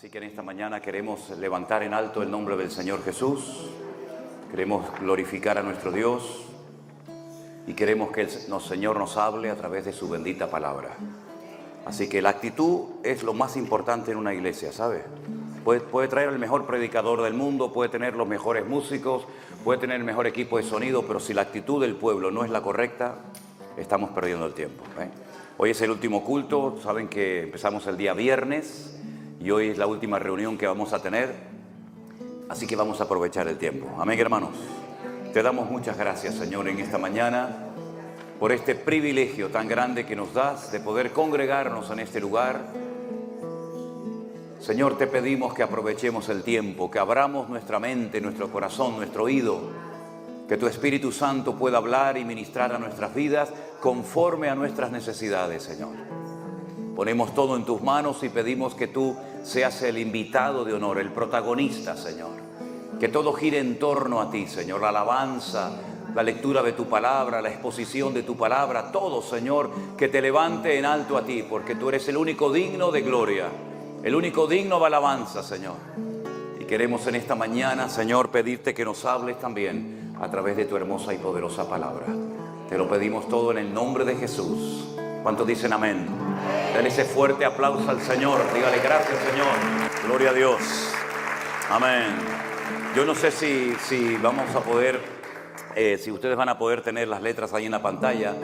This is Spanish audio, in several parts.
Así que en esta mañana queremos levantar en alto el nombre del Señor Jesús, queremos glorificar a nuestro Dios y queremos que el Señor nos hable a través de su bendita palabra. Así que la actitud es lo más importante en una iglesia, ¿sabe? Puede traer el mejor predicador del mundo, puede tener los mejores músicos, puede tener el mejor equipo de sonido, pero si la actitud del pueblo no es la correcta, estamos perdiendo el tiempo, ¿eh? Hoy es el último culto, saben que empezamos el día viernes y hoy es la última reunión que vamos a tener, así que vamos a aprovechar el tiempo. Amén, hermanos. Te damos muchas gracias, Señor, en esta mañana por este privilegio tan grande que nos das de poder congregarnos en este lugar. Señor, te pedimos que aprovechemos el tiempo, que abramos nuestra mente, nuestro corazón, nuestro oído, que tu Espíritu Santo pueda hablar y ministrar a nuestras vidas conforme a nuestras necesidades, Señor. Ponemos todo en tus manos y pedimos que tú seas el invitado de honor, el protagonista, Señor. Que todo gire en torno a ti, Señor, la alabanza, la lectura de tu palabra, la exposición de tu palabra, todo, Señor, que te levante en alto a ti, porque tú eres el único digno de gloria, el único digno de alabanza, Señor. Y queremos en esta mañana, Señor, pedirte que nos hables también a través de tu hermosa y poderosa palabra. Te lo pedimos todo en el nombre de Jesús. ¿Cuántos dicen amén? Dale ese fuerte aplauso al Señor. Dígale gracias, Señor. Gloria a Dios. Amén. Yo no sé si vamos a poder, si ustedes van a poder tener las letras ahí en la pantalla,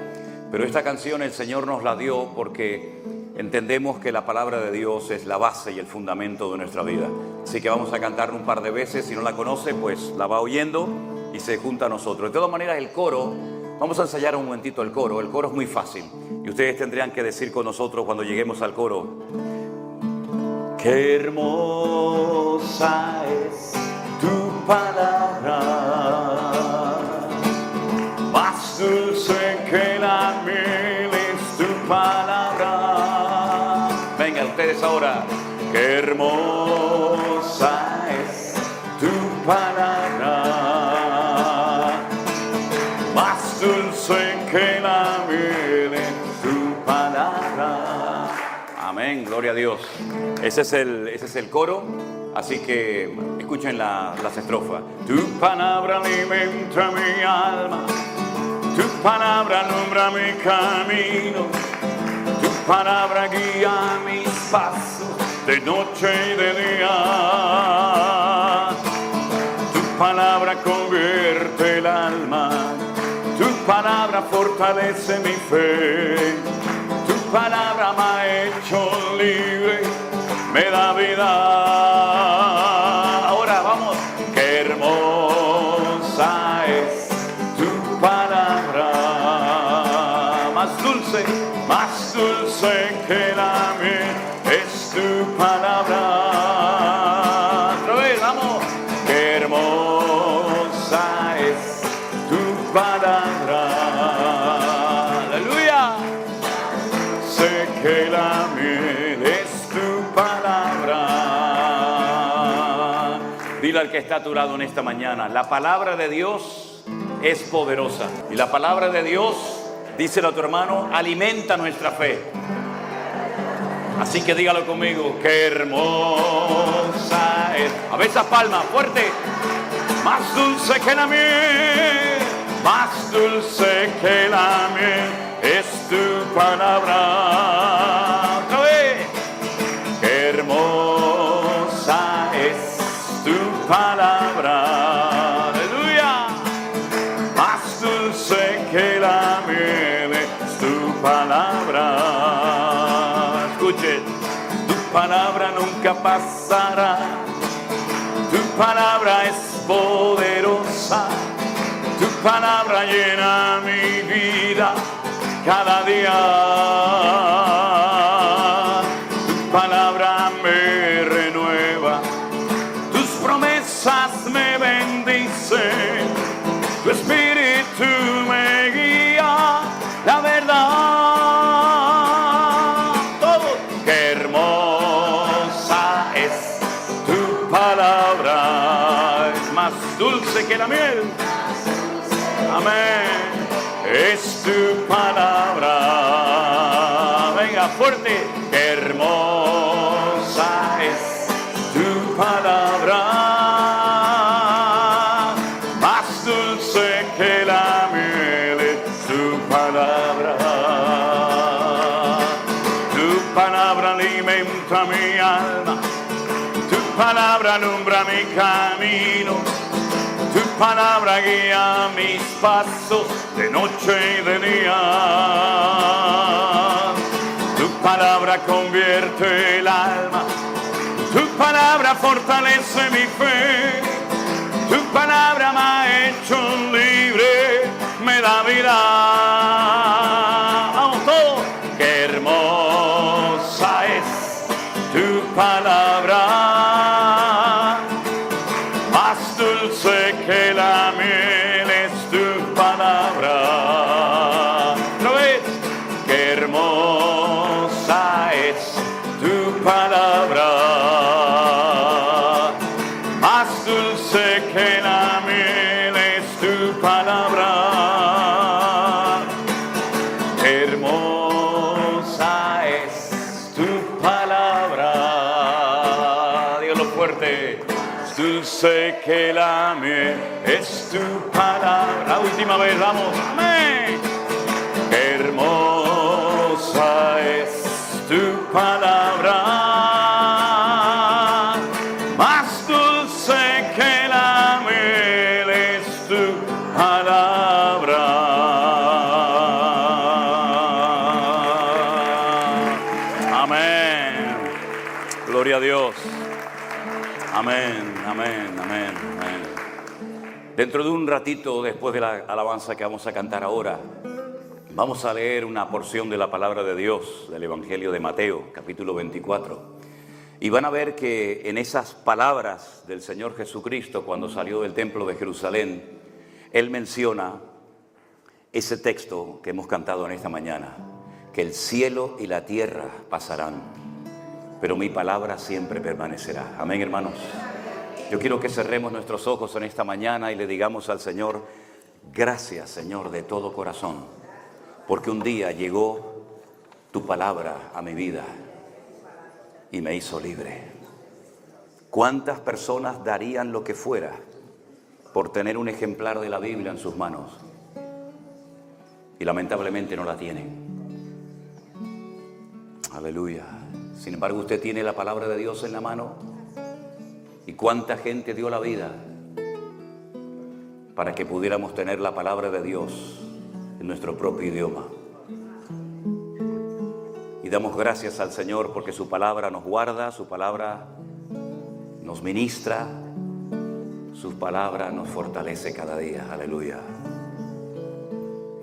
pero esta canción el Señor nos la dio porque entendemos que la palabra de Dios es la base y el fundamento de nuestra vida. Así que vamos a cantarla un par de veces. Si no la conoce, pues la va oyendo y se junta a nosotros. De todas maneras, el coro, vamos a ensayar un momentito el coro. El coro es muy fácil y ustedes tendrían que decir con nosotros cuando lleguemos al coro: qué hermosa es tu palabra, más dulce que la miel es tu palabra. Venga, ustedes ahora. Qué hermosa es tu palabra, más dulce que la miel es tu palabra. Amén, gloria a Dios. Ese es el coro. Así que escuchen las estrofas. Tu palabra alimenta mi alma, tu palabra alumbra mi camino, tu palabra guía mis pasos de noche y de día. Tu palabra convierte el alma, tu palabra fortalece mi fe, tu palabra me ha hecho libre, me da vida. Ahora vamos. Qué hermosa es tu palabra, más dulce que la miel es tu palabra. Otra vez, vamos. Qué hermosa es tu palabra. Aleluya. Sé que la miel es tu palabra. Dile al que está a tu lado en esta mañana: la palabra de Dios es poderosa. Y la palabra de Dios, díselo a tu hermano, alimenta nuestra fe. Así que dígalo conmigo: qué hermosa es. A ver esa palma, fuerte. Más dulce que la miel, más dulce que la miel es tu palabra. Otra vez. Qué hermosa es tu palabra. Aleluya. Más dulce que la miel es tu palabra. Escuchen. Tu palabra nunca pasará. Tu palabra es poderosa. Tu palabra llena mi vida cada día. Tu palabra me renueva. Tus promesas me bendicen. Tu espíritu me guía. La verdad. Todo. Qué hermosa es tu palabra. Es más dulce que la miel. Amén. Es tu palabra. Venga, fuerte. Qué hermosa es palabra alimenta mi alma, tu palabra alumbra mi camino, tu palabra guía mis pasos de noche y de día. Tu palabra convierte el alma, tu palabra fortalece mi fe, tu palabra me ha hecho libre, me da vida. Vamos todos. Qué hermosa es tu palabra, más dulce que la miel es tu palabra. ¿Lo ves? Qué hermosa es tu palabra, más dulce que la miel es tu palabra. Hermosa es tu palabra. Dígalo fuerte. Dulce que la miel es tu palabra. La última vez, vamos. Amén. Hermosa es tu palabra, más dulce que la miel es tu palabra. Amén. Gloria a Dios. Amén, amén, amén, amén. Dentro de un ratito, después de la alabanza que vamos a cantar ahora, vamos a leer una porción de la palabra de Dios, del Evangelio de Mateo, capítulo 24. Y van a ver que en esas palabras del Señor Jesucristo, cuando salió del templo de Jerusalén, Él menciona ese texto que hemos cantado en esta mañana, que el cielo y la tierra pasarán, pero mi palabra siempre permanecerá. Amén, hermanos. Yo quiero que cerremos nuestros ojos en esta mañana y le digamos al Señor, gracias, Señor, de todo corazón, porque un día llegó tu palabra a mi vida y me hizo libre. ¿Cuántas personas darían lo que fuera por tener un ejemplar de la Biblia en sus manos? Y lamentablemente no la tienen. Aleluya. Sin embargo, usted tiene la palabra de Dios en la mano. ¿Y cuánta gente dio la vida para que pudiéramos tener la palabra de Dios en nuestro propio idioma? Y damos gracias al Señor porque su palabra nos guarda, su palabra nos ministra, su palabra nos fortalece cada día. Aleluya.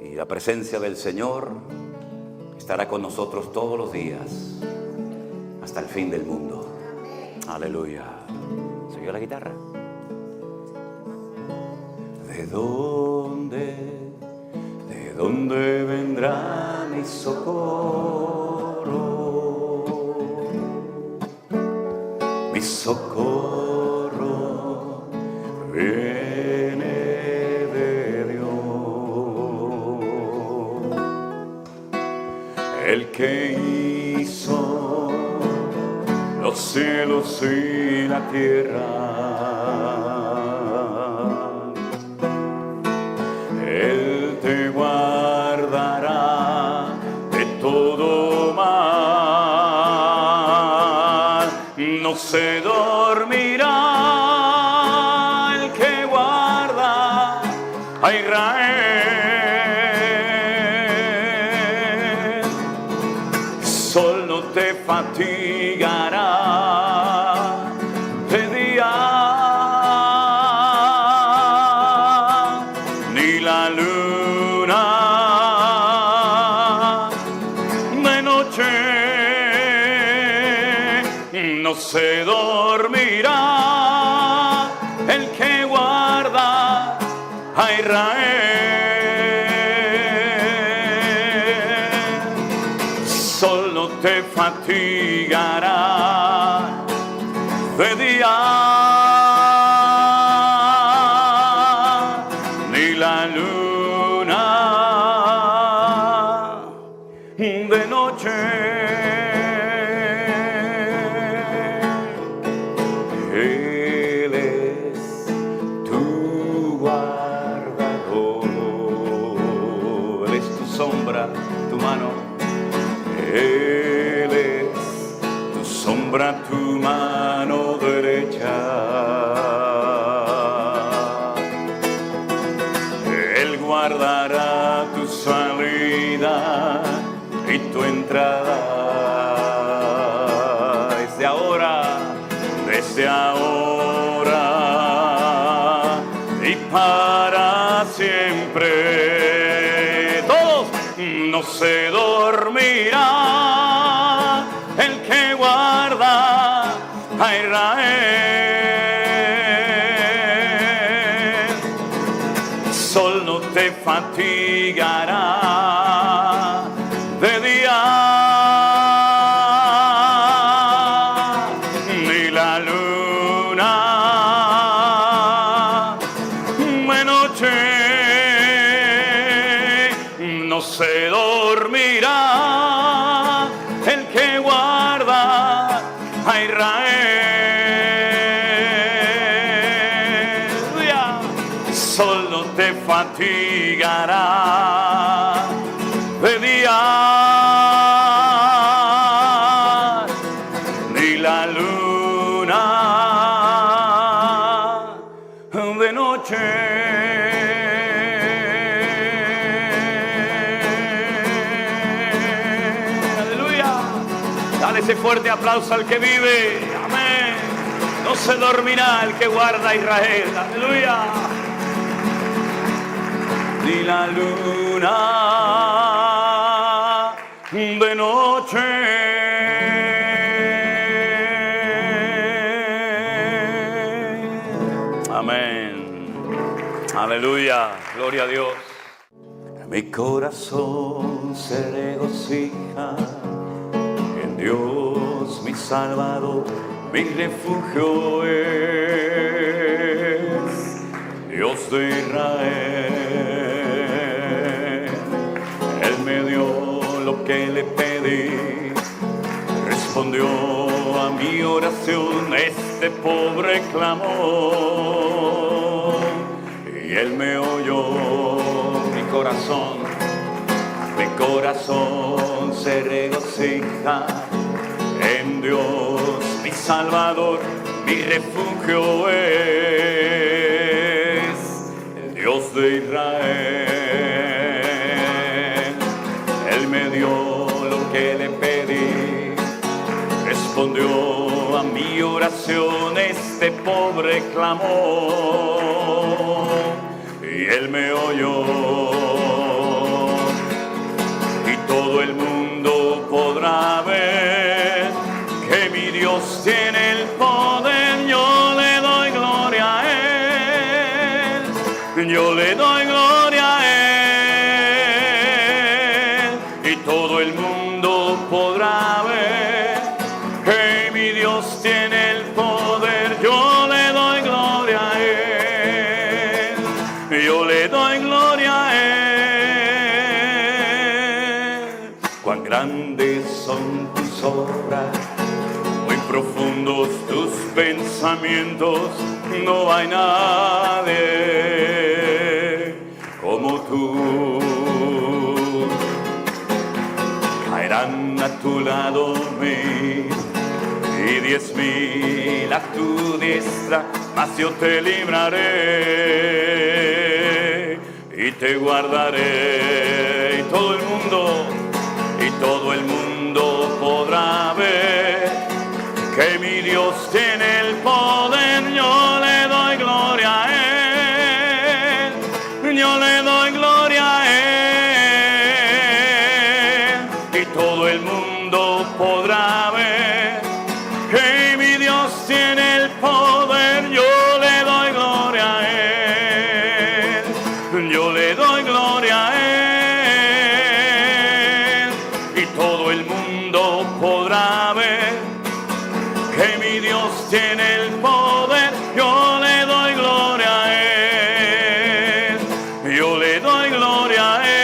Y la presencia del Señor estará con nosotros todos los días hasta el fin del mundo. Aleluya. ¿Se oyó la guitarra? ¿De dónde vendrá mi socorro? Mi socorro viene de Dios, el que hizo los cielos y la tierra. Él te guardará de todo mal, no se dormirá el que guarda a Israel. El sol no te fatigará de día, ni la luna de noche. No se dormirá el que guarda a Israel. Sol no te fatigará de día, ni la luna de noche. Él es tu guardador, Él es tu sombra, tu mano. Él es sombra tu mano derecha. Él guardará tu salida y tu entrada. Desde ahora y para siempre. Todos, no se dormirá el que guarda a Israel. Sol no te fatigará de día, ni la luna de noche. No se dormirá el que guarda a Israel. Sol no te fatigará de día, ni la luna de noche. Aleluya. Dale ese fuerte aplauso al que vive. Amén. No se dormirá el que guarda a Israel. Aleluya. Ni la luna de noche. Amén. Aleluya. Gloria a Dios. Mi corazón se regocija en Dios, mi Salvador, mi refugio es Dios de Israel. Él me dio lo que le pedí, respondió a mi oración este pobre clamor, y Él me oyó. Mi corazón se regocija en Dios, mi Salvador, mi refugio es el Dios de Israel. Él me dio lo que le pedí, respondió a mi oración este pobre clamor, y Él me oyó. Y todo el mundo podrá ver que mi Dios tiene el poder. Yo le doy gloria a Él, yo le doy gloria a Él. Y todo el mundo podrá ver que mi Dios tiene el poder. Yo le doy gloria a Él, yo le doy gloria a Él. Cuán grandes son tus obras, muy profundos tus pensamientos. No hay nadie como tú. Caerán a tu lado 1000 y 10,000 a tu diestra, mas yo te libraré y te guardaré. Y todo el mundo podrá ver que mi Dios tiene el poder. Yo le doy gloria a Él, yo le doy gloria a Él. Y todo el mundo podrá ver que mi Dios tiene el poder. Yo le doy gloria a Él, yo le doy gloria a Él. Y todo el mundo podrá ver que mi Dios tiene el poder. Yo le doy gloria a Él, yo le doy gloria a Él.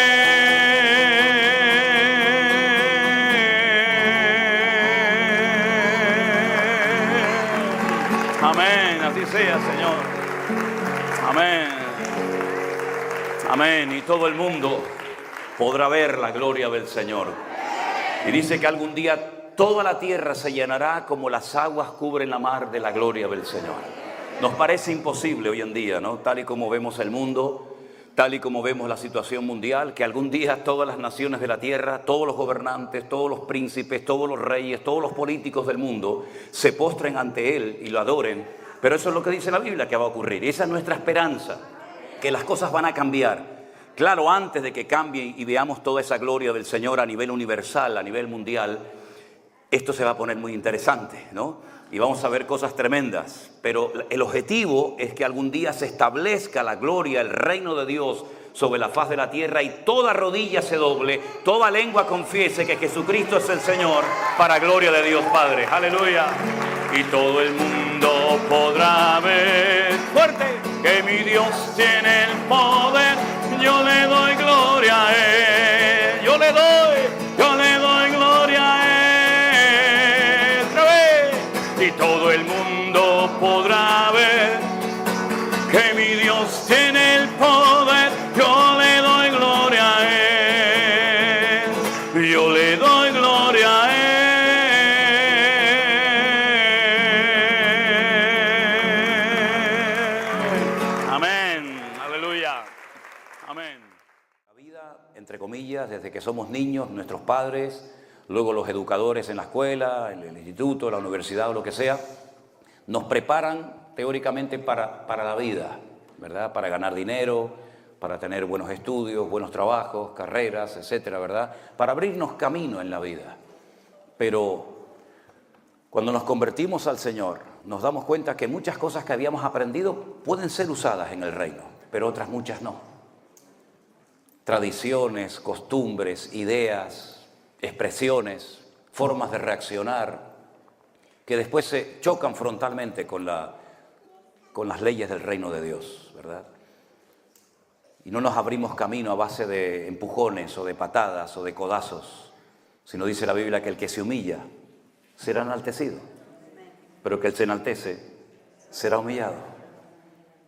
Amén, así sea, Señor. Amén. Amén. Y todo el mundo podrá ver la gloria del Señor. Y dice que algún día toda la tierra se llenará como las aguas cubren la mar de la gloria del Señor. Nos parece imposible hoy en día, ¿no? Tal y como vemos el mundo, tal y como vemos la situación mundial, que algún día todas las naciones de la tierra, todos los gobernantes, todos los príncipes, todos los reyes, todos los políticos del mundo se postren ante Él y lo adoren. Pero eso es lo que dice la Biblia que va a ocurrir. Y esa es nuestra esperanza, que las cosas van a cambiar. Claro, antes de que cambie y veamos toda esa gloria del Señor a nivel universal, a nivel mundial, esto se va a poner muy interesante, ¿no? Y vamos a ver cosas tremendas. Pero el objetivo es que algún día se establezca la gloria, el reino de Dios sobre la faz de la tierra y toda rodilla se doble, toda lengua confiese que Jesucristo es el Señor, para gloria de Dios Padre. ¡Aleluya! Y todo el mundo podrá ver fuerte que mi Dios tiene el poder. Yo le doy gloria a Él. Yo le doy gloria a Él. Otra vez. Y todo el mundo podrá ver que mi Dios tiene el poder. Yo le doy gloria a Él. Yo le doy gloria a Él. Entre comillas, desde que somos niños, nuestros padres, luego los educadores en la escuela, en el instituto, la universidad o lo que sea, nos preparan teóricamente para la vida, ¿verdad? Para ganar dinero, para tener buenos estudios, buenos trabajos, carreras, etcétera, ¿verdad? Para abrirnos camino en la vida. Pero cuando nos convertimos al Señor, nos damos cuenta que muchas cosas que habíamos aprendido pueden ser usadas en el reino, pero otras muchas no. Tradiciones, costumbres, ideas, expresiones, formas de reaccionar, que después se chocan frontalmente con las leyes del reino de Dios, ¿verdad? Y no nos abrimos camino a base de empujones o de patadas o de codazos, sino dice la Biblia que el que se humilla será enaltecido, pero que el que se enaltece será humillado.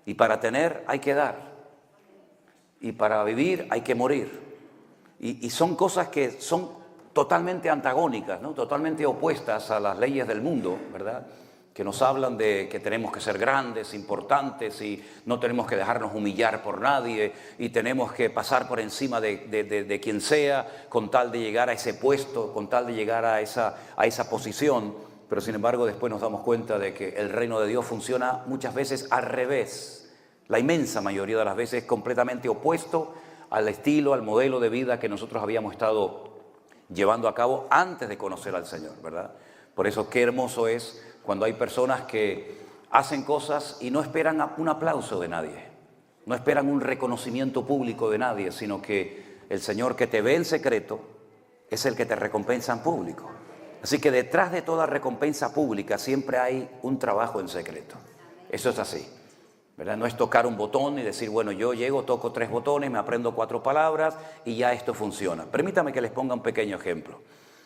Y para tener hay que dar. Y para vivir hay que morir. Y son cosas que son totalmente antagónicas, ¿no? Totalmente opuestas a las leyes del mundo, ¿verdad? Que nos hablan de que tenemos que ser grandes, importantes y no tenemos que dejarnos humillar por nadie y tenemos que pasar por encima de quien sea con tal de llegar a ese puesto, con tal de llegar a esa posición. Pero sin embargo después nos damos cuenta de que el reino de Dios funciona muchas veces al revés. La inmensa mayoría de las veces completamente opuesto al estilo, al modelo de vida que nosotros habíamos estado llevando a cabo antes de conocer al Señor, ¿verdad? Por eso qué hermoso es cuando hay personas que hacen cosas y no esperan un aplauso de nadie, no esperan un reconocimiento público de nadie, sino que el Señor que te ve en secreto es el que te recompensa en público. Así que detrás de toda recompensa pública siempre hay un trabajo en secreto. Eso es así, ¿verdad? No es tocar un botón y decir, bueno, yo llego, toco 3 botones, me aprendo 4 palabras y ya esto funciona. Permítame que les ponga un pequeño ejemplo.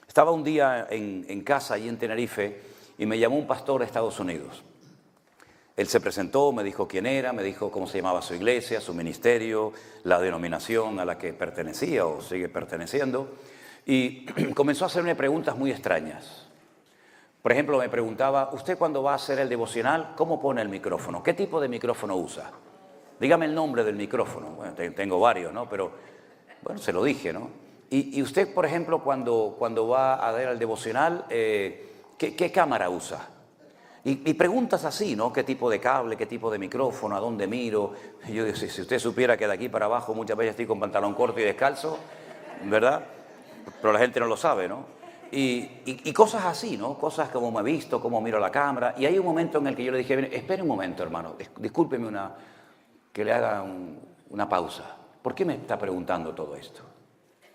Estaba un día en casa, allí en Tenerife, y me llamó un pastor de Estados Unidos. Él se presentó, me dijo quién era, me dijo cómo se llamaba su iglesia, su ministerio, la denominación a la que pertenecía o sigue perteneciendo, y comenzó a hacerme preguntas muy extrañas. Por ejemplo, me preguntaba, ¿usted cuando va a hacer el devocional, cómo pone el micrófono? ¿Qué tipo de micrófono usa? Dígame el nombre del micrófono. Bueno, tengo varios, ¿no? Pero, bueno, se lo dije, ¿no? Y usted, por ejemplo, cuando va a ver el devocional, ¿qué cámara usa? Y preguntas así, ¿no? ¿Qué tipo de cable, qué tipo de micrófono, a dónde miro? Y yo digo, si usted supiera que de aquí para abajo muchas veces estoy con pantalón corto y descalzo, ¿verdad? Pero la gente no lo sabe, ¿no? Y cosas así, ¿no? Cosas como me he visto, cómo miro la cámara. Y hay un momento en el que yo le dije, espere un momento, hermano, discúlpeme que le haga una pausa. ¿Por qué me está preguntando todo esto?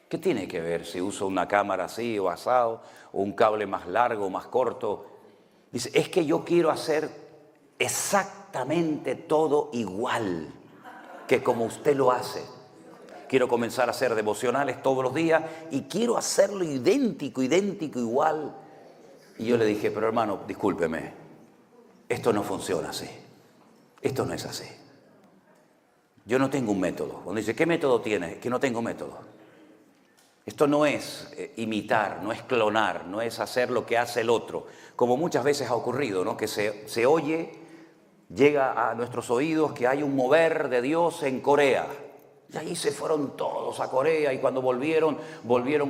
¿Qué tiene que ver si uso una cámara así o asado, o un cable más largo o más corto? Dice, es que yo quiero hacer exactamente todo igual que como usted lo hace. Quiero comenzar a hacer devocionales todos los días y quiero hacerlo idéntico, igual. Y yo le dije, pero hermano, discúlpeme, esto no funciona así. Esto no es así. Yo no tengo un método. Cuando dice, ¿qué método tienes? Es que no tengo método. Esto no es imitar, no es clonar, no es hacer lo que hace el otro, como muchas veces ha ocurrido, ¿no? Que se oye, llega a nuestros oídos que hay un mover de Dios en Corea. Y ahí se fueron todos a Corea y cuando volvieron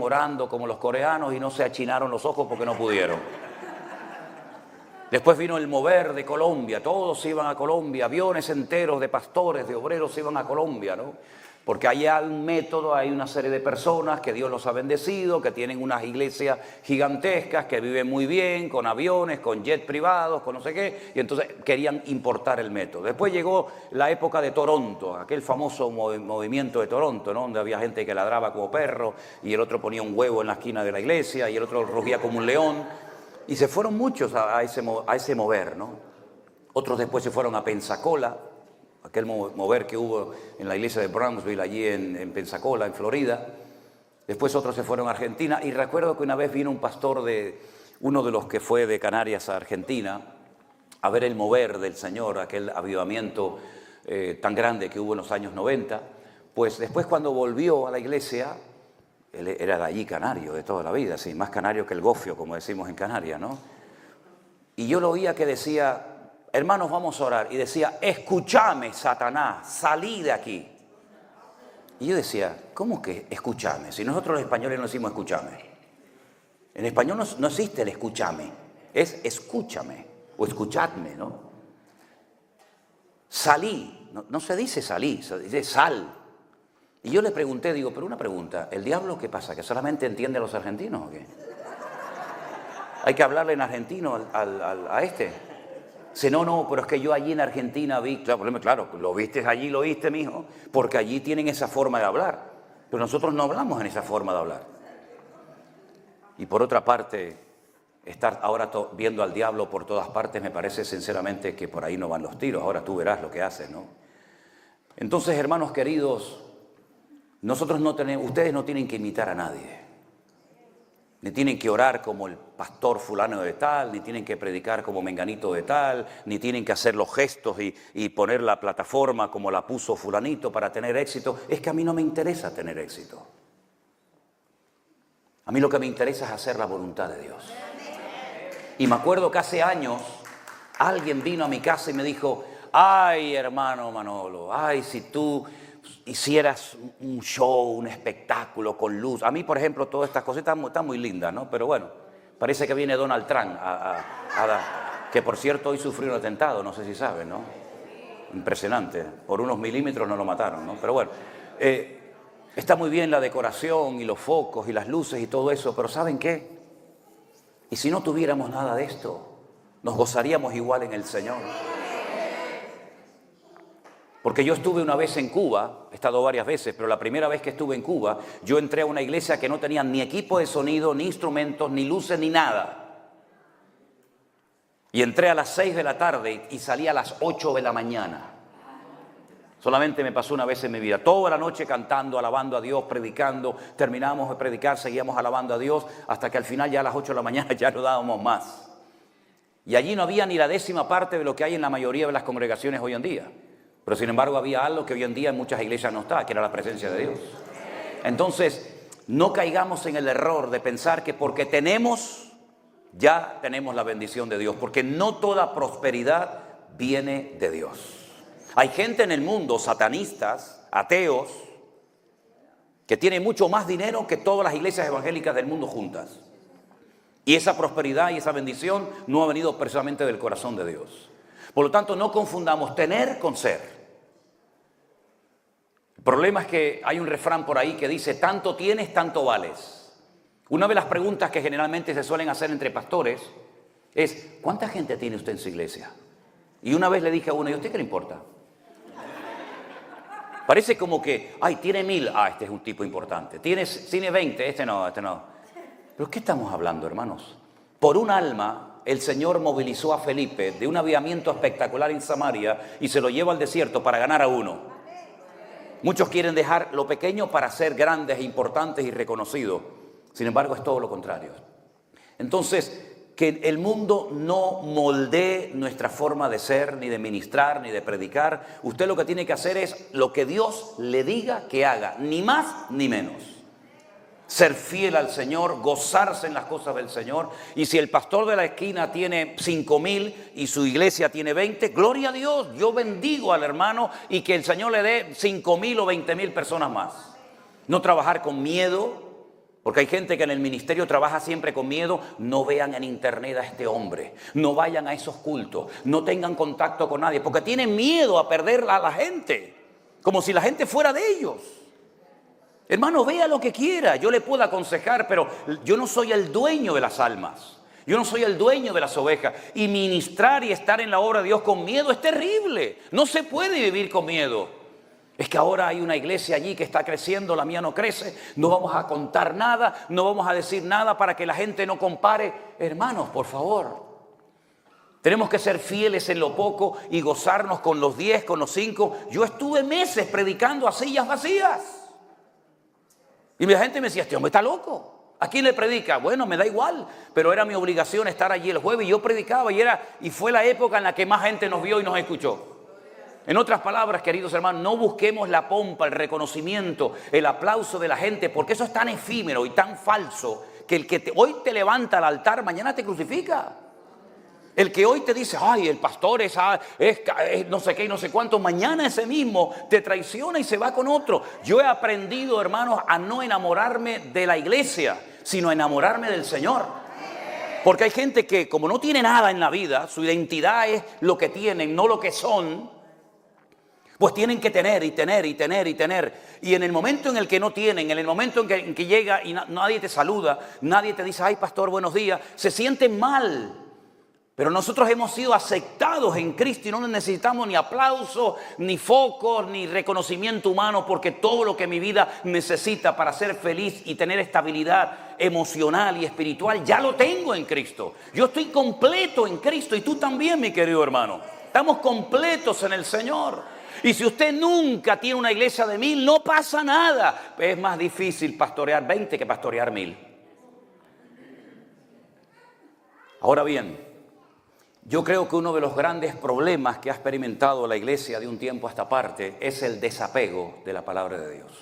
orando como los coreanos y no se achinaron los ojos porque no pudieron. Después vino el mover de Colombia, todos se iban a Colombia, aviones enteros de pastores, de obreros se iban a Colombia, ¿no? Porque hay un método, hay una serie de personas que Dios los ha bendecido, que tienen unas iglesias gigantescas, que viven muy bien, con aviones, con jets privados, con no sé qué, y entonces querían importar el método. Después llegó la época de Toronto, aquel famoso movimiento de Toronto, ¿no? Donde había gente que ladraba como perro, y el otro ponía un huevo en la esquina de la iglesia, y el otro rugía como un león, y se fueron muchos a ese mover, ¿no? Otros después se fueron a Pensacola, aquel mover que hubo en la iglesia de Brownsville, allí en Pensacola, en Florida. Después otros se fueron a Argentina. Y recuerdo que una vez vino un pastor uno de los que fue de Canarias a Argentina, a ver el mover del Señor, aquel avivamiento tan grande que hubo en los años 90. Pues después cuando volvió a la iglesia, él era de allí canario, de toda la vida, sí, más canario que el gofio, como decimos en Canarias, ¿no? Y yo lo oía que decía: hermanos, vamos a orar. Y decía: escúchame, Satanás, salí de aquí. Y yo decía: ¿cómo que escúchame? Si nosotros los españoles no decimos escúchame. En español no existe el escúchame, es escúchame o escuchadme, ¿no? Salí, no se dice salí, se dice sal. Y yo le pregunté, digo, pero una pregunta, ¿el diablo qué pasa? ¿Que solamente entiende a los argentinos o qué? ¿Hay que hablarle en argentino a este? Dice: no, pero es que yo allí en Argentina vi, claro, lo viste allí, lo oíste, mijo, porque allí tienen esa forma de hablar, pero nosotros no hablamos en esa forma de hablar. Y por otra parte, estar ahora viendo al diablo por todas partes, me parece sinceramente que por ahí no van los tiros. Ahora tú verás lo que hace, ¿no? Entonces, hermanos queridos, ustedes no tienen que imitar a nadie. Ni tienen que orar como el pastor fulano de tal, ni tienen que predicar como menganito de tal, ni tienen que hacer los gestos y poner la plataforma como la puso fulanito para tener éxito. Es que a mí no me interesa tener éxito. A mí lo que me interesa es hacer la voluntad de Dios. Y me acuerdo que hace años alguien vino a mi casa y me dijo: ay, hermano Manolo, ay, si tú hicieras un show, un espectáculo con luz. A mí, por ejemplo, todas estas cositas están muy lindas, ¿no? Pero bueno, parece que viene Donald Trump que por cierto hoy sufrió un atentado, no sé si saben, ¿no? Impresionante, por unos milímetros no lo mataron, ¿no? Pero bueno, está muy bien la decoración y los focos y las luces y todo eso, pero ¿saben qué? Y si no tuviéramos nada de esto, nos gozaríamos igual en el Señor. Porque yo estuve una vez en Cuba, he estado varias veces, pero la primera vez que estuve en Cuba, yo entré a una iglesia que no tenía ni equipo de sonido, ni instrumentos, ni luces, ni nada. Y entré a las 6 de la tarde y salí a las 8 de la mañana. Solamente me pasó una vez en mi vida. Toda la noche cantando, alabando a Dios, predicando. Terminábamos de predicar, seguíamos alabando a Dios, hasta que al final ya a las 8 de la mañana ya no dábamos más. Y allí no había ni la 10ª parte de lo que hay en la mayoría de las congregaciones hoy en día. Pero sin embargo había algo que hoy en día en muchas iglesias no está, que era la presencia de Dios. Entonces, no caigamos en el error de pensar que porque tenemos, ya tenemos la bendición de Dios, porque no toda prosperidad viene de Dios. Hay gente en el mundo, satanistas, ateos, que tienen mucho más dinero que todas las iglesias evangélicas del mundo juntas. Y esa prosperidad y esa bendición no ha venido precisamente del corazón de Dios. Por lo tanto, no confundamos tener con ser. El problema es que hay un refrán por ahí que dice: tanto tienes, tanto vales. Una de las preguntas que generalmente se suelen hacer entre pastores es: ¿cuánta gente tiene usted en su iglesia? Y una vez le dije a uno: ¿y a usted qué le importa? Parece como que, ay, tiene 1000, este es un tipo importante. Tiene 20, este no. ¿Pero qué estamos hablando, hermanos? Por un alma, el Señor movilizó a Felipe de un avivamiento espectacular en Samaria y se lo lleva al desierto para ganar a uno. Muchos quieren dejar lo pequeño para ser grandes, importantes y reconocidos. Sin embargo, es todo lo contrario. Entonces, que el mundo no moldee nuestra forma de ser, ni de ministrar, ni de predicar. Usted lo que tiene que hacer es lo que Dios le diga que haga, ni más ni menos. ser fiel al Señor, gozarse en las cosas del Señor. Y si el pastor de la esquina tiene 5,000 y su iglesia tiene 20, gloria a Dios, yo bendigo al hermano y que el Señor le dé 5,000 o 20,000 personas más. No trabajar con miedo, porque hay gente que en el ministerio trabaja siempre con miedo. No vean en internet a este hombre, no vayan a esos cultos, no tengan contacto con nadie, porque tienen miedo a perder a la gente, como si la gente fuera de ellos. Hermano, vea lo que quiera, yo le puedo aconsejar, pero yo no soy el dueño de las almas. Yo no soy el dueño de las ovejas. Y ministrar y estar en la obra de Dios con miedo es terrible. No se puede vivir con miedo. Es que ahora hay una iglesia allí que está creciendo, la mía no crece. No vamos a contar nada, no vamos a decir nada para que la gente no compare. Hermanos, por favor. Tenemos que ser fieles en lo poco y gozarnos con los 10, con los 5. Yo estuve meses predicando a sillas vacías. Y la gente me decía, este hombre está loco. ¿A quién le predica? Bueno, me da igual, pero era mi obligación estar allí el jueves y yo predicaba y fue la época en la que más gente nos vio y nos escuchó. En otras palabras, queridos hermanos, no busquemos la pompa, el reconocimiento, el aplauso de la gente, porque eso es tan efímero y tan falso que el que hoy te levanta al altar, mañana te crucifica. El que hoy te dice, ay, el pastor es no sé qué y no sé cuánto, mañana ese mismo te traiciona y se va con otro. Yo he aprendido, hermanos, a no enamorarme de la iglesia, sino a enamorarme del Señor. Porque hay gente que, como no tiene nada en la vida, su identidad es lo que tienen, no lo que son, pues tienen que tener y tener y tener y tener. Y en el momento en el que no tienen, en el momento en que llega y nadie te saluda, nadie te dice, ay, pastor, buenos días, se sienten mal. Pero nosotros hemos sido aceptados en Cristo y no necesitamos ni aplausos, ni focos, ni reconocimiento humano, porque todo lo que mi vida necesita para ser feliz y tener estabilidad emocional y espiritual, ya lo tengo en Cristo. Yo estoy completo en Cristo y tú también, mi querido hermano. Estamos completos en el Señor. Y si usted nunca tiene una iglesia de 1,000, no pasa nada. Es más difícil pastorear 20 que pastorear 1,000. Ahora bien, yo creo que uno de los grandes problemas que ha experimentado la iglesia de un tiempo a esta parte es el desapego de la palabra de Dios.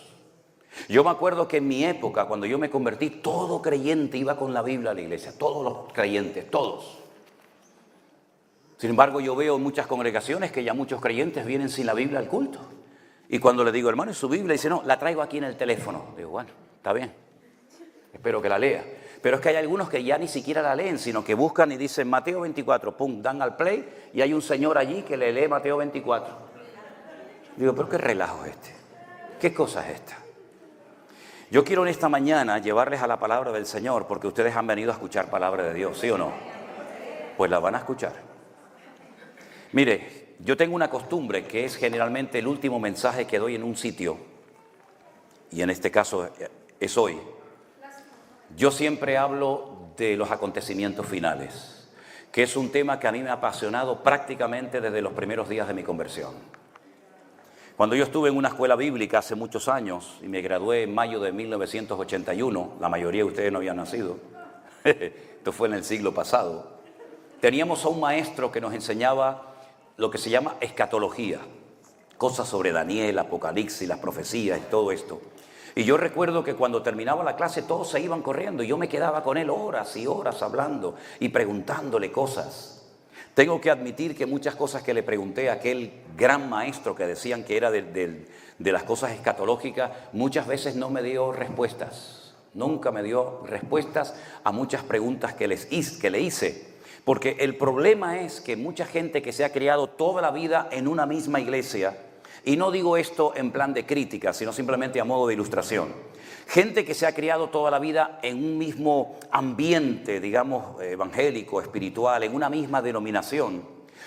Yo me acuerdo que en mi época, cuando yo me convertí, todo creyente iba con la Biblia a la iglesia, todos los creyentes, todos. Sin embargo, yo veo en muchas congregaciones que ya muchos creyentes vienen sin la Biblia al culto. Y cuando le digo, hermano, ¿es su Biblia? Dice, no, la traigo aquí en el teléfono. Digo, bueno, está bien, espero que la lea. Pero es que hay algunos que ya ni siquiera la leen, sino que buscan y dicen Mateo 24, pum, dan al play y hay un señor allí que le lee Mateo 24. Digo, pero qué relajo es este, qué cosa es esta. Yo quiero en esta mañana llevarles a la palabra del Señor, porque ustedes han venido a escuchar palabra de Dios, ¿sí o no? Pues la van a escuchar. Mire, yo tengo una costumbre que es generalmente el último mensaje que doy en un sitio, y en este caso es hoy. Yo siempre hablo de los acontecimientos finales, que es un tema que a mí me ha apasionado prácticamente desde los primeros días de mi conversión. Cuando yo estuve en una escuela bíblica hace muchos años y me gradué en mayo de 1981, la mayoría de ustedes no habían nacido, esto fue en el siglo pasado, teníamos a un maestro que nos enseñaba lo que se llama escatología, cosas sobre Daniel, Apocalipsis, las profecías y todo esto. Y yo recuerdo que cuando terminaba la clase todos se iban corriendo y yo me quedaba con él horas y horas hablando y preguntándole cosas. Tengo que admitir que muchas cosas que le pregunté a aquel gran maestro que decían que era de las cosas escatológicas, muchas veces no me dio respuestas. Nunca me dio respuestas a muchas preguntas que le hice. Porque el problema es que mucha gente que se ha criado toda la vida en una misma iglesia, y no digo esto en plan de crítica, sino simplemente a modo de ilustración. Gente que se ha criado toda la vida en un mismo ambiente, digamos, evangélico, espiritual, en una misma denominación.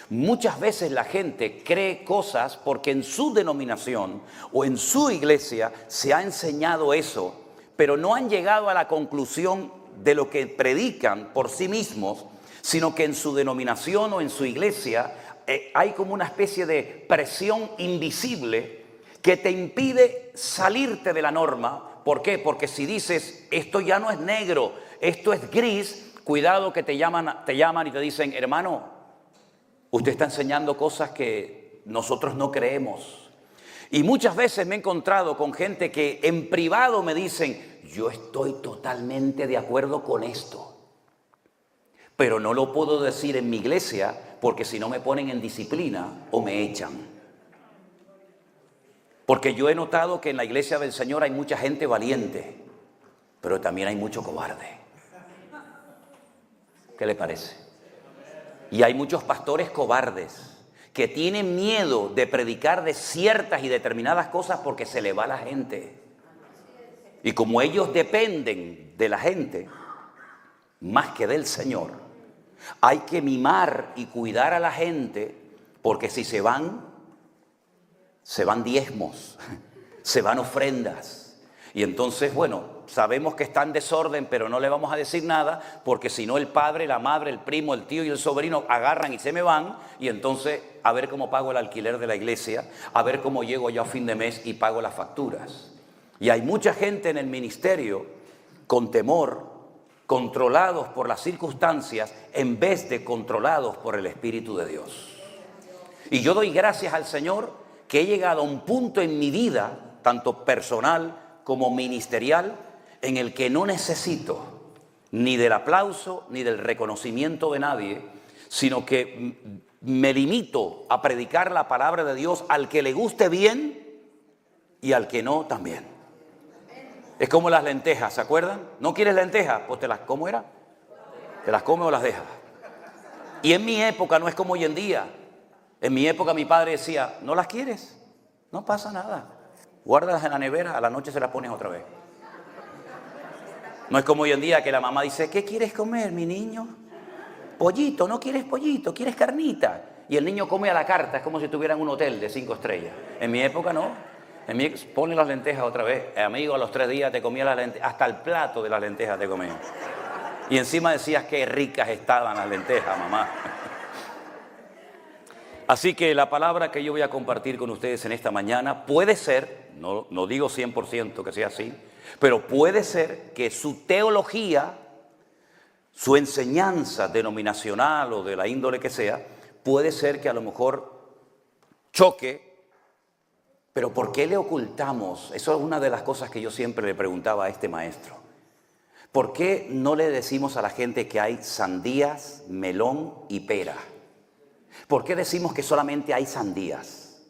Muchas veces la gente cree cosas porque en su denominación o en su iglesia se ha enseñado eso, pero no han llegado a la conclusión de lo que predican por sí mismos, sino que en su denominación o en su iglesia hay como una especie de presión invisible que te impide salirte de la norma. ¿Por qué? Porque si dices, esto ya no es negro, esto es gris, cuidado que te llaman y te dicen, hermano, usted está enseñando cosas que nosotros no creemos. Y muchas veces me he encontrado con gente que en privado me dicen, yo estoy totalmente de acuerdo con esto, pero no lo puedo decir en mi iglesia porque si no me ponen en disciplina o me echan. Porque yo he notado que en la iglesia del Señor hay mucha gente valiente, pero también hay mucho cobarde. ¿Qué le parece? Y hay muchos pastores cobardes que tienen miedo de predicar de ciertas y determinadas cosas porque se le va la gente. Y como ellos dependen de la gente más que del Señor, hay que mimar y cuidar a la gente, porque si se van diezmos, se van ofrendas. Y entonces, bueno, sabemos que está en desorden, pero no le vamos a decir nada, porque si no el padre, la madre, el primo, el tío y el sobrino agarran y se me van, y entonces a ver cómo pago el alquiler de la iglesia, a ver cómo llego yo a fin de mes y pago las facturas. Y hay mucha gente en el ministerio con temor, controlados por las circunstancias, en vez de controlados por el Espíritu de Dios. Y yo doy gracias al Señor que he llegado a un punto en mi vida, tanto personal como ministerial, en el que no necesito ni del aplauso ni del reconocimiento de nadie, sino que me limito a predicar la palabra de Dios al que le guste bien y al que no también. Es como las lentejas, ¿se acuerdan? ¿No quieres lentejas? Pues ¿cómo era? Te las comes o las dejas. Y en mi época no es como hoy en día. En mi época mi padre decía, ¿no las quieres? No pasa nada. Guárdalas en la nevera, a la noche se las pones otra vez. No es como hoy en día que la mamá dice, ¿qué quieres comer, mi niño? Pollito, ¿no quieres pollito? ¿Quieres carnita? Y el niño come a la carta, es como si estuviera en un hotel de 5 estrellas. En mi época no. Ponle las lentejas otra vez. Amigo, a los 3 días te comía las lentejas, hasta el plato de las lentejas te comía. Y encima decías qué ricas estaban las lentejas, mamá. Así que la palabra que yo voy a compartir con ustedes en esta mañana puede ser, no digo 100% que sea así, pero puede ser que su teología, su enseñanza denominacional o de la índole que sea, puede ser que a lo mejor choque. Pero ¿por qué le ocultamos? Eso es una de las cosas que yo siempre le preguntaba a este maestro. ¿Por qué no le decimos a la gente que hay sandías, melón y pera? ¿Por qué decimos que solamente hay sandías?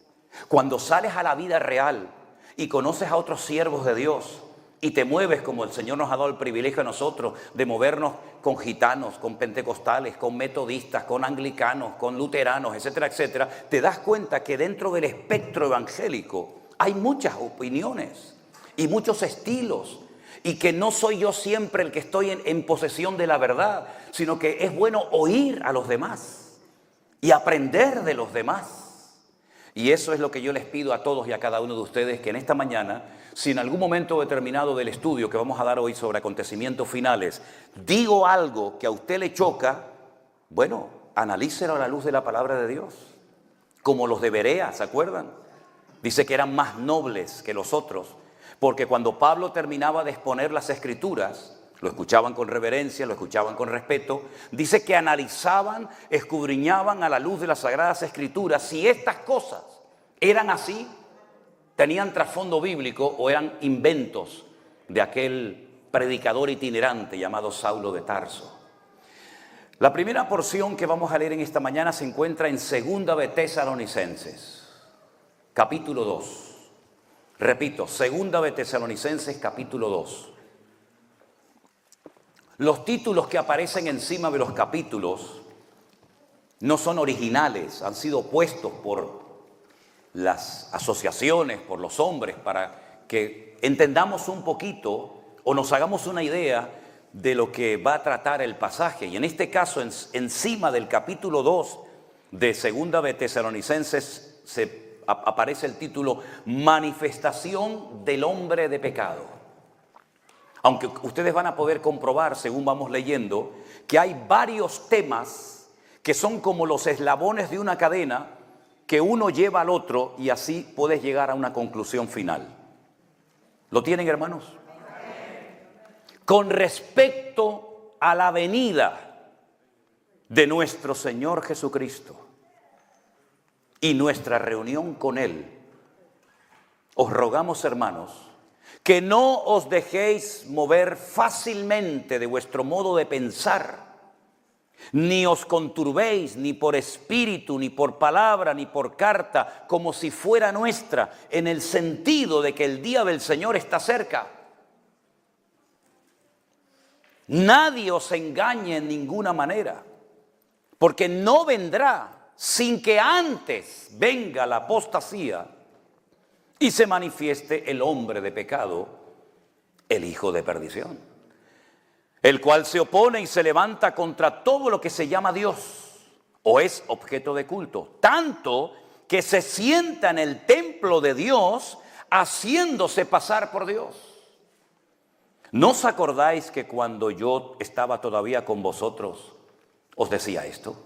Cuando sales a la vida real y conoces a otros siervos de Dios y te mueves como el Señor nos ha dado el privilegio a nosotros de movernos con gitanos, con pentecostales, con metodistas, con anglicanos, con luteranos, etcétera, etcétera, te das cuenta que dentro del espectro evangélico hay muchas opiniones y muchos estilos, y que no soy yo siempre el que estoy en posesión de la verdad, sino que es bueno oír a los demás y aprender de los demás. Y eso es lo que yo les pido a todos y a cada uno de ustedes, que en esta mañana, si en algún momento determinado del estudio que vamos a dar hoy sobre acontecimientos finales, digo algo que a usted le choca, bueno, analícelo a la luz de la palabra de Dios. Como los de Berea, ¿se acuerdan? Dice que eran más nobles que los otros, porque cuando Pablo terminaba de exponer las Escrituras, lo escuchaban con reverencia, lo escuchaban con respeto. Dice que analizaban, escudriñaban a la luz de las Sagradas Escrituras si estas cosas eran así, tenían trasfondo bíblico o eran inventos de aquel predicador itinerante llamado Saulo de Tarso. La primera porción que vamos a leer en esta mañana se encuentra en 2 de Tesalonicenses, capítulo 2. Repito, 2 de Tesalonicenses, capítulo 2. Los títulos que aparecen encima de los capítulos no son originales, han sido puestos por las asociaciones, por los hombres, para que entendamos un poquito o nos hagamos una idea de lo que va a tratar el pasaje. Y en este caso, encima del capítulo 2 de 2 de Tesalonicenses aparece el título Manifestación del hombre de pecado. Aunque ustedes van a poder comprobar, según vamos leyendo, que hay varios temas que son como los eslabones de una cadena que uno lleva al otro y así puedes llegar a una conclusión final. ¿Lo tienen, hermanos? Con respecto a la venida de nuestro Señor Jesucristo y nuestra reunión con Él, os rogamos, hermanos, que no os dejéis mover fácilmente de vuestro modo de pensar, ni os conturbéis ni por espíritu, ni por palabra, ni por carta, como si fuera nuestra, en el sentido de que el día del Señor está cerca. Nadie os engañe en ninguna manera, porque no vendrá sin que antes venga la apostasía y se manifieste el hombre de pecado, el hijo de perdición, el cual se opone y se levanta contra todo lo que se llama Dios o es objeto de culto, tanto que se sienta en el templo de Dios haciéndose pasar por Dios. ¿No os acordáis que cuando yo estaba todavía con vosotros os decía esto?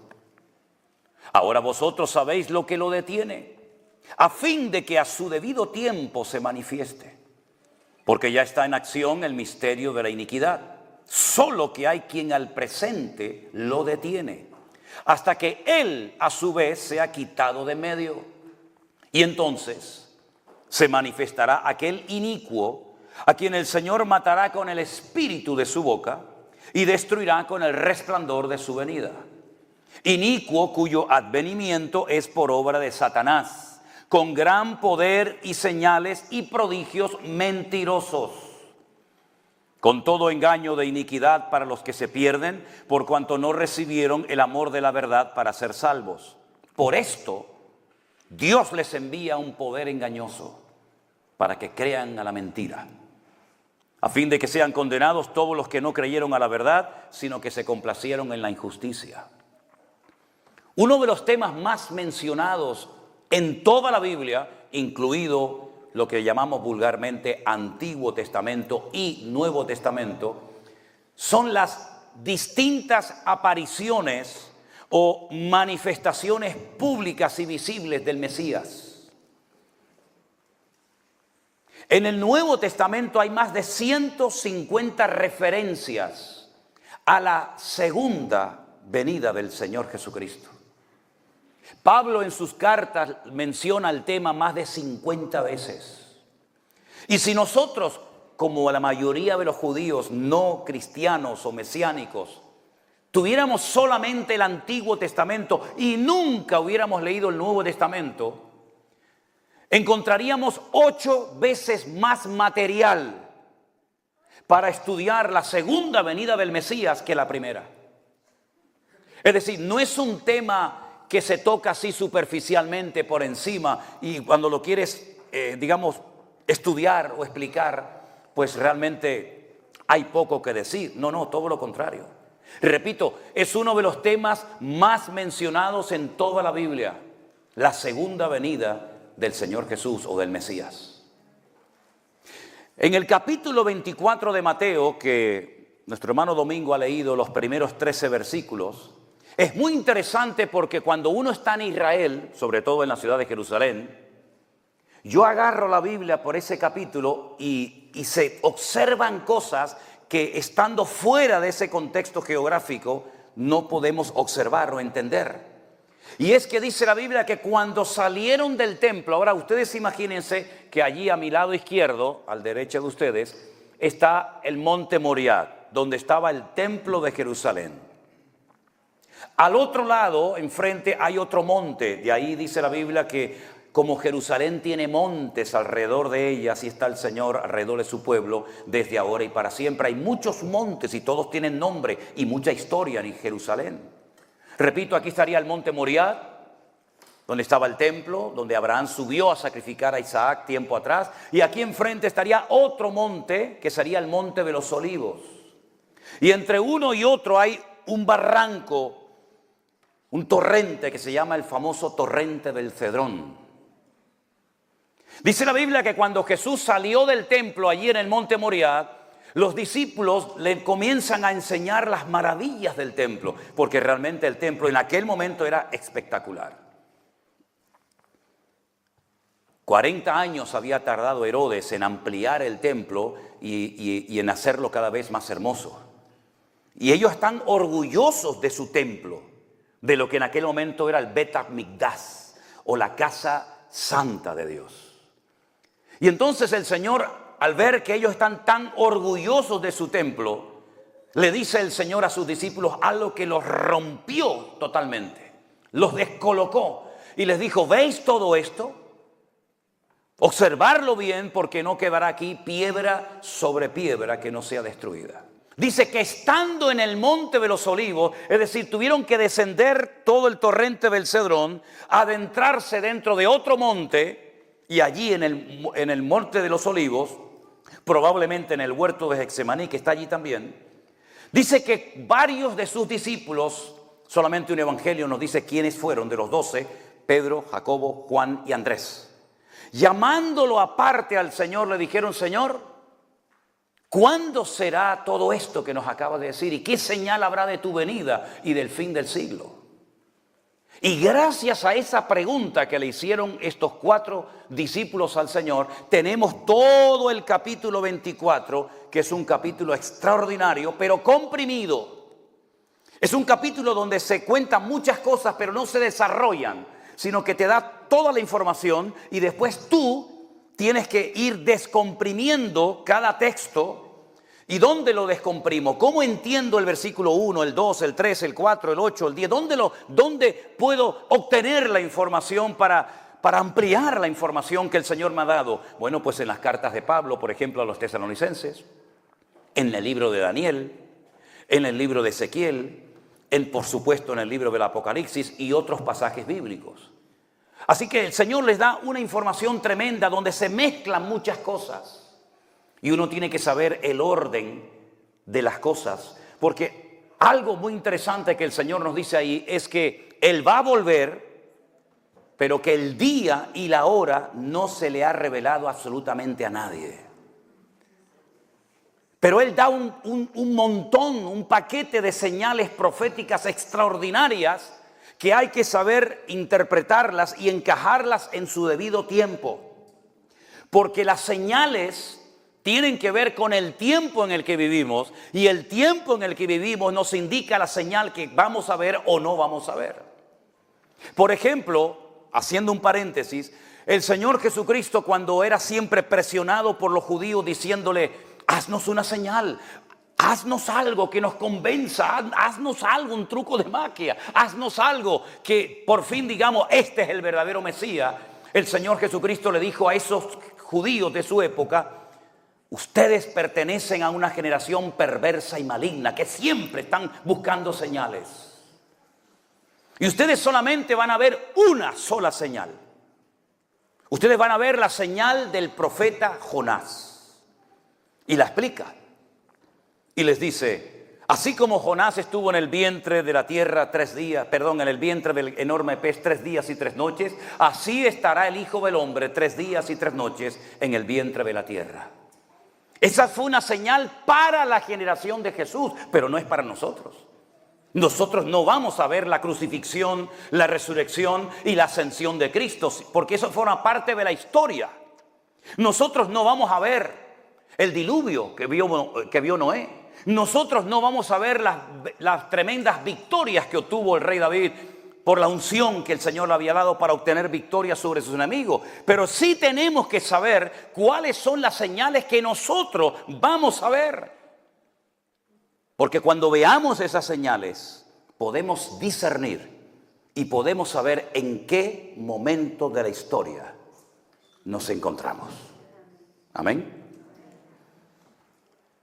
Ahora vosotros sabéis lo que lo detiene, a fin de que a su debido tiempo se manifieste, porque ya está en acción el misterio de la iniquidad, solo que hay quien al presente lo detiene, hasta que él a su vez sea quitado de medio. Y entonces se manifestará aquel inicuo, a quien el Señor matará con el espíritu de su boca y destruirá con el resplandor de su venida. Inicuo cuyo advenimiento es por obra de Satanás, con gran poder y señales y prodigios mentirosos, con todo engaño de iniquidad para los que se pierden, por cuanto no recibieron el amor de la verdad para ser salvos. Por esto, Dios les envía un poder engañoso, para que crean a la mentira, a fin de que sean condenados todos los que no creyeron a la verdad, sino que se complacieron en la injusticia. Uno de los temas más mencionados en toda la Biblia, incluido lo que llamamos vulgarmente Antiguo Testamento y Nuevo Testamento, son las distintas apariciones o manifestaciones públicas y visibles del Mesías. En el Nuevo Testamento hay más de 150 referencias a la segunda venida del Señor Jesucristo. Pablo en sus cartas menciona el tema más de 50 veces. Y si nosotros, como la mayoría de los judíos no cristianos o mesiánicos, tuviéramos solamente el Antiguo Testamento y nunca hubiéramos leído el Nuevo Testamento, encontraríamos 8 veces más material para estudiar la segunda venida del Mesías que la primera. Es decir, no es un tema que se toca así superficialmente por encima y cuando lo quieres, estudiar o explicar, pues realmente hay poco que decir. No, todo lo contrario. Repito, es uno de los temas más mencionados en toda la Biblia, la segunda venida del Señor Jesús o del Mesías. En el capítulo 24 de Mateo, que nuestro hermano Domingo ha leído los primeros 13 versículos, es muy interesante porque cuando uno está en Israel, sobre todo en la ciudad de Jerusalén, yo agarro la Biblia por ese capítulo y se observan cosas que estando fuera de ese contexto geográfico no podemos observar o entender. Y es que dice la Biblia que cuando salieron del templo, ahora ustedes imagínense que allí a mi lado izquierdo, al derecho de ustedes, está el monte Moriah, donde estaba el templo de Jerusalén. Al otro lado, enfrente, hay otro monte. De ahí dice la Biblia que como Jerusalén tiene montes alrededor de ella, así está el Señor alrededor de su pueblo desde ahora y para siempre. Hay muchos montes y todos tienen nombre y mucha historia en Jerusalén. Repito, aquí estaría el monte Moriah, donde estaba el templo, donde Abraham subió a sacrificar a Isaac tiempo atrás. Y aquí enfrente estaría otro monte, que sería el monte de los Olivos. Y entre uno y otro hay un barranco, un torrente que se llama el famoso torrente del Cedrón. Dice la Biblia que cuando Jesús salió del templo allí en el monte Moriah, los discípulos le comienzan a enseñar las maravillas del templo, porque realmente el templo en aquel momento era espectacular. 40 años había tardado Herodes en ampliar el templo y en hacerlo cada vez más hermoso. Y ellos están orgullosos de su templo, de lo que en aquel momento era el Bet HaMikdash o la casa santa de Dios. Y entonces el Señor al ver que ellos están tan orgullosos de su templo, le dice el Señor a sus discípulos algo que los rompió totalmente, los descolocó y les dijo: ¿veis todo esto? Observarlo bien, porque no quedará aquí piedra sobre piedra que no sea destruida. Dice que estando en el monte de los olivos, es decir, tuvieron que descender todo el torrente del Cedrón, adentrarse dentro de otro monte, y allí en el monte de los olivos, probablemente en el huerto de Getsemaní, que está allí también, dice que varios de sus discípulos, solamente un evangelio nos dice quiénes fueron de los 12, Pedro, Jacobo, Juan y Andrés. Llamándolo aparte al Señor, le dijeron: Señor, ¿cuándo será todo esto que nos acaba de decir? ¿Y qué señal habrá de tu venida y del fin del siglo? Y gracias a esa pregunta que le hicieron estos 4 discípulos al Señor, tenemos todo el capítulo 24, que es un capítulo extraordinario, pero comprimido. Es un capítulo donde se cuentan muchas cosas, pero no se desarrollan, sino que te da toda la información y después tú tienes que ir descomprimiendo cada texto. ¿Y dónde lo descomprimo? ¿Cómo entiendo el versículo 1, el 2, el 3, el 4, el 8, el 10? ¿Dónde puedo obtener la información para ampliar la información que el Señor me ha dado? Bueno, pues en las cartas de Pablo, por ejemplo, a los tesalonicenses, en el libro de Daniel, en el libro de Ezequiel, por supuesto en el libro del Apocalipsis y otros pasajes bíblicos. Así que el Señor les da una información tremenda donde se mezclan muchas cosas. Y uno tiene que saber el orden de las cosas. Porque algo muy interesante que el Señor nos dice ahí es que Él va a volver, pero que el día y la hora no se le ha revelado absolutamente a nadie. Pero Él da un montón, un paquete de señales proféticas extraordinarias que hay que saber interpretarlas y encajarlas en su debido tiempo. Porque las señales tienen que ver con el tiempo en el que vivimos, y el tiempo en el que vivimos nos indica la señal que vamos a ver o no vamos a ver. Por ejemplo, haciendo un paréntesis, el Señor Jesucristo, cuando era siempre presionado por los judíos diciéndole: haznos una señal, haznos algo que nos convenza, haznos algo, un truco de magia, haznos algo que por fin digamos: este es el verdadero Mesías. El Señor Jesucristo le dijo a esos judíos de su época: ustedes pertenecen a una generación perversa y maligna que siempre están buscando señales. Y ustedes solamente van a ver una sola señal. Ustedes van a ver la señal del profeta Jonás. Y la explica. Y les dice: así como Jonás estuvo en el vientre de la tierra en el vientre del enorme pez 3 días y 3 noches, así estará el Hijo del Hombre 3 días y 3 noches en el vientre de la tierra. Esa fue una señal para la generación de Jesús, pero no es para nosotros. Nosotros no vamos a ver la crucifixión, la resurrección y la ascensión de Cristo, porque eso forma parte de la historia. Nosotros no vamos a ver el diluvio que vio Noé. Nosotros no vamos a ver las tremendas victorias que obtuvo el rey David por la unción que el Señor le había dado para obtener victoria sobre sus enemigos. Pero sí tenemos que saber cuáles son las señales que nosotros vamos a ver. Porque cuando veamos esas señales, podemos discernir y podemos saber en qué momento de la historia nos encontramos. Amén.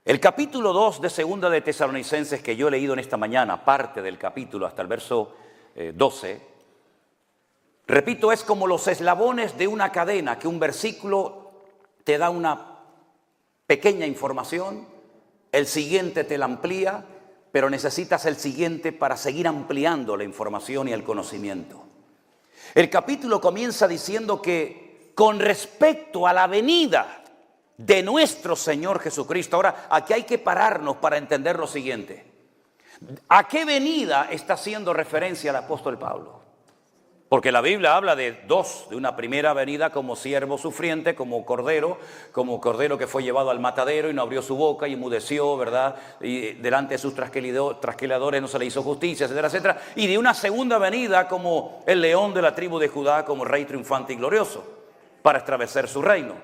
El capítulo 2 de Segunda de Tesalonicenses, que yo he leído en esta mañana, parte del capítulo hasta el verso 12, repito, es como los eslabones de una cadena, que un versículo te da una pequeña información, el siguiente te la amplía, pero necesitas el siguiente para seguir ampliando la información y el conocimiento. El capítulo comienza diciendo que con respecto a la venida de nuestro Señor Jesucristo, ahora aquí hay que pararnos para entender lo siguiente. ¿A qué venida está haciendo referencia el apóstol Pablo? Porque la Biblia habla de dos, de una primera venida como siervo sufriente, como cordero que fue llevado al matadero y no abrió su boca y enmudeció, ¿verdad? Y delante de sus trasquiladores no se le hizo justicia, etcétera, etcétera. Y de una segunda venida como el león de la tribu de Judá, como rey triunfante y glorioso, para establecer su reino.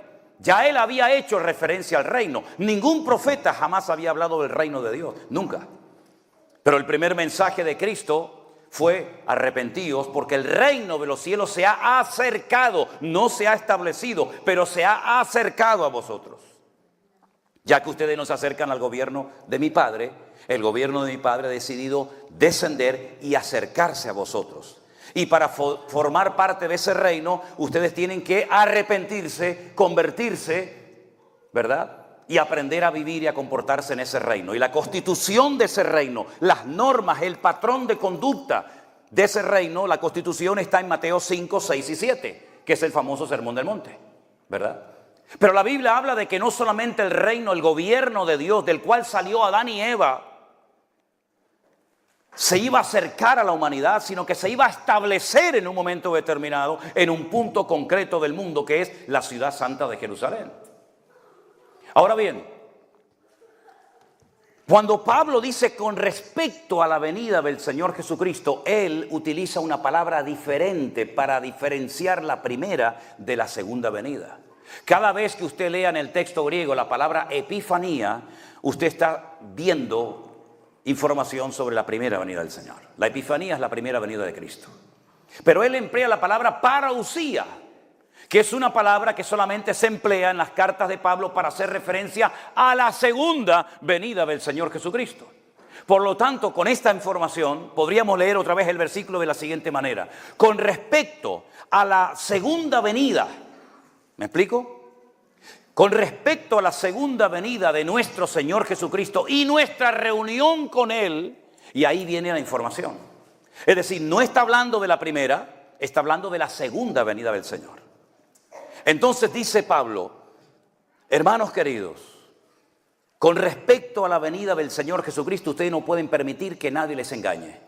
Ya él había hecho referencia al reino. Ningún profeta jamás había hablado del reino de Dios, nunca. Pero el primer mensaje de Cristo fue: arrepentíos, porque el reino de los cielos se ha acercado, no se ha establecido, pero se ha acercado a vosotros. Ya que ustedes no se acercan al gobierno de mi Padre, el gobierno de mi Padre ha decidido descender y acercarse a vosotros. Y para formar parte de ese reino, ustedes tienen que arrepentirse, convertirse, ¿verdad? Y aprender a vivir y a comportarse en ese reino. Y la constitución de ese reino, las normas, el patrón de conducta de ese reino, la constitución está en Mateo 5, 6 y 7, que es el famoso Sermón del Monte, ¿verdad? Pero la Biblia habla de que no solamente el reino, el gobierno de Dios, del cual salió Adán y Eva, se iba a acercar a la humanidad, sino que se iba a establecer en un momento determinado, en un punto concreto del mundo, que es la ciudad santa de Jerusalén. Ahora bien, cuando Pablo dice con respecto a la venida del Señor Jesucristo, él utiliza una palabra diferente para diferenciar la primera de la segunda venida. Cada vez que usted lea en el texto griego la palabra epifanía, usted está viendo información sobre la primera venida del Señor. La epifanía es la primera venida de Cristo. Pero él emplea la palabra parousia, que es una palabra que solamente se emplea en las cartas de Pablo para hacer referencia a la segunda venida del Señor Jesucristo. Por lo tanto, con esta información podríamos leer otra vez el versículo de la siguiente manera: con respecto a la segunda venida, ¿me explico? Con respecto a la segunda venida de nuestro Señor Jesucristo y nuestra reunión con Él, y ahí viene la información. Es decir, no está hablando de la primera, está hablando de la segunda venida del Señor. Entonces dice Pablo: hermanos queridos, con respecto a la venida del Señor Jesucristo, ustedes no pueden permitir que nadie les engañe.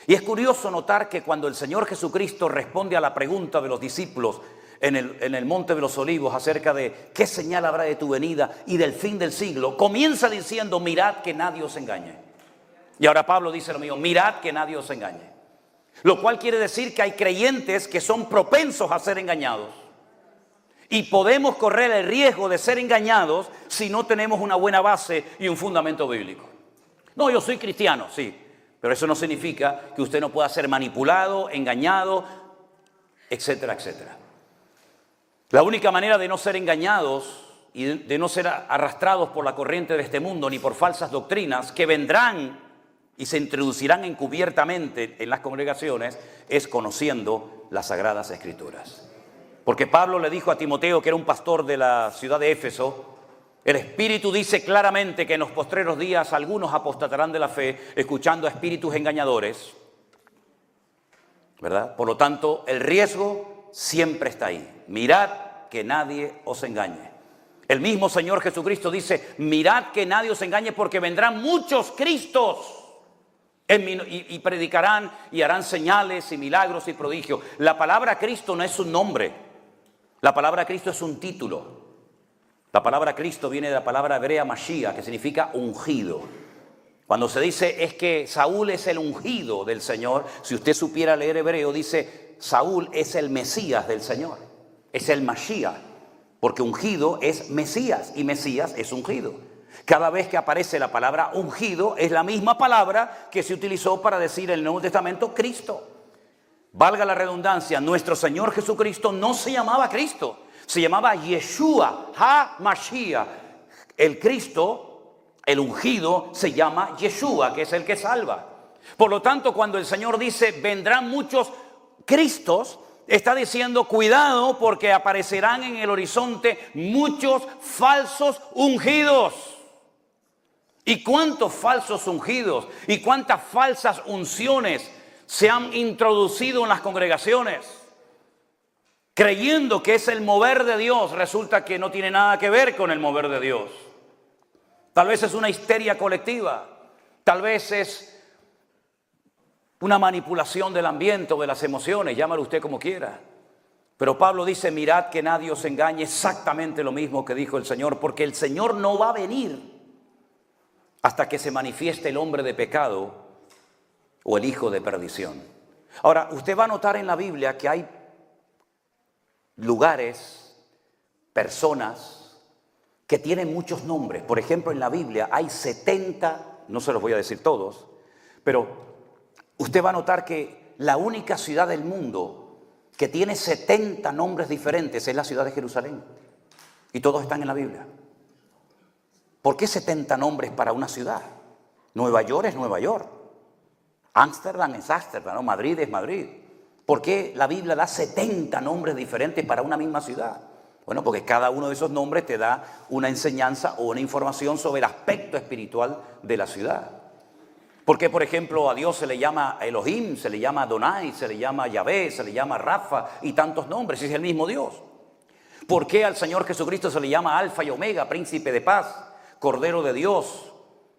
Y es curioso notar que cuando el Señor Jesucristo responde a la pregunta de los discípulos en el Monte de los Olivos acerca de qué señal habrá de tu venida y del fin del siglo, comienza diciendo: mirad que nadie os engañe. Y ahora Pablo dice lo mismo: mirad que nadie os engañe. Lo cual quiere decir que hay creyentes que son propensos a ser engañados. Y podemos correr el riesgo de ser engañados si no tenemos una buena base y un fundamento bíblico. No, yo soy cristiano, sí, pero eso no significa que usted no pueda ser manipulado, engañado, etcétera, etcétera. La única manera de no ser engañados y de no ser arrastrados por la corriente de este mundo ni por falsas doctrinas que vendrán y se introducirán encubiertamente en las congregaciones es conociendo las Sagradas Escrituras. Porque Pablo le dijo a Timoteo, que era un pastor de la ciudad de Éfeso: el Espíritu dice claramente que en los postreros días algunos apostatarán de la fe, escuchando a espíritus engañadores, ¿verdad? Por lo tanto, el riesgo siempre está ahí. Mirad que nadie os engañe. El mismo Señor Jesucristo dice: mirad que nadie os engañe, porque vendrán muchos Cristos y predicarán y harán señales y milagros y prodigios. La palabra Cristo no es un nombre. La palabra Cristo es un título. La palabra Cristo viene de la palabra hebrea Mashiach, que significa ungido. Cuando se dice es que Saúl es el ungido del Señor, si usted supiera leer hebreo, dice Saúl es el Mesías del Señor. Es el Mashiach, porque ungido es Mesías y Mesías es ungido. Cada vez que aparece la palabra ungido es la misma palabra que se utilizó para decir en el Nuevo Testamento Cristo. Valga la redundancia, nuestro Señor Jesucristo no se llamaba Cristo, se llamaba Yeshua HaMashiach. El Cristo, el ungido, se llama Yeshua, que es el que salva. Por lo tanto, cuando el Señor dice vendrán muchos Cristos, está diciendo cuidado, porque aparecerán en el horizonte muchos falsos ungidos. ¿Y cuántos falsos ungidos y cuántas falsas unciones se han introducido en las congregaciones? Creyendo que es el mover de Dios, resulta que no tiene nada que ver con el mover de Dios. Tal vez es una histeria colectiva, tal vez es una manipulación del ambiente o de las emociones, llámalo usted como quiera. Pero Pablo dice: mirad que nadie os engañe, exactamente lo mismo que dijo el Señor, porque el Señor no va a venir hasta que se manifieste el hombre de pecado o el hijo de perdición. Ahora, usted va a notar en la Biblia que hay lugares personas que tienen muchos nombres. Por ejemplo, en la Biblia hay 70, no se los voy a decir todos, pero usted va a notar que la única ciudad del mundo que tiene 70 nombres diferentes es la ciudad de Jerusalén. Y todos están en la Biblia. ¿Por qué 70 nombres para una ciudad? Nueva York es Nueva York. Ámsterdam es Ámsterdam, ¿no? Madrid es Madrid. ¿Por qué la Biblia da 70 nombres diferentes para una misma ciudad? Bueno, porque cada uno de esos nombres te da una enseñanza o una información sobre el aspecto espiritual de la ciudad. Porque, por ejemplo, a Dios se le llama Elohim, se le llama Adonai, se le llama Yahvé, se le llama Rafa y tantos nombres, y es el mismo Dios. ¿Por qué al Señor Jesucristo se le llama Alfa y Omega, Príncipe de Paz, Cordero de Dios,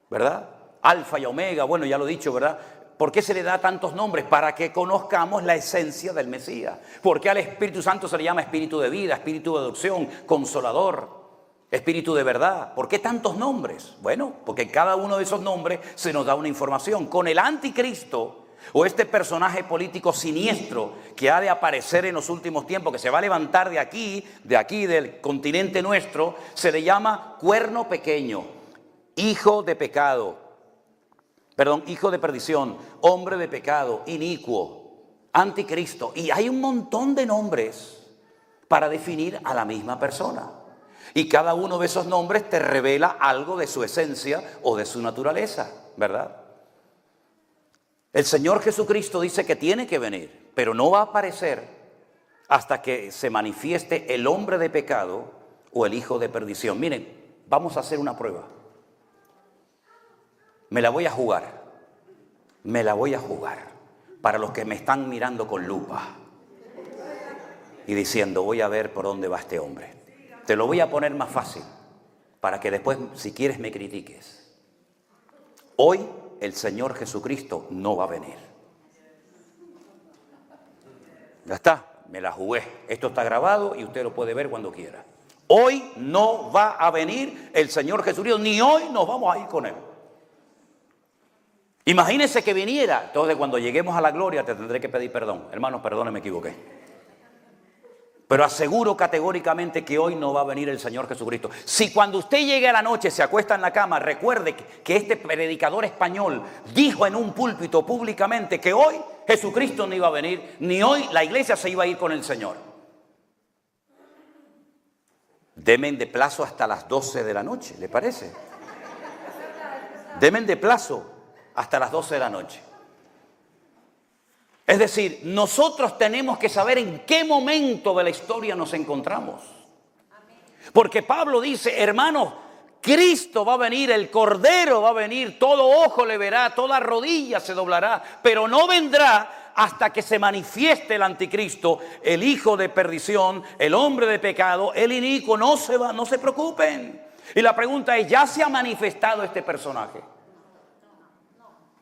¿verdad? Alfa y Omega, bueno, ya lo he dicho, ¿verdad? ¿Por qué se le da tantos nombres? Para que conozcamos la esencia del Mesías. ¿Por qué al Espíritu Santo se le llama Espíritu de vida, Espíritu de adopción, Consolador, Espíritu de verdad? ¿Por qué tantos nombres? Bueno, porque cada uno de esos nombres se nos da una información. Con el anticristo o este personaje político siniestro que ha de aparecer en los últimos tiempos, que se va a levantar de aquí del continente nuestro, se le llama cuerno pequeño, hijo de pecado. Hijo de perdición, hombre de pecado, inicuo, anticristo. Y hay un montón de nombres para definir a la misma persona. Y cada uno de esos nombres te revela algo de su esencia o de su naturaleza, ¿verdad? El Señor Jesucristo dice que tiene que venir, pero no va a aparecer hasta que se manifieste el hombre de pecado o el hijo de perdición. Miren, vamos a hacer una prueba. Me la voy a jugar para los que me están mirando con lupa y diciendo, voy a ver por dónde va este hombre. Te lo voy a poner más fácil para que después, si quieres, me critiques. Hoy el Señor Jesucristo no va a venir. Ya está, me la jugué. Esto está grabado y usted lo puede ver cuando quiera. Hoy no va a venir el Señor Jesucristo, ni hoy nos vamos a ir con Él. Imagínese que viniera. Entonces, cuando lleguemos a la gloria te tendré que pedir perdón. Hermanos, perdone, me equivoqué. Pero aseguro categóricamente que hoy no va a venir el Señor Jesucristo. Si cuando usted llegue a la noche, se acuesta en la cama, recuerde que este predicador español dijo en un púlpito públicamente que hoy Jesucristo no iba a venir, ni hoy la iglesia se iba a ir con el Señor. Demen de plazo hasta las 12 de la noche, ¿le parece? Demen de plazo hasta las 12 de la noche. Es decir, nosotros tenemos que saber en qué momento de la historia nos encontramos. Porque Pablo dice, hermanos, Cristo va a venir, el Cordero va a venir, todo ojo le verá, toda rodilla se doblará, pero no vendrá hasta que se manifieste el anticristo, el hijo de perdición, el hombre de pecado, el inicuo. No se preocupen. Y la pregunta es, ¿ya se ha manifestado este personaje?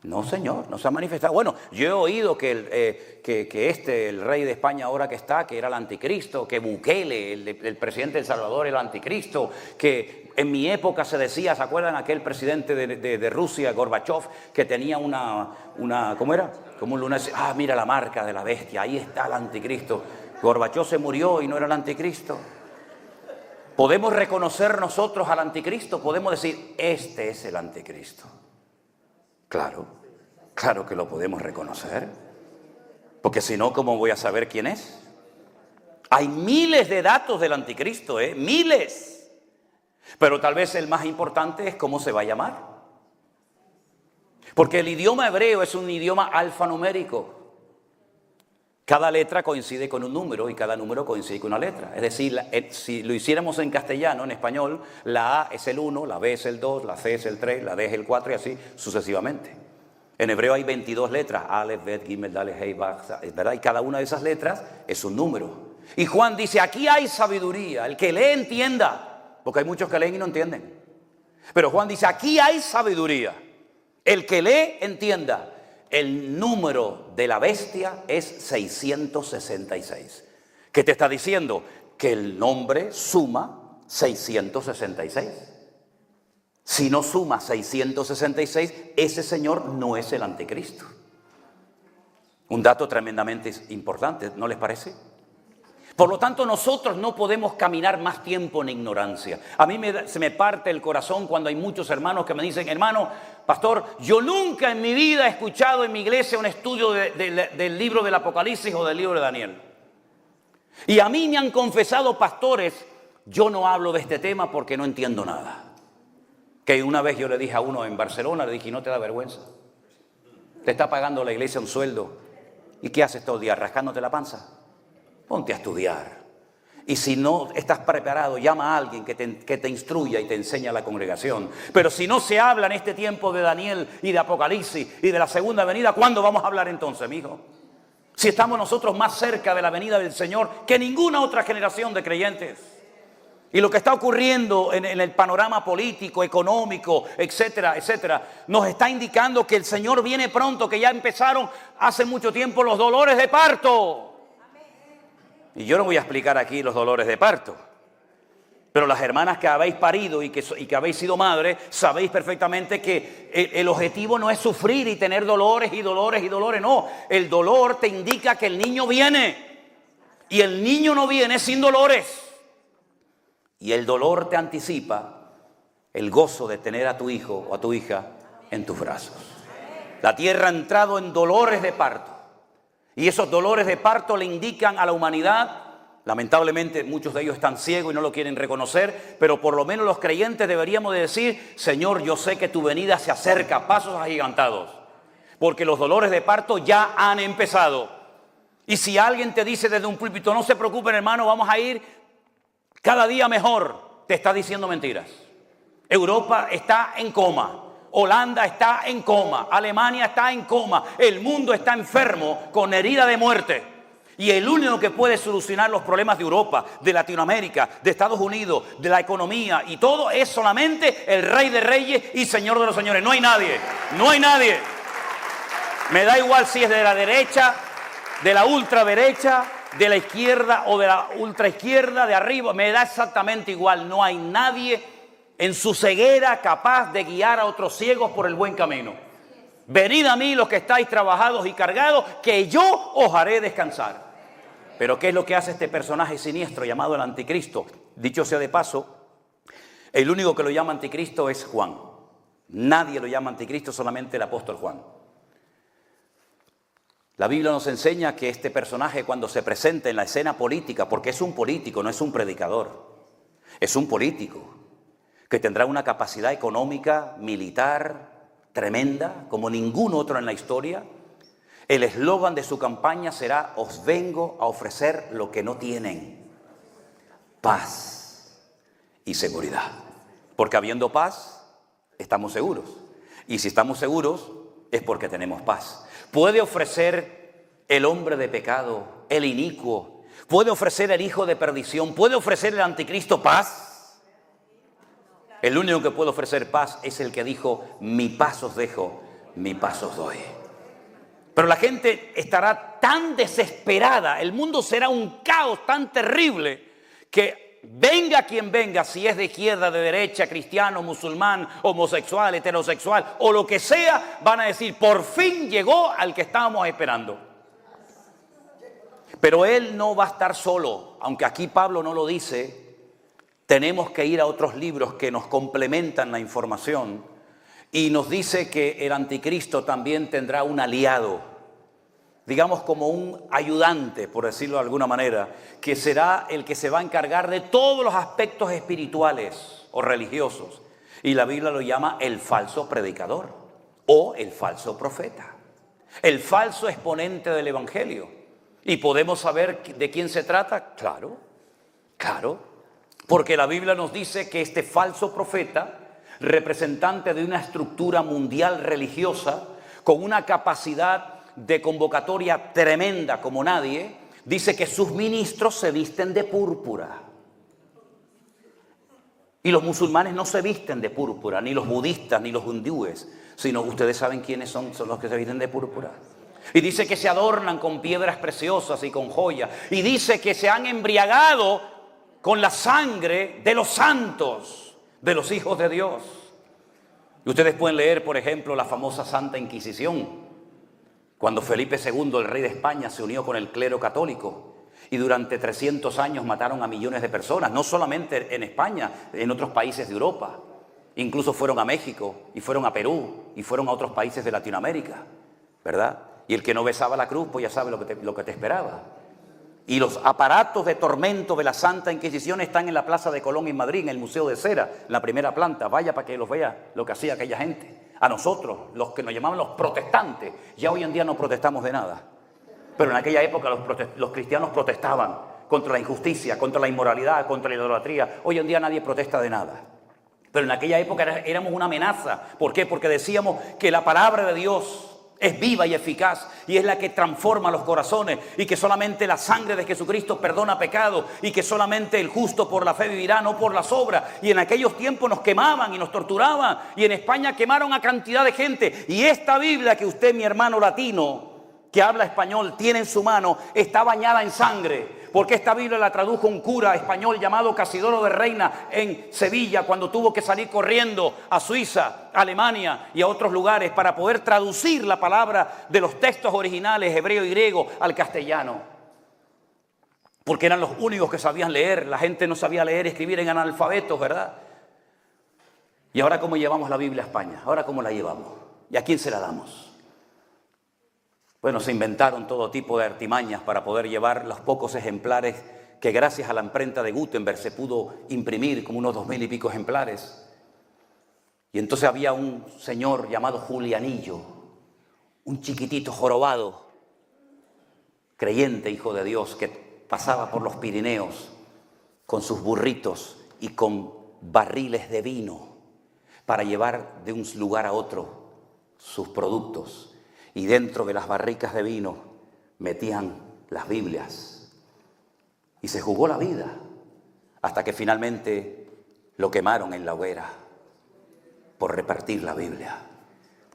No, señor, no se ha manifestado. Bueno, yo he oído que el rey de España ahora que está, que era el anticristo, que Bukele, el presidente de El Salvador, era el anticristo, que en mi época se decía, ¿se acuerdan aquel presidente de Rusia, Gorbachev, que tenía ¿cómo era? Como un lunar. Ah, mira la marca de la bestia, ahí está el anticristo. Gorbachev se murió y no era el anticristo. ¿Podemos reconocer nosotros al anticristo? Podemos decir, este es el anticristo. Claro que lo podemos reconocer. Porque si no, ¿cómo voy a saber quién es? Hay miles de datos del anticristo, miles. Pero tal vez el más importante es cómo se va a llamar. Porque el idioma hebreo es un idioma alfanumérico. Cada letra coincide con un número y cada número coincide con una letra. Es decir, si lo hiciéramos en castellano, en español, la A es el 1, la B es el 2, la C es el 3, la D es el 4 y así sucesivamente. En hebreo hay 22 letras, Aleph, Bet, Gimel, Daleth, Hei, Vav, ¿verdad? Y cada una de esas letras es un número. Y Juan dice, aquí hay sabiduría, el que lee entienda, porque hay muchos que leen y no entienden. Pero Juan dice, aquí hay sabiduría, el que lee entienda. El número de la bestia es 666. ¿Qué te está diciendo? Que el nombre suma 666. Si no suma 666, ese señor no es el anticristo. Un dato tremendamente importante, ¿no les parece? Por lo tanto, nosotros no podemos caminar más tiempo en ignorancia. A mí se me parte el corazón cuando hay muchos hermanos que me dicen: hermano, pastor, yo nunca en mi vida he escuchado en mi iglesia un estudio del libro del Apocalipsis o del libro de Daniel. Y a mí me han confesado pastores: yo no hablo de este tema porque no entiendo nada. Que una vez yo le dije a uno en Barcelona, le dije: ¿no te da vergüenza? Te está pagando la iglesia un sueldo. ¿Y qué haces todo el día? ¿Rascándote la panza? Ponte a estudiar. Y si no estás preparado, llama a alguien que te instruya y te enseñe a la congregación. Pero si no se habla en este tiempo de Daniel y de Apocalipsis y de la segunda venida, ¿cuándo vamos a hablar entonces, mijo? Si estamos nosotros más cerca de la venida del Señor que ninguna otra generación de creyentes. Y lo que está ocurriendo en el panorama político, económico, etcétera, etcétera, nos está indicando que el Señor viene pronto, que ya empezaron hace mucho tiempo los dolores de parto. Y yo no voy a explicar aquí los dolores de parto, pero las hermanas que habéis parido y que habéis sido madres, sabéis perfectamente que el objetivo no es sufrir y tener dolores y dolores y dolores, no. El dolor te indica que el niño viene, y el niño no viene sin dolores. Y el dolor te anticipa el gozo de tener a tu hijo o a tu hija en tus brazos. La tierra ha entrado en dolores de parto. Y esos dolores de parto le indican a la humanidad, lamentablemente muchos de ellos están ciegos y no lo quieren reconocer, pero por lo menos los creyentes deberíamos de decir: Señor, yo sé que tu venida se acerca a pasos agigantados, porque los dolores de parto ya han empezado. Y si alguien te dice desde un púlpito: no se preocupen, hermano, vamos a ir cada día mejor, te está diciendo mentiras. Europa está en coma. Holanda está en coma, Alemania está en coma, el mundo está enfermo con herida de muerte. Y el único que puede solucionar los problemas de Europa, de Latinoamérica, de Estados Unidos, de la economía y todo es solamente el Rey de Reyes y Señor de los Señores. No hay nadie, no hay nadie. Me da igual si es de la derecha, de la ultraderecha, de la izquierda o de la ultraizquierda, de arriba, me da exactamente igual. No hay nadie en su ceguera capaz de guiar a otros ciegos por el buen camino. Venid a mí los que estáis trabajados y cargados, que yo os haré descansar. Pero ¿qué es lo que hace este personaje siniestro llamado el anticristo? Dicho sea de paso, el único que lo llama anticristo es Juan. Nadie lo llama anticristo, solamente el apóstol Juan. La Biblia nos enseña que este personaje, cuando se presenta en la escena política, porque es un político, no es un predicador, es un político, que tendrá una capacidad económica, militar, tremenda, como ningún otro en la historia. El eslogan de su campaña será: os vengo a ofrecer lo que no tienen, paz y seguridad. Porque habiendo paz, estamos seguros. Y si estamos seguros, es porque tenemos paz. Puede ofrecer el hombre de pecado, el inicuo, puede ofrecer el hijo de perdición, puede ofrecer el anticristo paz. El único que puede ofrecer paz es el que dijo: mi paz os dejo, mi paz os doy. Pero la gente estará tan desesperada, el mundo será un caos tan terrible, que venga quien venga, si es de izquierda, de derecha, cristiano, musulmán, homosexual, heterosexual o lo que sea, van a decir: por fin llegó al que estábamos esperando. Pero él no va a estar solo, aunque aquí Pablo no lo dice. Tenemos que ir a otros libros que nos complementan la información, y nos dice que el anticristo también tendrá un aliado, digamos como un ayudante, por decirlo de alguna manera, que será el que se va a encargar de todos los aspectos espirituales o religiosos. Y la Biblia lo llama el falso predicador o el falso profeta, el falso exponente del evangelio. ¿Y podemos saber de quién se trata? Claro, claro. Porque la Biblia nos dice que este falso profeta, representante de una estructura mundial religiosa, con una capacidad de convocatoria tremenda como nadie, dice que sus ministros se visten de púrpura. Y los musulmanes no se visten de púrpura, ni los budistas, ni los hindúes, sino ustedes saben quiénes son los que se visten de púrpura. Y dice que se adornan con piedras preciosas y con joyas. Y dice que se han embriagado con la sangre de los santos, de los hijos de Dios. Y ustedes pueden leer, por ejemplo, la famosa Santa Inquisición, cuando Felipe II, el rey de España, se unió con el clero católico. Y durante 300 años mataron a millones de personas, no solamente en España, en otros países de Europa. Incluso fueron a México, y fueron a Perú, y fueron a otros países de Latinoamérica, ¿verdad? Y el que no besaba la cruz, pues ya sabe lo que te esperaba. Y los aparatos de tormento de la Santa Inquisición están en la Plaza de Colón en Madrid, en el Museo de Cera, en la primera planta. Vaya para que los vea lo que hacía aquella gente. A nosotros, los que nos llamaban los protestantes, ya hoy en día no protestamos de nada. Pero en aquella época los cristianos protestaban contra la injusticia, contra la inmoralidad, contra la idolatría. Hoy en día nadie protesta de nada. Pero en aquella época éramos una amenaza. ¿Por qué? Porque decíamos que la palabra de Dios es viva y eficaz y es la que transforma los corazones, y que solamente la sangre de Jesucristo perdona pecados, y que solamente el justo por la fe vivirá, no por las obras. Y en aquellos tiempos nos quemaban y nos torturaban, y en España quemaron a cantidad de gente. Y esta Biblia que usted, mi hermano latino, que habla español, tiene en su mano, está bañada en sangre. Porque esta Biblia la tradujo un cura español llamado Casidoro de Reina en Sevilla, cuando tuvo que salir corriendo a Suiza, a Alemania y a otros lugares para poder traducir la palabra de los textos originales hebreo y griego al castellano. Porque eran los únicos que sabían leer. La gente no sabía leer y escribir, en analfabetos, ¿verdad? ¿Y ahora cómo llevamos la Biblia a España? ¿Ahora cómo la llevamos? ¿Y a quién se la damos? Bueno, se inventaron todo tipo de artimañas para poder llevar los pocos ejemplares que gracias a la imprenta de Gutenberg se pudo imprimir, como unos 2000 y pico ejemplares. Y entonces había un señor llamado Julianillo, un chiquitito jorobado, creyente, hijo de Dios, que pasaba por los Pirineos con sus burritos y con barriles de vino para llevar de un lugar a otro sus productos. Y dentro de las barricas de vino metían las Biblias. Y se jugó la vida hasta que finalmente lo quemaron en la hoguera por repartir la Biblia.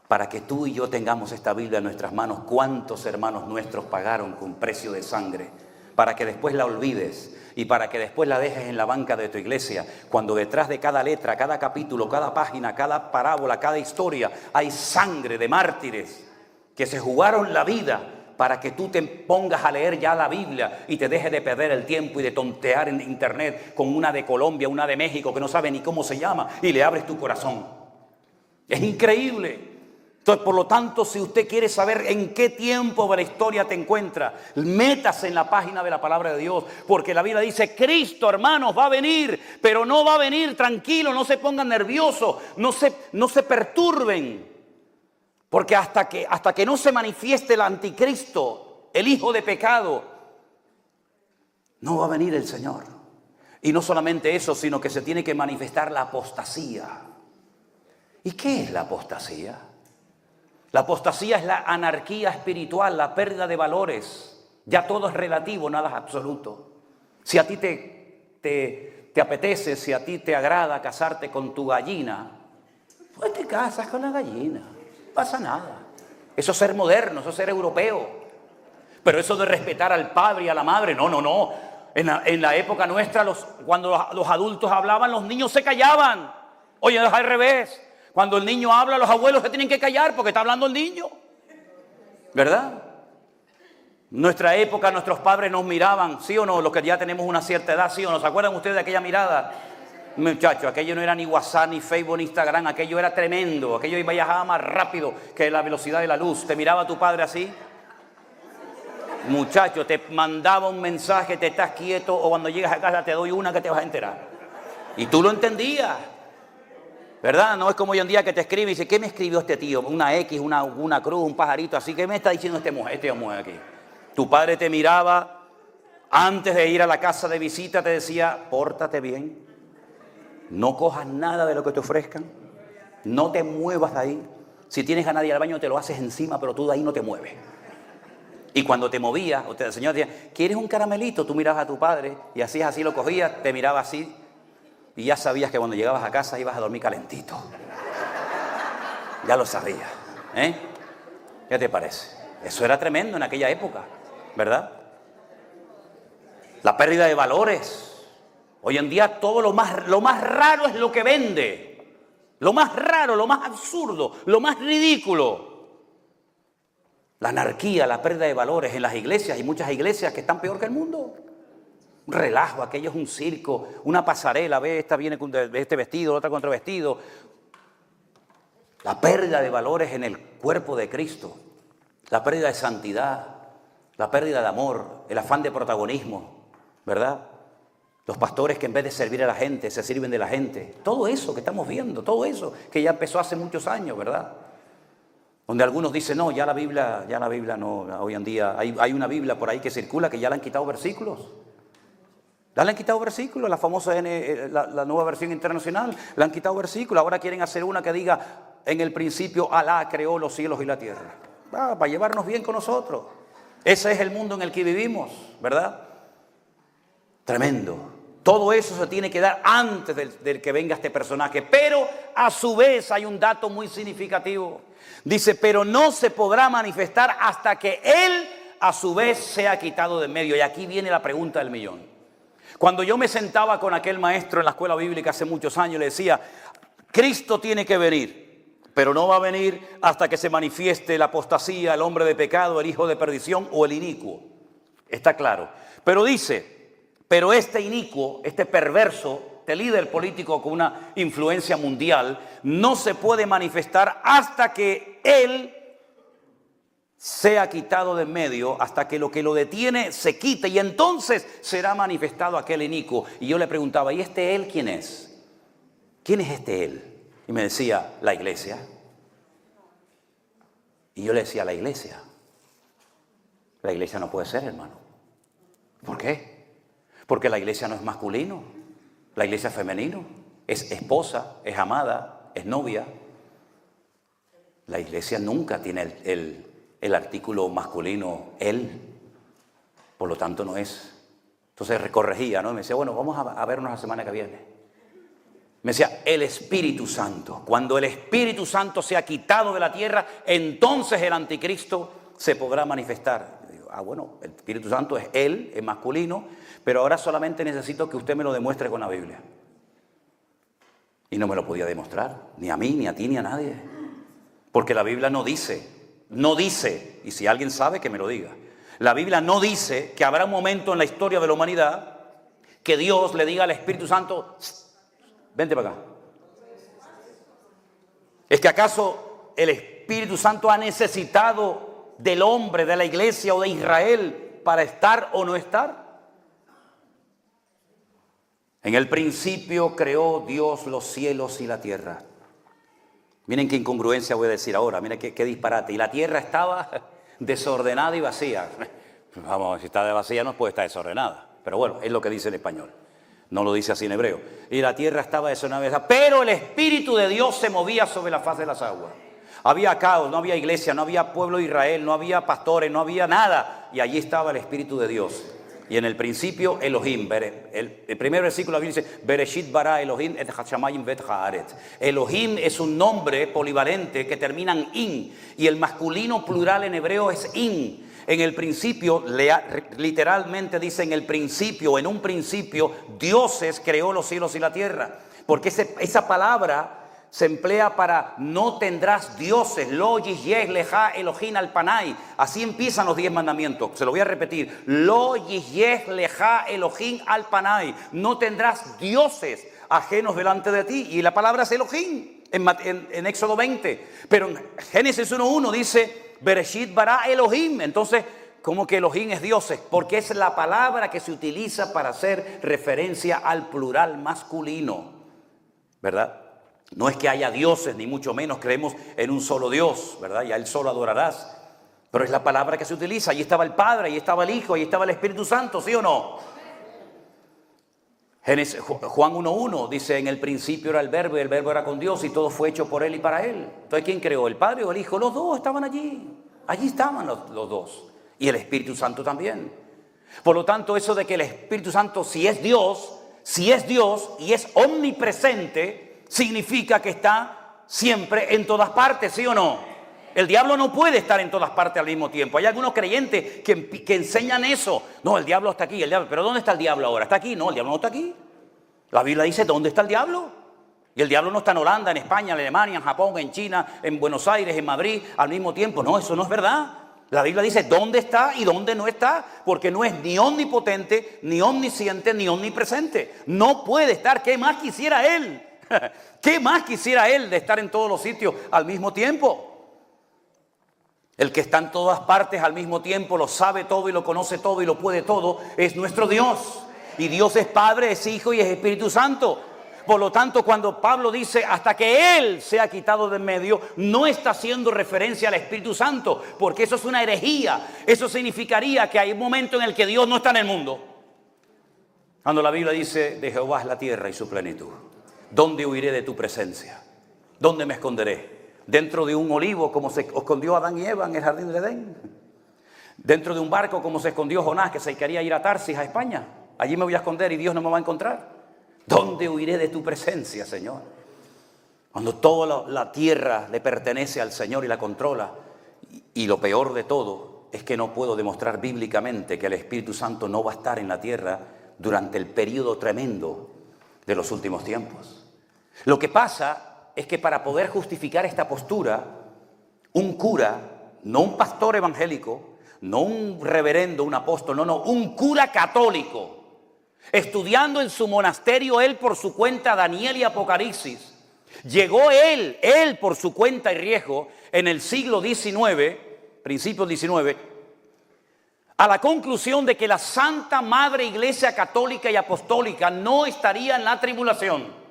Para que tú y yo tengamos esta Biblia en nuestras manos, ¿cuántos hermanos nuestros pagaron con precio de sangre? Para que después la olvides y para que después la dejes en la banca de tu iglesia, cuando detrás de cada letra, cada capítulo, cada página, cada parábola, cada historia, hay sangre de mártires que se jugaron la vida para que tú te pongas a leer ya la Biblia y te dejes de perder el tiempo y de tontear en internet con una de Colombia, una de México que no sabe ni cómo se llama, y le abres tu corazón. Es increíble. Entonces, por lo tanto, si usted quiere saber en qué tiempo de la historia te encuentra, métase en la página de la palabra de Dios, porque la Biblia dice: Cristo, hermanos, va a venir, pero no va a venir tranquilo, no se pongan nerviosos, no se perturben. Porque hasta que no se manifieste el anticristo, el hijo de pecado, no va a venir el Señor. Y no solamente eso, sino que se tiene que manifestar la apostasía. ¿Y qué es la apostasía? La apostasía es la anarquía espiritual, la pérdida de valores. Ya todo es relativo, nada es absoluto. Si a ti te apetece, si a ti te agrada casarte con tu gallina, pues te casas con la gallina. No pasa nada. Eso es ser moderno, eso es ser europeo. Pero eso de respetar al padre y a la madre, no. En la época nuestra, cuando los adultos hablaban, los niños se callaban. Oye, es al revés. Cuando el niño habla, los abuelos se tienen que callar porque está hablando el niño. ¿Verdad? Nuestra época, nuestros padres nos miraban, ¿sí o no? Los que ya tenemos una cierta edad, ¿sí o no? ¿Se acuerdan ustedes de aquella mirada? Muchachos, aquello no era ni WhatsApp, ni Facebook, ni Instagram, aquello era tremendo, aquello viajaba más rápido que la velocidad de la luz. ¿Te miraba tu padre así? Muchacho, te mandaba un mensaje, te estás quieto, o cuando llegas a casa te doy una que te vas a enterar. Y tú lo entendías, ¿verdad? No es como hoy en día que te escribe y dice: ¿qué me escribió este tío? Una X, una cruz, un pajarito, así. ¿Qué me está diciendo este mujer aquí? Tu padre te miraba, antes de ir a la casa de visita te decía: pórtate bien. No cojas nada de lo que te ofrezcan. No te muevas de ahí. Si tienes ganas de ir al baño, te lo haces encima, pero tú de ahí no te mueves. Y cuando te movías, el Señor te decía: ¿quieres un caramelito? Tú mirabas a tu padre y hacías así, lo cogías, te miraba así. Y ya sabías que cuando llegabas a casa ibas a dormir calentito. Ya lo sabías. ¿Qué te parece? Eso era tremendo en aquella época, ¿verdad? La pérdida de valores. Hoy en día todo lo más raro es lo que vende. Lo más raro, lo más absurdo, lo más ridículo. La anarquía, la pérdida de valores en las iglesias. Hay muchas iglesias que están peor que el mundo. Un relajo, aquello es un circo, una pasarela, ve, esta viene con este vestido, otra con otro vestido. La pérdida de valores en el cuerpo de Cristo, la pérdida de santidad, la pérdida de amor, el afán de protagonismo, ¿verdad? Los pastores que en vez de servir a la gente, se sirven de la gente. Todo eso que estamos viendo, todo eso que ya empezó hace muchos años, ¿verdad? Donde algunos dicen, no, ya la Biblia no, hoy en día hay una Biblia por ahí que circula que ya le han quitado versículos. Ya le han quitado versículos, la famosa la nueva versión internacional, le han quitado versículos. Ahora quieren hacer una que diga, en el principio Alá creó los cielos y la tierra. Para llevarnos bien con nosotros. Ese es el mundo en el que vivimos, ¿verdad? Tremendo. Todo eso se tiene que dar antes del que venga este personaje. Pero a su vez hay un dato muy significativo. Dice, pero no se podrá manifestar hasta que Él a su vez sea quitado de en medio. Y aquí viene la pregunta del millón. Cuando yo me sentaba con aquel maestro en la escuela bíblica hace muchos años, le decía, Cristo tiene que venir, pero no va a venir hasta que se manifieste la apostasía, el hombre de pecado, el hijo de perdición o el inicuo. Está claro. Pero dice, pero este inicuo, este perverso, este líder político con una influencia mundial, no se puede manifestar hasta que él sea quitado de en medio, hasta que lo detiene se quite, y entonces será manifestado aquel inicuo. Y yo le preguntaba, ¿y este él quién es? ¿Quién es este él? Y me decía, la iglesia. Y yo le decía, la iglesia. La iglesia no puede ser, hermano. ¿Por qué? Porque la iglesia no es masculino, la iglesia es femenino, es esposa, es amada, es novia. La iglesia nunca tiene el artículo masculino, él, por lo tanto no es. Entonces recorregía, ¿no? Y me decía, bueno, vamos a vernos la semana que viene. Me decía, el Espíritu Santo. Cuando el Espíritu Santo sea quitado de la tierra, entonces el anticristo se podrá manifestar. Y digo, bueno, el Espíritu Santo es él, es masculino, pero ahora solamente necesito que usted me lo demuestre con la Biblia. Y no me lo podía demostrar, ni a mí, ni a ti, ni a nadie. Porque la Biblia no dice, y si alguien sabe que me lo diga, la Biblia no dice que habrá un momento en la historia de la humanidad que Dios le diga al Espíritu Santo, vente para acá. ¿Es que acaso el Espíritu Santo ha necesitado del hombre, de la iglesia o de Israel para estar o no estar? En el principio creó Dios los cielos y la tierra. Miren qué incongruencia voy a decir ahora, miren qué disparate. Y la tierra estaba desordenada y vacía. Vamos, si está vacía no puede estar desordenada. Pero bueno, es lo que dice en español. No lo dice así en hebreo. Y la tierra estaba desordenada, pero el Espíritu de Dios se movía sobre la faz de las aguas. Había caos, no había iglesia, no había pueblo de Israel, no había pastores, no había nada. Y allí estaba el Espíritu de Dios. Y en el principio Elohim, el primer versículo de la Biblia dice, Bereshit bara Elohim et hashamayim vet haaretz. Elohim es un nombre polivalente que termina en in, y el masculino plural en hebreo es in. En el principio, literalmente dice en el principio, en un principio, dioses creó los cielos y la tierra. Porque esa palabra se emplea para no tendrás dioses, lo yishyeh leja Elohim alpanai. Así empiezan los 10 mandamientos. Se lo voy a repetir. Lo yishyeh leja Elohim alpanai. No tendrás dioses ajenos delante de ti. Y la palabra es Elohim en Éxodo 20. Pero en Génesis 1:1 dice Bereshit bara Elohim. Entonces, ¿cómo que Elohim es dioses? Porque es la palabra que se utiliza para hacer referencia al plural masculino, ¿verdad? No es que haya dioses, ni mucho menos creemos en un solo Dios, ¿verdad? Y a Él solo adorarás. Pero es la palabra que se utiliza. Allí estaba el Padre, allí estaba el Hijo, allí estaba el Espíritu Santo, ¿sí o no? Juan 1:1 dice, en el principio era el Verbo, y el Verbo era con Dios, y todo fue hecho por Él y para Él. Entonces, ¿quién creó? ¿El Padre o el Hijo? Los dos estaban allí. Allí estaban los dos. Y el Espíritu Santo también. Por lo tanto, eso de que el Espíritu Santo, si es Dios y es omnipresente, significa que está siempre en todas partes, ¿sí o no? El diablo no puede estar en todas partes al mismo tiempo. Hay algunos creyentes que enseñan eso. No, el diablo está aquí, pero ¿dónde está el diablo ahora? ¿Está aquí? No, el diablo no está aquí. La Biblia dice, ¿dónde está el diablo? Y el diablo no está en Holanda, en España, en Alemania, en Japón, en China, en Buenos Aires, en Madrid, al mismo tiempo. No, eso no es verdad. La Biblia dice dónde está y dónde no está, porque no es ni omnipotente, ni omnisciente, ni omnipresente. No puede estar. ¿Qué más quisiera Él? ¿Qué más quisiera Él de estar en todos los sitios al mismo tiempo? El que está en todas partes al mismo tiempo, lo sabe todo y lo conoce todo y lo puede todo, es nuestro Dios. Y Dios es Padre, es Hijo y es Espíritu Santo. Por lo tanto, cuando Pablo dice hasta que Él sea quitado de en medio, no está haciendo referencia al Espíritu Santo, porque eso es una herejía. Eso significaría que hay un momento en el que Dios no está en el mundo. Cuando la Biblia dice, de Jehová es la tierra y su plenitud. ¿Dónde huiré de tu presencia? ¿Dónde me esconderé? ¿Dentro de un olivo como se escondió Adán y Eva en el jardín de Edén? ¿Dentro de un barco como se escondió Jonás, que se quería ir a Tarsis, a España? Allí me voy a esconder y Dios no me va a encontrar. ¿Dónde huiré de tu presencia, Señor? Cuando toda la tierra le pertenece al Señor y la controla. Y lo peor de todo es que no puedo demostrar bíblicamente que el Espíritu Santo no va a estar en la tierra durante el periodo tremendo de los últimos tiempos. Lo que pasa es que para poder justificar esta postura, un cura, no un pastor evangélico, no un reverendo, un apóstol, no, un cura católico, estudiando en su monasterio, él por su cuenta Daniel y Apocalipsis, llegó él por su cuenta y riesgo en el siglo XIX, principios XIX, a la conclusión de que la Santa Madre Iglesia Católica y Apostólica no estaría en la tribulación.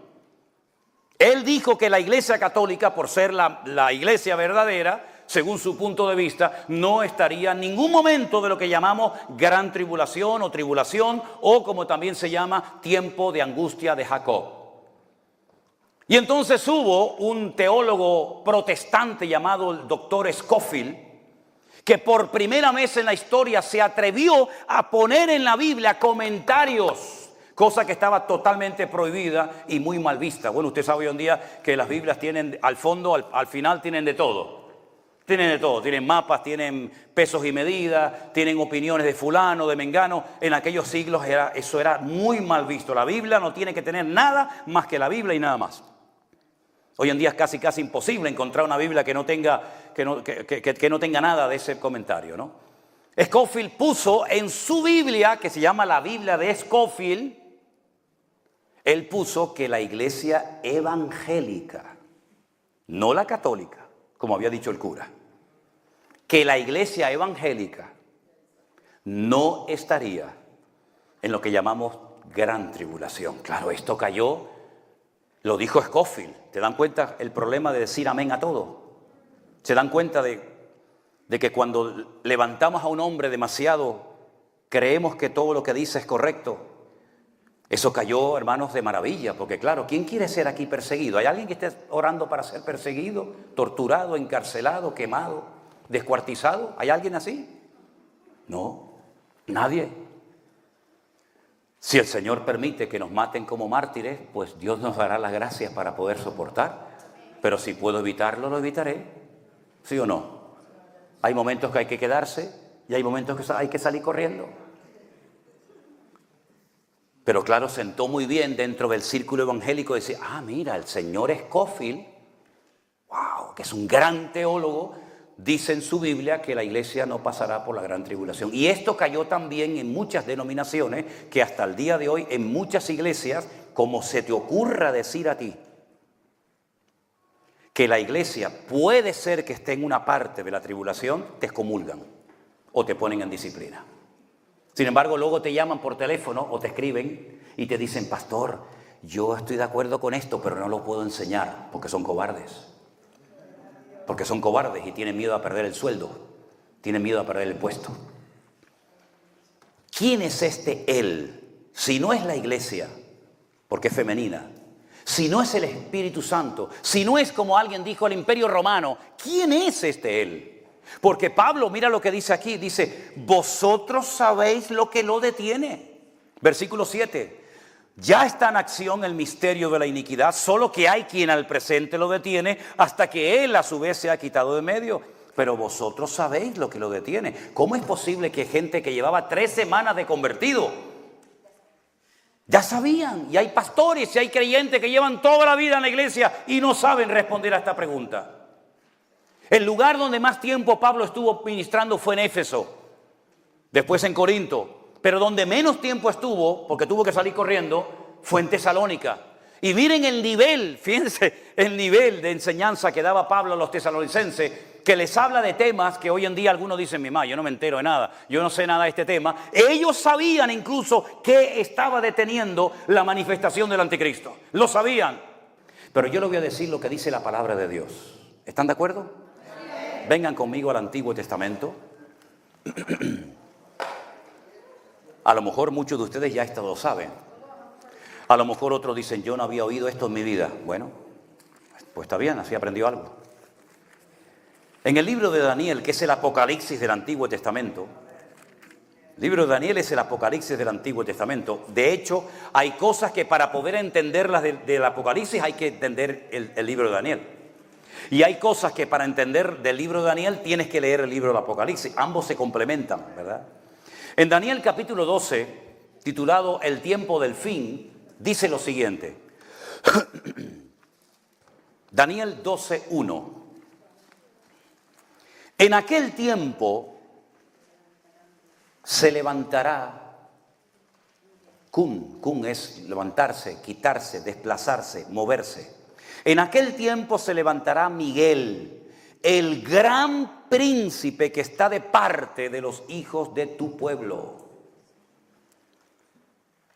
Él dijo que la Iglesia Católica, por ser la iglesia verdadera, según su punto de vista, no estaría en ningún momento de lo que llamamos gran tribulación, o como también se llama, tiempo de angustia de Jacob. Y entonces hubo un teólogo protestante llamado el doctor Scofield, que por primera vez en la historia se atrevió a poner en la Biblia comentarios, cosa que estaba totalmente prohibida y muy mal vista. Bueno, usted sabe hoy en día que las Biblias tienen al fondo, al final tienen de todo. Tienen de todo, tienen mapas, tienen pesos y medidas, tienen opiniones de fulano, de mengano. En aquellos siglos eso era muy mal visto. La Biblia no tiene que tener nada más que la Biblia y nada más. Hoy en día es casi imposible encontrar una Biblia que no tenga nada de ese comentario, ¿no? Scofield puso en su Biblia, que se llama la Biblia de Scofield, él puso que la iglesia evangélica, no la católica, como había dicho el cura, que la iglesia evangélica no estaría en lo que llamamos gran tribulación. Claro, esto cayó, lo dijo Scofield. ¿Te dan cuenta el problema de decir amén a todo? ¿Se dan cuenta de que cuando levantamos a un hombre demasiado, creemos que todo lo que dice es correcto? Eso cayó, hermanos, de maravilla, porque claro, ¿quién quiere ser aquí perseguido? ¿Hay alguien que esté orando para ser perseguido, torturado, encarcelado, quemado, descuartizado? ¿Hay alguien así? No, nadie. Si el Señor permite que nos maten como mártires, pues Dios nos dará las gracias para poder soportar. Pero si puedo evitarlo, lo evitaré. ¿Sí o no? Hay momentos que hay que quedarse y hay momentos que hay que salir corriendo. Pero claro, sentó muy bien dentro del círculo evangélico decir, mira, el señor Scofield, wow, que es un gran teólogo, dice en su Biblia que la iglesia no pasará por la gran tribulación. Y esto cayó también en muchas denominaciones, que hasta el día de hoy en muchas iglesias, como se te ocurra decir a ti, que la iglesia puede ser que esté en una parte de la tribulación, te excomulgan o te ponen en disciplina. Sin embargo, luego te llaman por teléfono o te escriben y te dicen, pastor, yo estoy de acuerdo con esto, pero no lo puedo enseñar porque son cobardes. Porque son cobardes y tienen miedo a perder el sueldo, tienen miedo a perder el puesto. ¿Quién es este él? Si no es la iglesia, porque es femenina, si no es el Espíritu Santo, si no es como alguien dijo el Imperio Romano, ¿quién es este él? Porque Pablo, mira lo que dice aquí, dice, vosotros sabéis lo que lo detiene. Versículo 7, ya está en acción el misterio de la iniquidad, solo que hay quien al presente lo detiene hasta que él a su vez se ha quitado de medio. Pero vosotros sabéis lo que lo detiene. ¿Cómo es posible que gente que llevaba 3 semanas de convertido, ya sabían? Y hay pastores y hay creyentes que llevan toda la vida en la iglesia y no saben responder a esta pregunta. El lugar donde más tiempo Pablo estuvo ministrando fue en Éfeso, después en Corinto, pero donde menos tiempo estuvo, porque tuvo que salir corriendo, fue en Tesalónica. Y miren el nivel, fíjense el nivel de enseñanza que daba Pablo a los tesalonicenses, que les habla de temas que hoy en día algunos dicen, mi mamá, yo no me entero de nada, yo no sé nada de este tema. Ellos sabían incluso que estaba deteniendo la manifestación del anticristo, lo sabían. Pero yo les voy a decir lo que dice la palabra de Dios. ¿Están de acuerdo? Vengan conmigo al Antiguo Testamento. A lo mejor muchos de ustedes ya esto lo saben. A lo mejor otros dicen, yo no había oído esto en mi vida. Bueno, pues está bien, así aprendió algo. En el libro de Daniel, que es el Apocalipsis del Antiguo Testamento, el libro de Daniel es el Apocalipsis del Antiguo Testamento. De hecho, hay cosas que para poder entenderlas del Apocalipsis hay que entender el libro de Daniel. Y hay cosas que para entender del libro de Daniel tienes que leer el libro del Apocalipsis. Ambos se complementan, ¿verdad? En Daniel capítulo 12, titulado El tiempo del fin, dice lo siguiente. Daniel 12:1. En aquel tiempo se levantará, kun es levantarse, quitarse, desplazarse, moverse. En aquel tiempo se levantará Miguel, el gran príncipe que está de parte de los hijos de tu pueblo.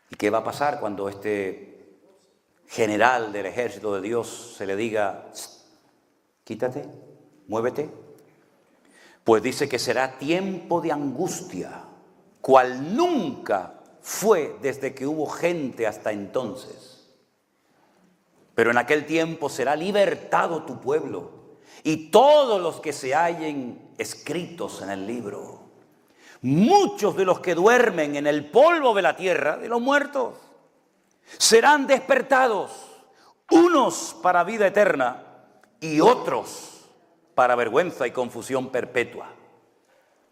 ¿Y qué va a pasar cuando este general del ejército de Dios se le diga, quítate, muévete? Pues dice que será tiempo de angustia, cual nunca fue desde que hubo gente hasta entonces. Pero en aquel tiempo será libertado tu pueblo y todos los que se hallen escritos en el libro. Muchos de los que duermen en el polvo de la tierra, de los muertos, serán despertados, unos para vida eterna y otros para vergüenza y confusión perpetua.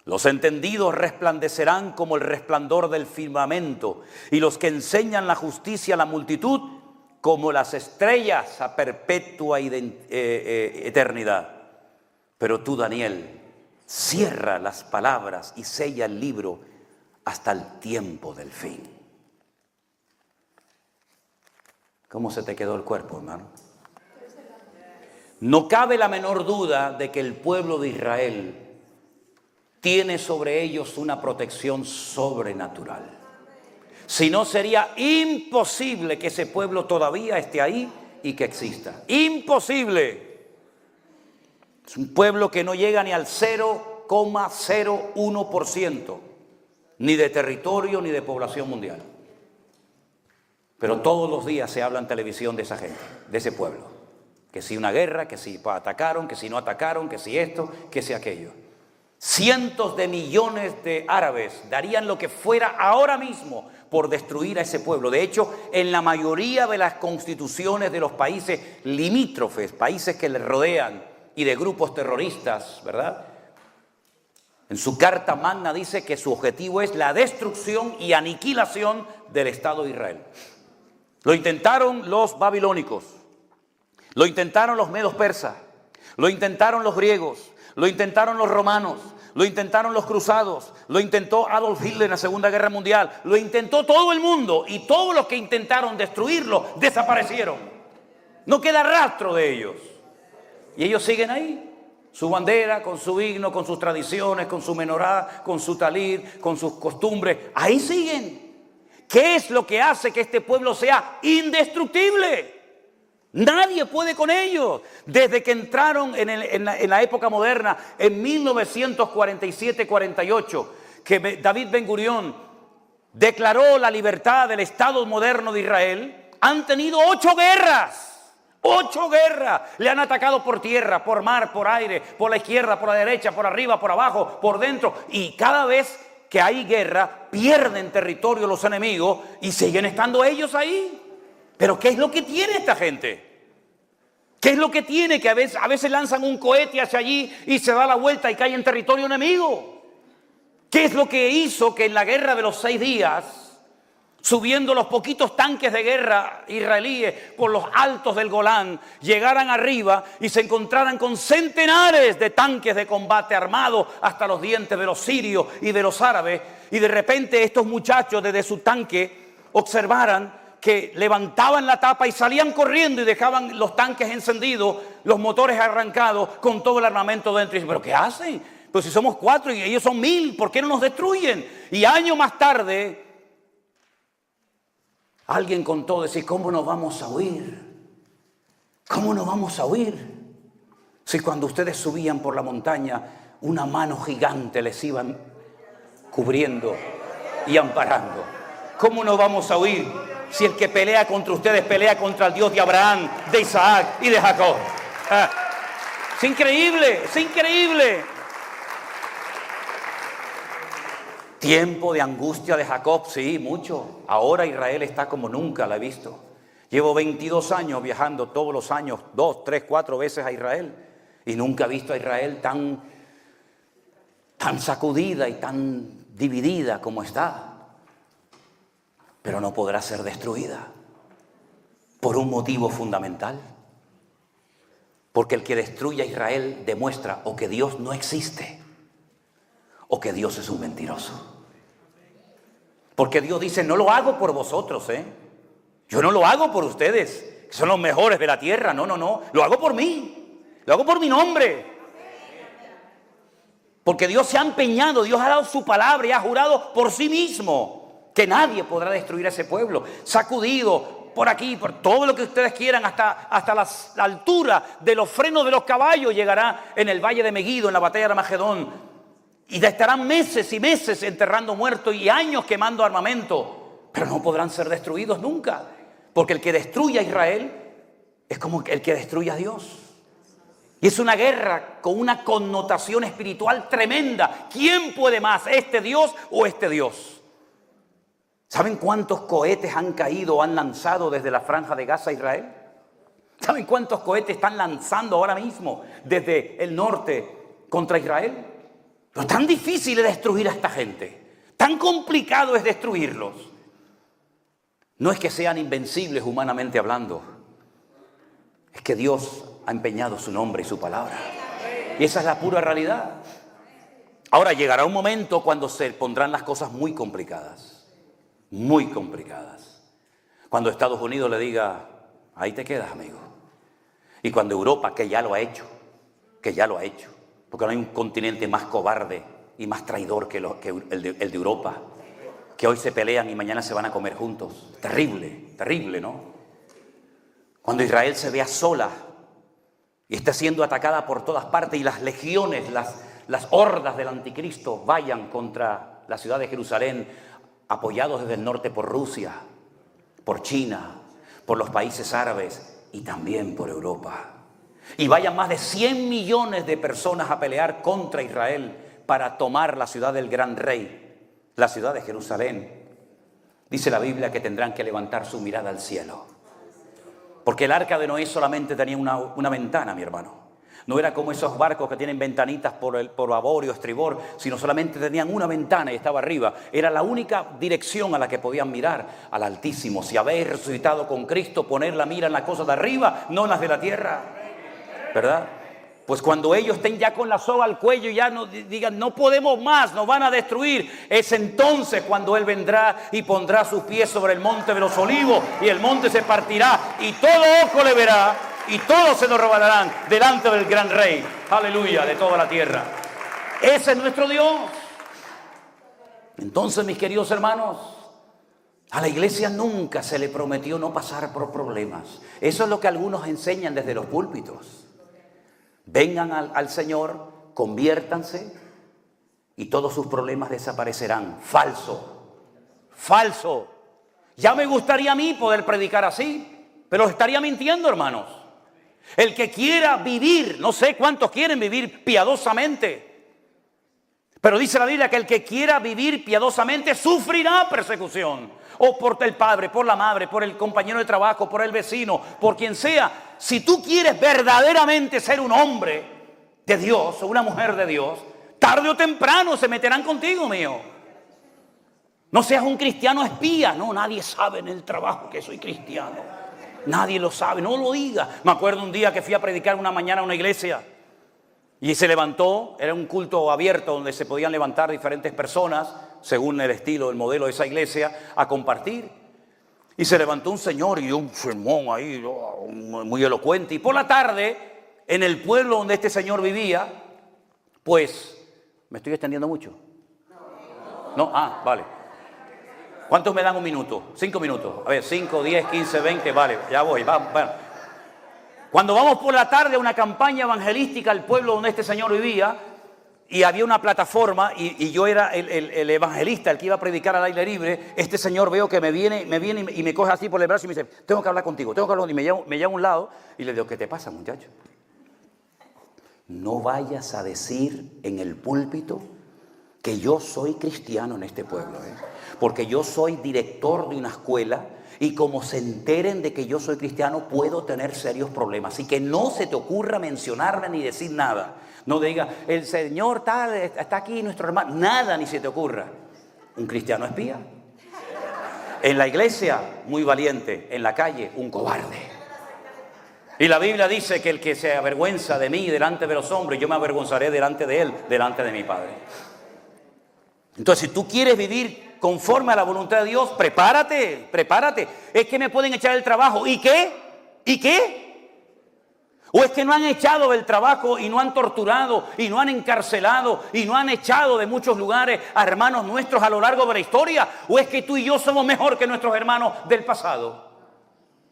Los entendidos resplandecerán como el resplandor del firmamento, y los que enseñan la justicia a la multitud como las estrellas a perpetua eternidad. Pero tú, Daniel, cierra las palabras y sella el libro hasta el tiempo del fin. ¿Cómo se te quedó el cuerpo, hermano? No cabe la menor duda de que el pueblo de Israel tiene sobre ellos una protección sobrenatural. Si no, sería imposible que ese pueblo todavía esté ahí y que exista. Imposible. Es un pueblo que no llega ni al 0,01%, ni de territorio ni de población mundial. Pero todos los días se habla en televisión de esa gente, de ese pueblo. Que si una guerra, que si atacaron, que si no atacaron, que si esto, que si aquello. Cientos de millones de árabes darían lo que fuera ahora mismo por destruir a ese pueblo. De hecho, en la mayoría de las constituciones de los países limítrofes, países que le rodean y de grupos terroristas, ¿verdad? En su carta magna dice que su objetivo es la destrucción y aniquilación del Estado de Israel. Lo intentaron los babilónicos, lo intentaron los medos persas, lo intentaron los griegos, lo intentaron los romanos, lo intentaron los cruzados, lo intentó Adolf Hitler en la Segunda Guerra Mundial, lo intentó todo el mundo, y todos los que intentaron destruirlo desaparecieron. No queda rastro de ellos. Y ellos siguen ahí, su bandera, con su himno, con sus tradiciones, con su menorá, con su talir, con sus costumbres. Ahí siguen. ¿Qué es lo que hace que este pueblo sea indestructible? Nadie puede con ellos. Desde que entraron en la época moderna, en 1947-48, que David Ben Gurión declaró la libertad del Estado moderno de Israel, han tenido 8 guerras. 8 guerras. Le han atacado por tierra, por mar, por aire, por la izquierda, por la derecha, por arriba, por abajo, por dentro. Y cada vez que hay guerra, pierden territorio los enemigos y siguen estando ellos ahí. Pero ¿qué es lo que tiene esta gente? ¿Qué es lo que tiene? Que a veces lanzan un cohete hacia allí y se da la vuelta y cae en territorio enemigo. ¿Qué es lo que hizo que en la guerra de los 6 días subiendo los poquitos tanques de guerra israelíes por los altos del Golán, llegaran arriba y se encontraran con centenares de tanques de combate armados hasta los dientes de los sirios y de los árabes, y de repente estos muchachos desde su tanque observaran que levantaban la tapa y salían corriendo y dejaban los tanques encendidos, los motores arrancados con todo el armamento dentro. Y dicen, ¿pero qué hacen? Pues si somos 4 y ellos son 1000, ¿por qué no nos destruyen? Y años más tarde, alguien contó, decir, ¿cómo nos vamos a huir? ¿Cómo nos vamos a huir? Si cuando ustedes subían por la montaña, una mano gigante les iba cubriendo y amparando. ¿Cómo nos vamos a huir si el que pelea contra ustedes pelea contra el Dios de Abraham, de Isaac y de Jacob? Es increíble, es increíble. Tiempo de angustia de Jacob, sí, mucho. Ahora Israel está como nunca la he visto. Llevo 22 años viajando todos los años, 2, 3, 4 veces a Israel. Y nunca he visto a Israel tan sacudida y tan dividida como está. Pero no podrá ser destruida por un motivo fundamental. Porque el que destruye a Israel demuestra o que Dios no existe o que Dios es un mentiroso. Porque Dios dice, no lo hago por vosotros, yo no lo hago por ustedes, que son los mejores de la tierra, no, lo hago por mí, lo hago por mi nombre. Porque Dios se ha empeñado, Dios ha dado su palabra y ha jurado por sí mismo que nadie podrá destruir a ese pueblo, sacudido por aquí, por todo lo que ustedes quieran, hasta la altura de los frenos de los caballos llegará en el valle de Megido, en la batalla de Armagedón. Y estarán meses y meses enterrando muertos y años quemando armamento, pero no podrán ser destruidos nunca, porque el que destruye a Israel es como el que destruye a Dios. Y es una guerra con una connotación espiritual tremenda. ¿Quién puede más, este Dios o este Dios? ¿Saben cuántos cohetes han caído o han lanzado desde la franja de Gaza a Israel? ¿Saben cuántos cohetes están lanzando ahora mismo desde el norte contra Israel? Pero tan difícil es destruir a esta gente, tan complicado es destruirlos. No es que sean invencibles humanamente hablando, es que Dios ha empeñado su nombre y su palabra. Y esa es la pura realidad. Ahora llegará un momento cuando se pondrán las cosas muy complicadas, muy complicadas. Cuando Estados Unidos le diga, ahí te quedas, amigo. Y cuando Europa, que ya lo ha hecho, porque no hay un continente más cobarde y más traidor que el de Europa, que hoy se pelean y mañana se van a comer juntos. Terrible, terrible, ¿no? Cuando Israel se vea sola y está siendo atacada por todas partes y las legiones, las hordas del anticristo vayan contra la ciudad de Jerusalén, apoyados desde el norte por Rusia, por China, por los países árabes y también por Europa. Y vayan más de 100 millones de personas a pelear contra Israel para tomar la ciudad del gran rey, la ciudad de Jerusalén. Dice la Biblia que tendrán que levantar su mirada al cielo. Porque el arca de Noé solamente tenía una ventana, mi hermano. No era como esos barcos que tienen ventanitas por babor y estribor, sino solamente tenían una ventana y estaba arriba. Era la única dirección a la que podían mirar, al Altísimo. Si habéis resucitado con Cristo, poner la mira en las cosas de arriba, no en las de la tierra. ¿Verdad? Pues cuando ellos estén ya con la soga al cuello y ya no digan, no podemos más, nos van a destruir, es entonces cuando Él vendrá y pondrá sus pies sobre el monte de los olivos y el monte se partirá y todo ojo le verá y todos se nos revelarán delante del gran rey, aleluya, de toda la tierra. Ese es nuestro Dios. Entonces, mis queridos hermanos, a la iglesia nunca se le prometió no pasar por problemas. Eso es lo que algunos enseñan desde los púlpitos. Vengan al Señor, conviértanse y todos sus problemas desaparecerán. Falso, falso. Ya me gustaría a mí poder predicar así, pero estaría mintiendo, hermanos. El que quiera vivir, no sé cuántos quieren vivir piadosamente, pero dice la Biblia que el que quiera vivir piadosamente sufrirá persecución. O por el padre, por la madre, por el compañero de trabajo, por el vecino, por quien sea. Si tú quieres verdaderamente ser un hombre de Dios o una mujer de Dios, tarde o temprano se meterán contigo, mío. No seas un cristiano espía. No, nadie sabe en el trabajo que soy cristiano. Nadie lo sabe, no lo diga. Me acuerdo un día que fui a predicar una mañana a una iglesia y se levantó, era un culto abierto donde se podían levantar diferentes personas según el estilo, el modelo de esa iglesia, a compartir. Y se levantó un señor y dio un sermón ahí, muy elocuente. Y por la tarde, en el pueblo donde este señor vivía, pues, ¿me estoy extendiendo mucho? No, vale. ¿Cuántos me dan un minuto? 5 minutos. A ver, 5, 10, 15, 20, vale, ya voy. Bueno. Cuando vamos por la tarde a una campaña evangelística al pueblo donde este señor vivía, y había una plataforma, y yo era el evangelista, el que iba a predicar al aire libre, este señor veo que me viene y me coge así por el brazo y me dice, tengo que hablar contigo, y me lleva a un lado, y le digo, ¿qué te pasa, muchacho? No vayas a decir en el púlpito que yo soy cristiano en este pueblo, porque yo soy director de una escuela y como se enteren de que yo soy cristiano puedo tener serios problemas. Así que no se te ocurra mencionarme ni decir nada. No diga, el Señor tal, está aquí nuestro hermano. Nada ni se te ocurra. Un cristiano espía. En la iglesia, muy valiente. En la calle, un cobarde. Y la Biblia dice que el que se avergüenza de mí delante de los hombres, yo me avergonzaré delante de él, delante de mi Padre. Entonces, si tú quieres vivir conforme a la voluntad de Dios, prepárate. Es que me pueden echar del trabajo. ¿Y qué? ¿O es que no han echado del trabajo y no han torturado y no han encarcelado y no han echado de muchos lugares a hermanos nuestros a lo largo de la historia? ¿O es que tú y yo somos mejor que nuestros hermanos del pasado?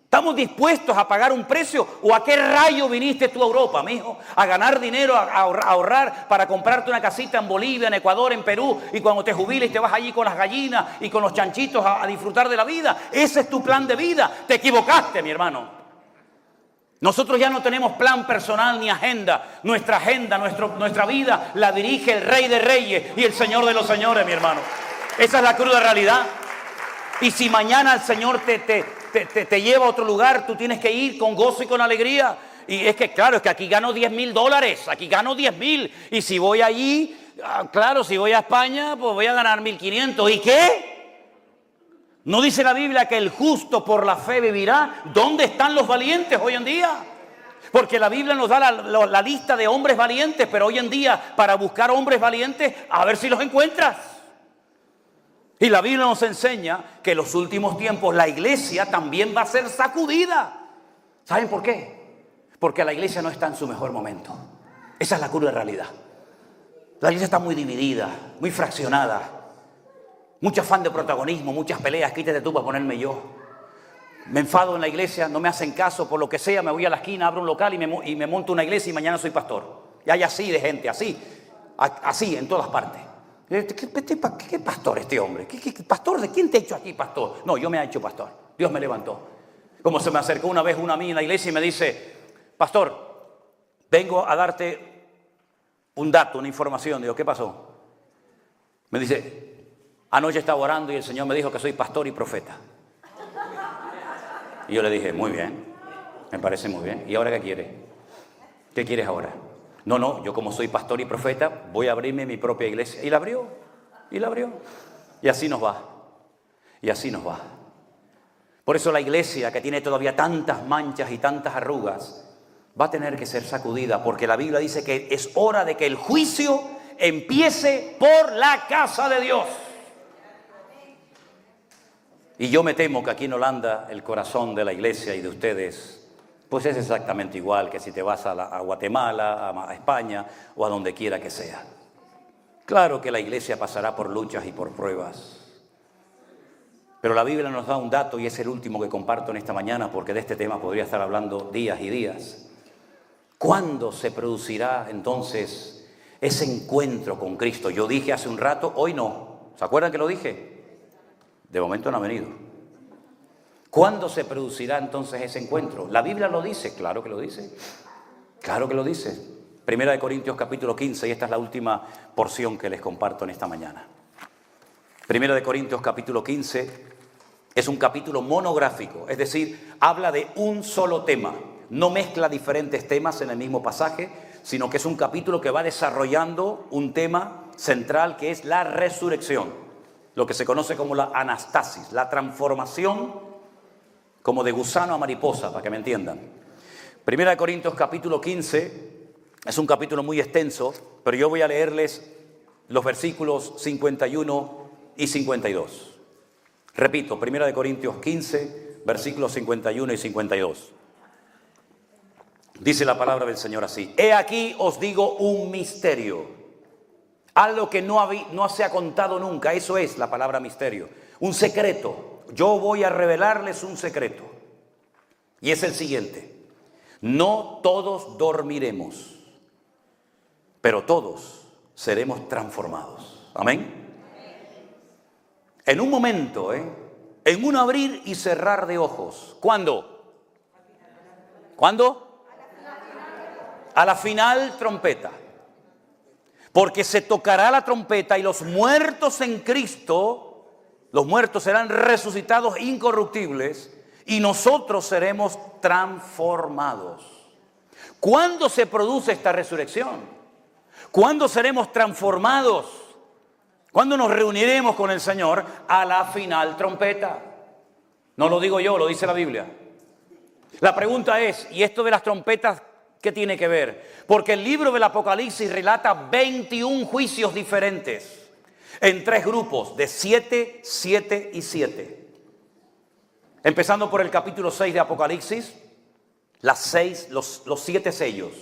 ¿Estamos dispuestos a pagar un precio? ¿O a qué rayo viniste tú a Europa, mijo? A ganar dinero, a ahorrar para comprarte una casita en Bolivia, en Ecuador, en Perú, y cuando te jubiles te vas allí con las gallinas y con los chanchitos a disfrutar de la vida. Ese es tu plan de vida. Te equivocaste, mi hermano. Nosotros ya no tenemos plan personal ni agenda. Nuestra agenda, nuestra vida la dirige el Rey de Reyes y el Señor de los Señores, mi hermano. Esa es la cruda realidad. Y si mañana el Señor te lleva a otro lugar, tú tienes que ir con gozo y con alegría. Y es que claro, es que aquí gano $10,000, aquí gano 10,000. Y si voy allí, claro, si voy a España, pues voy a ganar 1,500. ¿Y qué? ¿No dice la Biblia que el justo por la fe vivirá? ¿Dónde están los valientes hoy en día? Porque la Biblia nos da la lista de hombres valientes, pero hoy en día para buscar hombres valientes, a ver si los encuentras. Y la Biblia nos enseña que en los últimos tiempos la iglesia también va a ser sacudida. ¿Saben por qué? Porque la iglesia no está en su mejor momento. Esa es la cruda realidad. La iglesia está muy dividida, muy fraccionada. Mucho afán de protagonismo, muchas peleas. Quítate tú para ponerme yo. Me enfado en la iglesia, no me hacen caso, por lo que sea, me voy a la esquina, abro un local y me monto una iglesia y mañana soy pastor. Y hay así de gente, así en todas partes. ¿Qué pastor este hombre? ¿Qué pastor? ¿De quién te ha hecho aquí pastor? No, yo me he hecho pastor. Dios me levantó. Como se me acercó una vez a mí en la iglesia y me dice, pastor, vengo a darte un dato, una información. Digo, ¿qué pasó? Me dice, anoche estaba orando y el Señor me dijo que soy pastor y profeta. Y yo le dije, muy bien, me parece muy bien. ¿Y ahora qué quieres? ¿Qué quieres ahora? No, yo como soy pastor y profeta, voy a abrirme mi propia iglesia. Y la abrió. Y así nos va. Por eso la iglesia, que tiene todavía tantas manchas y tantas arrugas, va a tener que ser sacudida, porque la Biblia dice que es hora de que el juicio empiece por la casa de Dios. Y yo me temo que aquí en Holanda el corazón de la iglesia y de ustedes pues es exactamente igual que si te vas a Guatemala, a España o a donde quiera que sea. Claro que la iglesia pasará por luchas y por pruebas. Pero la Biblia nos da un dato y es el último que comparto en esta mañana, porque de este tema podría estar hablando días y días. ¿Cuándo se producirá entonces ese encuentro con Cristo? Yo dije hace un rato, hoy no. ¿Se acuerdan que lo dije? De momento no ha venido. ¿Cuándo se producirá entonces ese encuentro? ¿La Biblia lo dice? Claro que lo dice. Claro que lo dice. Primera de Corintios capítulo 15, y esta es la última porción que les comparto en esta mañana. Primera de Corintios capítulo 15 es un capítulo monográfico, es decir, habla de un solo tema. No mezcla diferentes temas en el mismo pasaje, sino que es un capítulo que va desarrollando un tema central que es la resurrección. lo que se conoce como la anastasis, la transformación como de gusano a mariposa, para que me entiendan. Primera de Corintios capítulo 15, es un capítulo muy extenso, pero yo voy a leerles los versículos 51 y 52. Repito, Primera de Corintios 15, versículos 51 y 52. Dice la palabra del Señor así: he aquí os digo un misterio, algo que no se ha contado nunca. Eso es la palabra misterio, un secreto. Yo voy a revelarles un secreto, y es el siguiente: no todos dormiremos, pero todos seremos transformados. Amén. En un momento, en un abrir y cerrar de ojos. ¿Cuándo? ¿Cuándo? A la final trompeta. Porque se tocará la trompeta y los muertos en Cristo, los muertos serán resucitados incorruptibles y nosotros seremos transformados. ¿Cuándo se produce esta resurrección? ¿Cuándo seremos transformados? ¿Cuándo nos reuniremos con el Señor? A la final trompeta. No lo digo yo, lo dice la Biblia. La pregunta es, ¿y esto de las trompetas qué tiene que ver? Porque el libro del Apocalipsis relata 21 juicios diferentes en 3 grupos de 7, 7 y 7. Empezando por el capítulo 6 de Apocalipsis, los 7 sellos,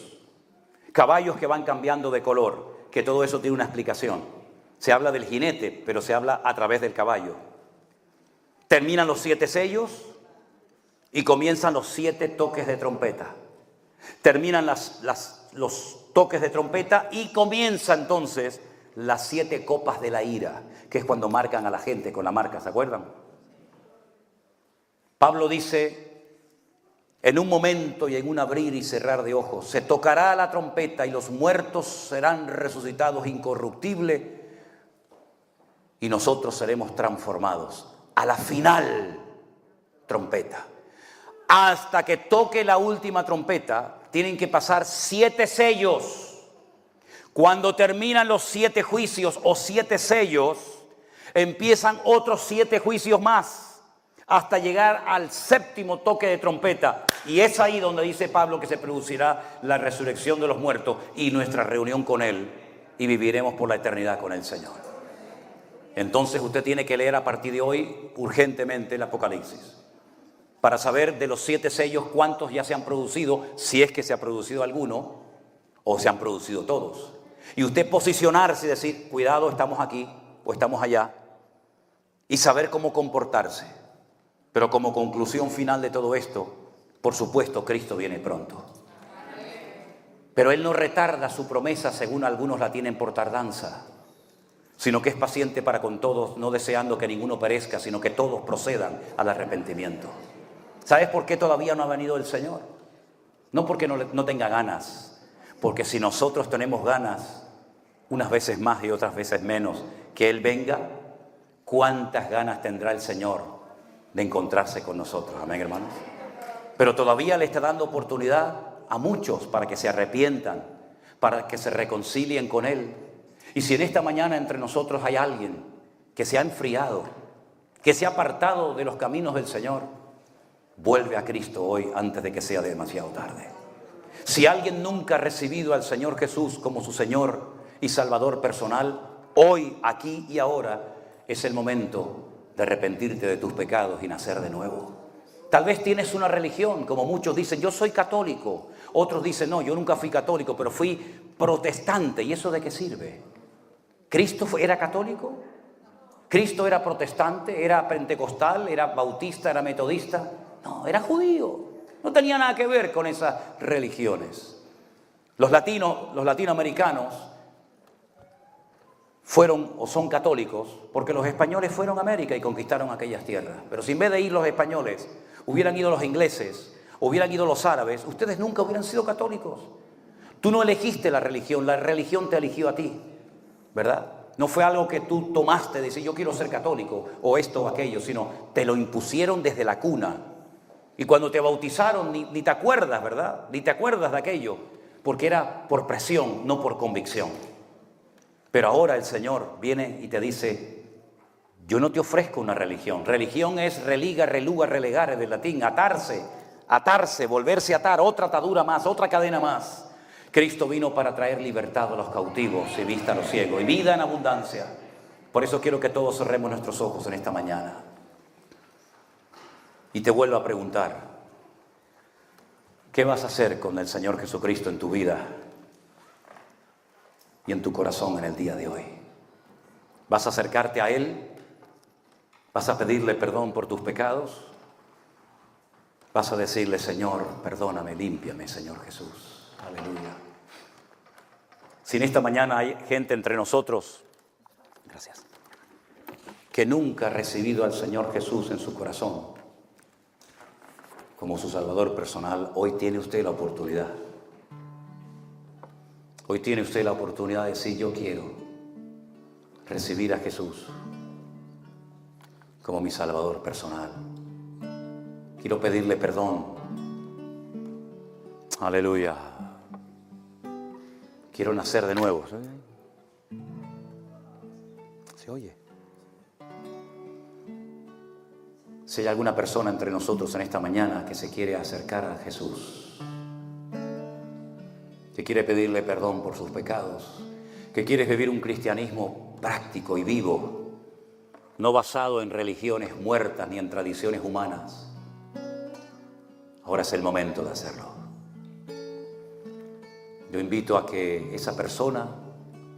caballos que van cambiando de color, que todo eso tiene una explicación. Se habla del jinete, pero se habla a través del caballo. Terminan los 7 sellos y comienzan los 7 toques de trompeta. Terminan los toques de trompeta y comienza entonces las 7 copas de la ira, que es cuando marcan a la gente con la marca, ¿se acuerdan? Pablo dice, en un momento y en un abrir y cerrar de ojos, se tocará la trompeta y los muertos serán resucitados incorruptibles y nosotros seremos transformados a la final trompeta. Hasta que toque la última trompeta, tienen que pasar 7 sellos. Cuando terminan los 7 juicios o 7 sellos, empiezan otros 7 juicios más, hasta llegar al 7º toque de trompeta. Y es ahí donde dice Pablo que se producirá la resurrección de los muertos y nuestra reunión con Él, y viviremos por la eternidad con el Señor. Entonces usted tiene que leer a partir de hoy urgentemente el Apocalipsis, para saber de los 7 sellos cuántos ya se han producido, si es que se ha producido alguno, o se han producido todos. Y usted posicionarse y decir, cuidado, estamos aquí o estamos allá, y saber cómo comportarse. Pero como conclusión final de todo esto, por supuesto, Cristo viene pronto. Pero Él no retarda su promesa según algunos la tienen por tardanza, sino que es paciente para con todos, no deseando que ninguno perezca, sino que todos procedan al arrepentimiento. ¿Sabes por qué todavía no ha venido el Señor? No porque no tenga ganas, porque si nosotros tenemos ganas, unas veces más y otras veces menos, que Él venga, ¿cuántas ganas tendrá el Señor de encontrarse con nosotros? Amén, hermanos. Pero todavía le está dando oportunidad a muchos para que se arrepientan, para que se reconcilien con Él. Y si en esta mañana entre nosotros hay alguien que se ha enfriado, que se ha apartado de los caminos del Señor, vuelve a Cristo hoy antes de que sea demasiado tarde. Si alguien nunca ha recibido al Señor Jesús como su Señor y Salvador personal, hoy, aquí y ahora es el momento de arrepentirte de tus pecados y nacer de nuevo. Tal vez tienes una religión, como muchos dicen, yo soy católico. Otros dicen, no, yo nunca fui católico, pero fui protestante. ¿Y eso de qué sirve? ¿Cristo era católico? ¿Cristo era protestante? ¿Era pentecostal? ¿Era bautista? ¿Era metodista? No, era judío. No tenía nada que ver con esas religiones. Los latinoamericanos fueron o son católicos porque los españoles fueron a América y conquistaron aquellas tierras. Pero si en vez de ir los españoles hubieran ido los ingleses, hubieran ido los árabes, ustedes nunca hubieran sido católicos. Tú no elegiste la religión te eligió a ti, ¿verdad? No fue algo que tú tomaste, de decir yo quiero ser católico o esto o aquello, sino te lo impusieron desde la cuna. Y cuando te bautizaron ni te acuerdas, ¿verdad? Ni te acuerdas de aquello, porque era por presión, no por convicción. Pero ahora el Señor viene y te dice, Yo no te ofrezco una religión. Religión es religa, reluga, relegar, es del latín, atarse, volverse a atar, otra atadura más, otra cadena más. Cristo vino para traer libertad a los cautivos y vista a los ciegos y vida en abundancia. Por eso quiero que todos cerremos nuestros ojos en esta mañana. Y te vuelvo a preguntar, ¿qué vas a hacer con el Señor Jesucristo en tu vida y en tu corazón en el día de hoy? ¿Vas a acercarte a Él? ¿Vas a pedirle perdón por tus pecados? ¿Vas a decirle, Señor, perdóname, límpiame, Señor Jesús? Aleluya. Si en esta mañana hay gente entre nosotros, gracias, que nunca ha recibido al Señor Jesús en su corazón como su Salvador personal, hoy tiene usted la oportunidad. Hoy tiene usted la oportunidad de decir, yo quiero recibir a Jesús como mi Salvador personal. Quiero pedirle perdón. Aleluya. Quiero nacer de nuevo. ¿Se oye? Si hay alguna persona entre nosotros en esta mañana que se quiere acercar a Jesús, que quiere pedirle perdón por sus pecados, que quiere vivir un cristianismo práctico y vivo, no basado en religiones muertas ni en tradiciones humanas, ahora es el momento de hacerlo. Yo invito a que esa persona,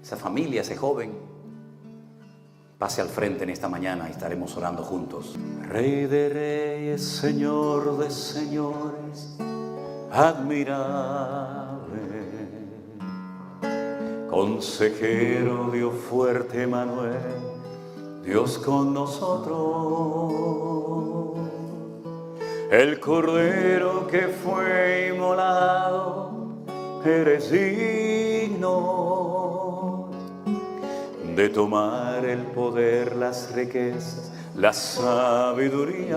esa familia, ese joven, pase al frente en esta mañana y estaremos orando juntos. Rey de reyes, Señor de señores, admirable, consejero, Dios fuerte, Emanuel, Dios con nosotros, el Cordero que fue inmolado, eres digno de tomar el poder, las riquezas, la sabiduría,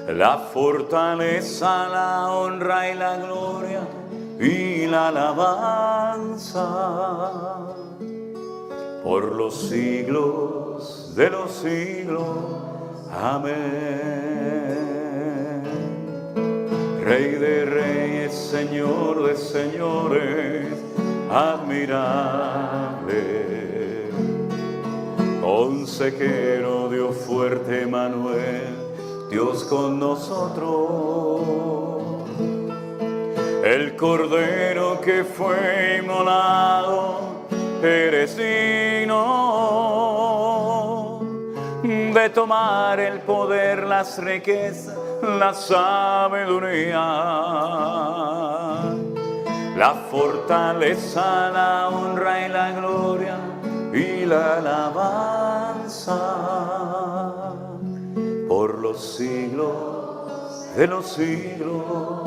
la fortaleza, la honra y la gloria y la alabanza por los siglos de los siglos. Amén. Rey de reyes, Señor de señores, admirable, consejero, Dios fuerte, Emanuel, Dios con nosotros, el Cordero que fue inmolado, eres digno de tomar el poder, las riquezas, la sabiduría, la fortaleza, la honra y la gloria y la alabanza por los siglos de los siglos.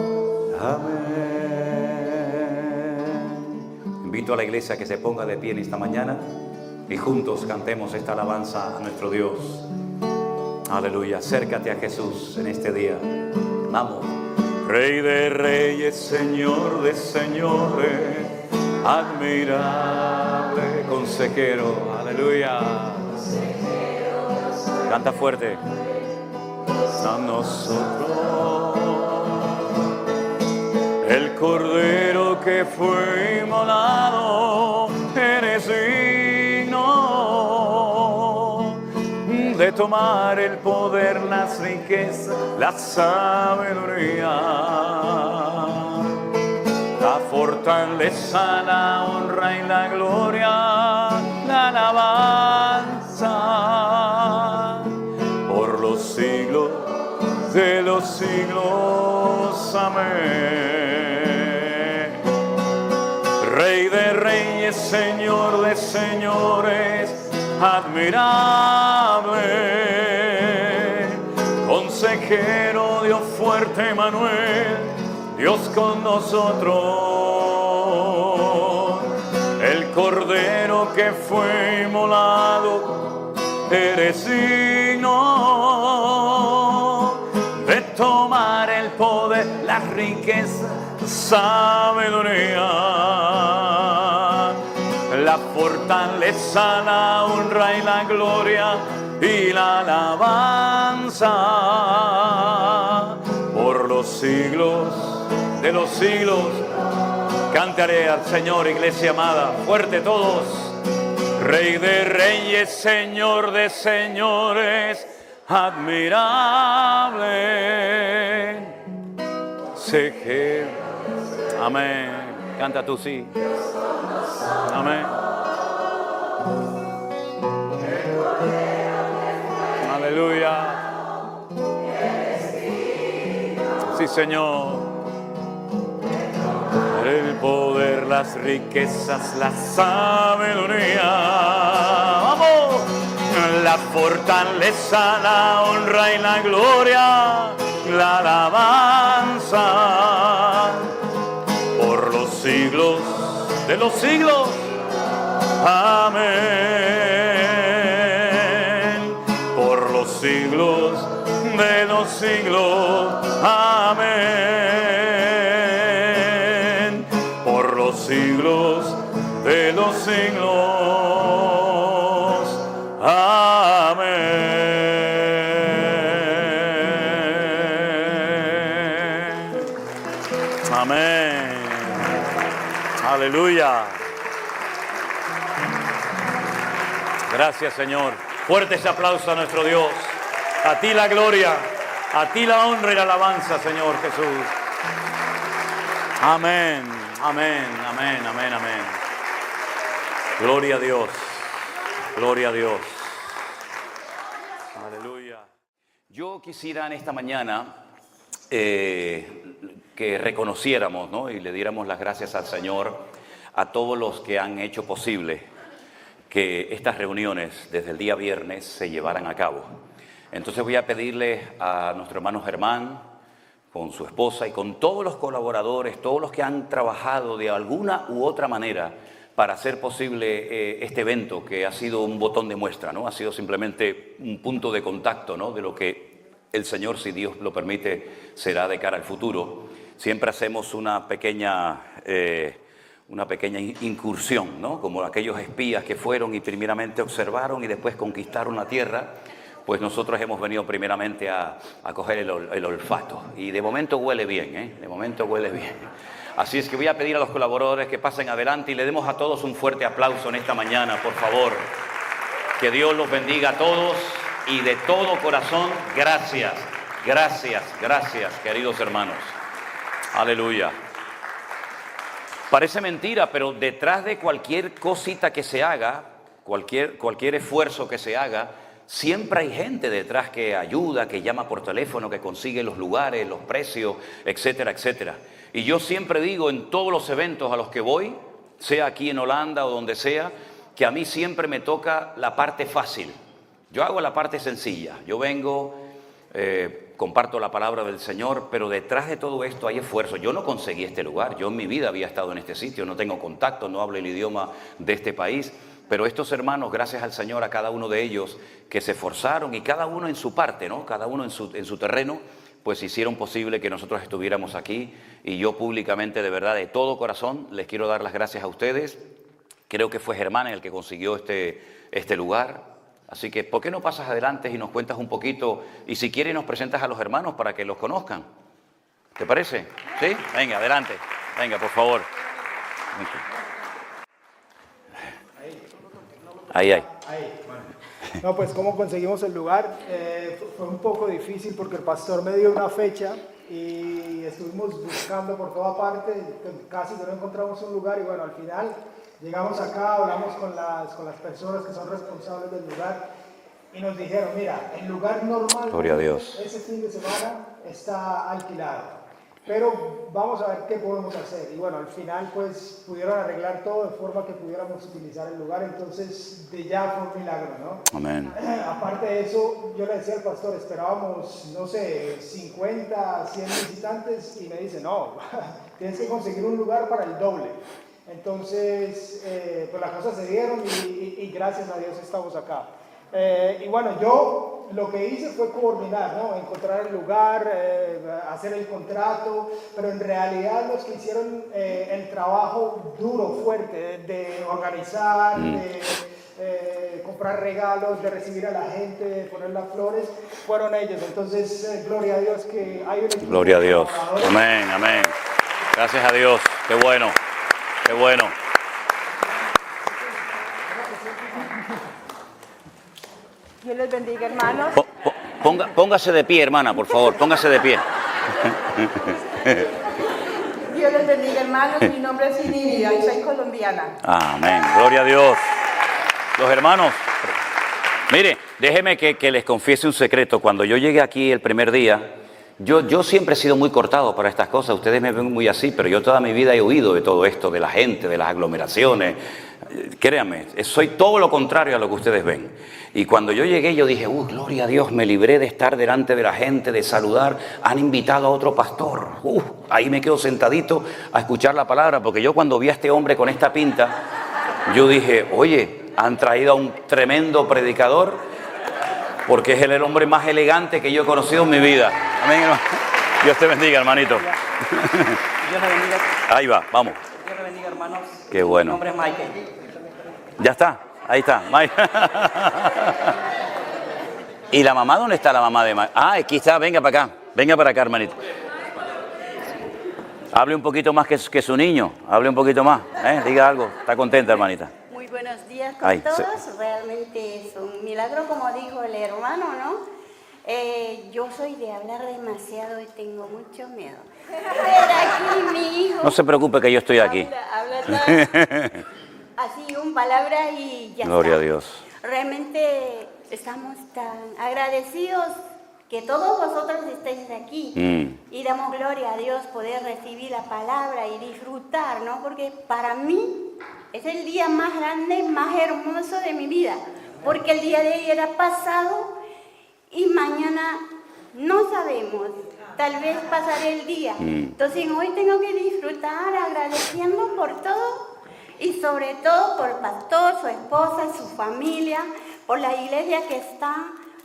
Amén. Invito a la iglesia a que se ponga de pie en esta mañana y juntos cantemos esta alabanza a nuestro Dios. Aleluya. Acércate a Jesús en este día. Vamos. Rey de reyes, Señor de señores, admirable, consejero, aleluya. Canta fuerte. A nosotros, el Cordero que fue inmolado, eres digno de tomar el poder, las riquezas, la sabiduría, la fortaleza, la honra y la gloria, la alabanza por los siglos de los siglos. Amén. Rey de reyes, Señor de señores, admirable, consejero, Dios fuerte, Emanuel, Dios con nosotros, el Cordero que fue inmolado, eres digno de tomar el poder, la riqueza, sabiduría, la fortaleza, la honra y la gloria y la alabanza por los siglos de los siglos. Cántale al Señor, iglesia amada, fuerte todos. Rey de reyes, Señor de señores, admirable. Sé que... Amén. Canta tú, sí. Amén. Aleluya. Sí, Señor. El poder, las riquezas, la sabiduría. ¡Vamos! La fortaleza, la honra y la gloria, la alabanza por los siglos de los siglos. Amén. Por los siglos de los siglos. Amén. Por los siglos de los siglos. Amén. Amén. Aleluya. Gracias, Señor. Fuerte ese aplauso a nuestro Dios. A ti la gloria, a ti la honra y la alabanza, Señor Jesús. Amén, amén, amén, amén, amén. Gloria a Dios, gloria a Dios. Aleluya. Yo quisiera en esta mañana que reconociéramos, ¿no? Y le diéramos las gracias al Señor a todos los que han hecho posible que estas reuniones desde el día viernes se llevaran a cabo. Entonces voy a pedirle a nuestro hermano Germán, con su esposa y con todos los colaboradores, todos los que han trabajado de alguna u otra manera para hacer posible este evento, que ha sido un botón de muestra, ¿no? Ha sido simplemente un punto de contacto, ¿no? De lo que el Señor, si Dios lo permite, será de cara al futuro. Siempre hacemos una pequeña incursión, ¿no? Como aquellos espías que fueron y primeramente observaron y después conquistaron la tierra. Pues nosotros hemos venido primeramente a coger el olfato. Y de momento huele bien, ¿eh? De momento huele bien. Así es que voy a pedir a los colaboradores que pasen adelante y le demos a todos un fuerte aplauso en esta mañana, por favor. Que Dios los bendiga a todos y de todo corazón, gracias, gracias, gracias, queridos hermanos. Aleluya. Parece mentira, pero detrás de cualquier cosita que se haga, cualquier esfuerzo que se haga, siempre hay gente detrás que ayuda, que llama por teléfono, que consigue los lugares, los precios, etcétera, etcétera. Y yo siempre digo en todos los eventos a los que voy, sea aquí en Holanda o donde sea, que a mí siempre me toca la parte fácil. Yo hago la parte sencilla. Yo vengo, comparto la palabra del Señor, pero detrás de todo esto hay esfuerzo. Yo no conseguí este lugar. Yo en mi vida había estado en este sitio. No tengo contacto, no hablo el idioma de este país. Pero estos hermanos, gracias al Señor, a cada uno de ellos que se esforzaron y cada uno en su parte, ¿no? Cada uno en su terreno, pues hicieron posible que nosotros estuviéramos aquí. Y yo públicamente, de verdad, de todo corazón, les quiero dar las gracias a ustedes. Creo que fue Germán el que consiguió este lugar. Así que, ¿por qué no pasas adelante y nos cuentas un poquito? Y si quieres nos presentas a los hermanos para que los conozcan. ¿Te parece? ¿Sí? Venga, adelante. Venga, por favor. Ahí. No, pues cómo conseguimos el lugar. Fue un poco difícil porque el pastor me dio una fecha y estuvimos buscando por toda parte, casi no encontramos un lugar y bueno, al final llegamos acá, hablamos con las personas que son responsables del lugar y nos dijeron, mira, el lugar normal, Gloria a Dios, ese fin de semana está alquilado. Pero vamos a ver qué podemos hacer. Y bueno, al final pues pudieron arreglar todo de forma que pudiéramos utilizar el lugar. Entonces, de ya fue un milagro, ¿no? amén. Aparte de eso, yo le decía al pastor, esperábamos, no sé, 50, 100 visitantes. Y me dice, no, tienes que conseguir un lugar para el doble. Entonces, pues las cosas se dieron y gracias a Dios estamos acá. Y bueno, yo lo que hice fue coordinar, ¿no? Encontrar el lugar, hacer el contrato, pero en realidad los que hicieron el trabajo duro, fuerte, de organizar, de comprar regalos, de recibir a la gente, de poner las flores, fueron ellos. Entonces, gloria a Dios que hay un equipo. Gloria a Dios. Amén, amén. Gracias a Dios. Qué bueno, qué bueno. Dios les bendiga, hermanos. Póngase de pie, hermana, por favor, póngase de pie. Dios les bendiga, hermanos. Mi nombre es Inívida y soy colombiana. Amén. Gloria a Dios. Los hermanos, mire, déjeme que les confiese un secreto. Cuando yo llegué aquí el primer día, yo siempre he sido muy cortado para estas cosas. Ustedes me ven muy así, pero yo toda mi vida he oído de todo esto, de la gente, de las aglomeraciones. Créanme, soy todo lo contrario a lo que ustedes ven. Y cuando yo llegué, yo dije, gloria a Dios, me libré de estar delante de la gente, de saludar. Han invitado a otro pastor. Ahí me quedo sentadito a escuchar la palabra, porque yo cuando vi a este hombre con esta pinta, yo dije, oye, han traído a un tremendo predicador, porque es el hombre más elegante que yo he conocido en mi vida. Amén, hermano. Dios te bendiga, hermanito. Dios le bendiga. Ahí va, vamos. Dios le bendiga, hermanos. Qué bueno. Mi nombre es Michael. Ya está, ahí está. ¿Y la mamá dónde está la mamá de Michael? Ah, aquí está, venga para acá, hermanito. Hable un poquito más que su niño, hable un poquito más, diga algo. Está contenta, hermanita. Muy buenos días con todos. Realmente es un milagro, como dijo el hermano, ¿no? Yo soy de hablar demasiado y tengo mucho miedo. Pero aquí mi hijo... No se preocupe que yo estoy aquí. Habla así, palabra y ya Gloria está. a Dios. Realmente estamos tan agradecidos que todos vosotros estéis aquí. Y damos gloria a Dios poder recibir la palabra y disfrutar, ¿no? Porque para mí es el día más grande, más hermoso de mi vida. Porque el día de ayer era pasado y mañana no sabemos. Tal vez pasaré el día. Entonces hoy tengo que disfrutar agradeciendo por todo y sobre todo por el pastor, su esposa, su familia, por la iglesia que está.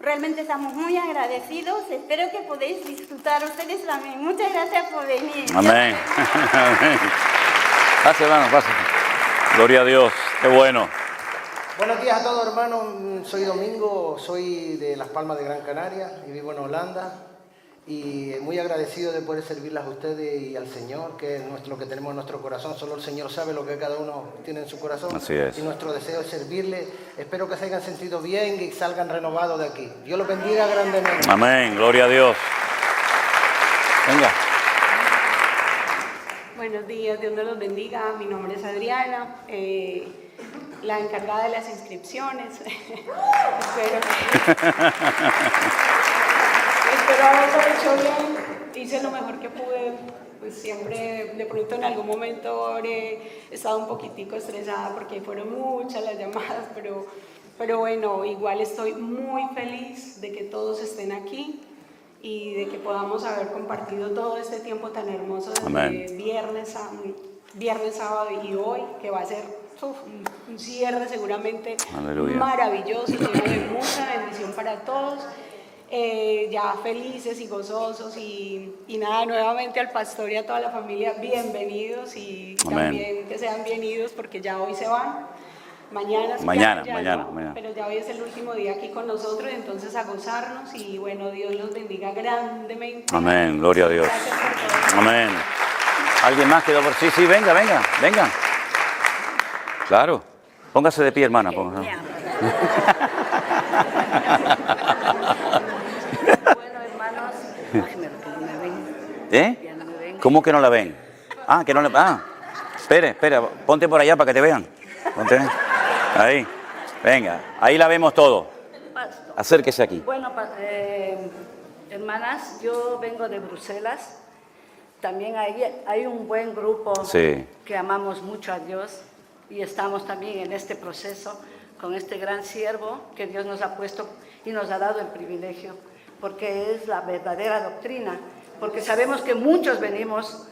Realmente estamos muy agradecidos. Espero que podáis disfrutar ustedes también. Muchas gracias por venir. Amén. Amén. Pase, hermano, pase. Gloria a Dios. Qué bueno. Buenos días a todos, hermanos. Soy Domingo, soy de Las Palmas de Gran Canaria y vivo en Holanda. Y muy agradecido de poder servirles a ustedes y al Señor, que es lo que tenemos en nuestro corazón. Solo el Señor sabe lo que cada uno tiene en su corazón. Así es. Y nuestro deseo es servirle. Espero que se hayan sentido bien y salgan renovados de aquí. Dios los bendiga grandemente. Amén. Gloria a Dios. Venga. Buenos días, Dios nos los bendiga. Mi nombre es Adriana, la encargada de las inscripciones. Espero haberlo hecho bien. Hice lo mejor que pude. Pues siempre, de pronto en algún momento habré estado un poquitico estresada porque fueron muchas las llamadas, pero bueno, igual estoy muy feliz de que todos estén aquí y de que podamos haber compartido todo este tiempo tan hermoso desde viernes, sábado y hoy, que va a ser un cierre seguramente maravilloso, lleno de mucha bendición para todos. Ya felices y gozosos y nada, nuevamente al pastor y a toda la familia, bienvenidos y también que sean bienvenidos porque ya hoy se van. Mañana, pero ya hoy es el último día aquí con nosotros, entonces a gozarnos y bueno, Dios los bendiga grandemente. Amén, gloria a Dios. Amén. ¿Alguien más quedó por sí? Sí, venga. Claro, póngase de pie, hermana. Bueno, hermanos, ¿Eh? ¿Cómo que no la ven? Que no la ven. Espera, ponte por allá para que te vean. Ponte ahí. Venga, ahí la vemos todo. Acérquese aquí. Bueno, hermanas, yo vengo de Bruselas. También hay un buen grupo que amamos mucho a Dios y estamos también en este proceso con este gran siervo que Dios nos ha puesto y nos ha dado el privilegio, porque es la verdadera doctrina, porque sabemos que muchos venimos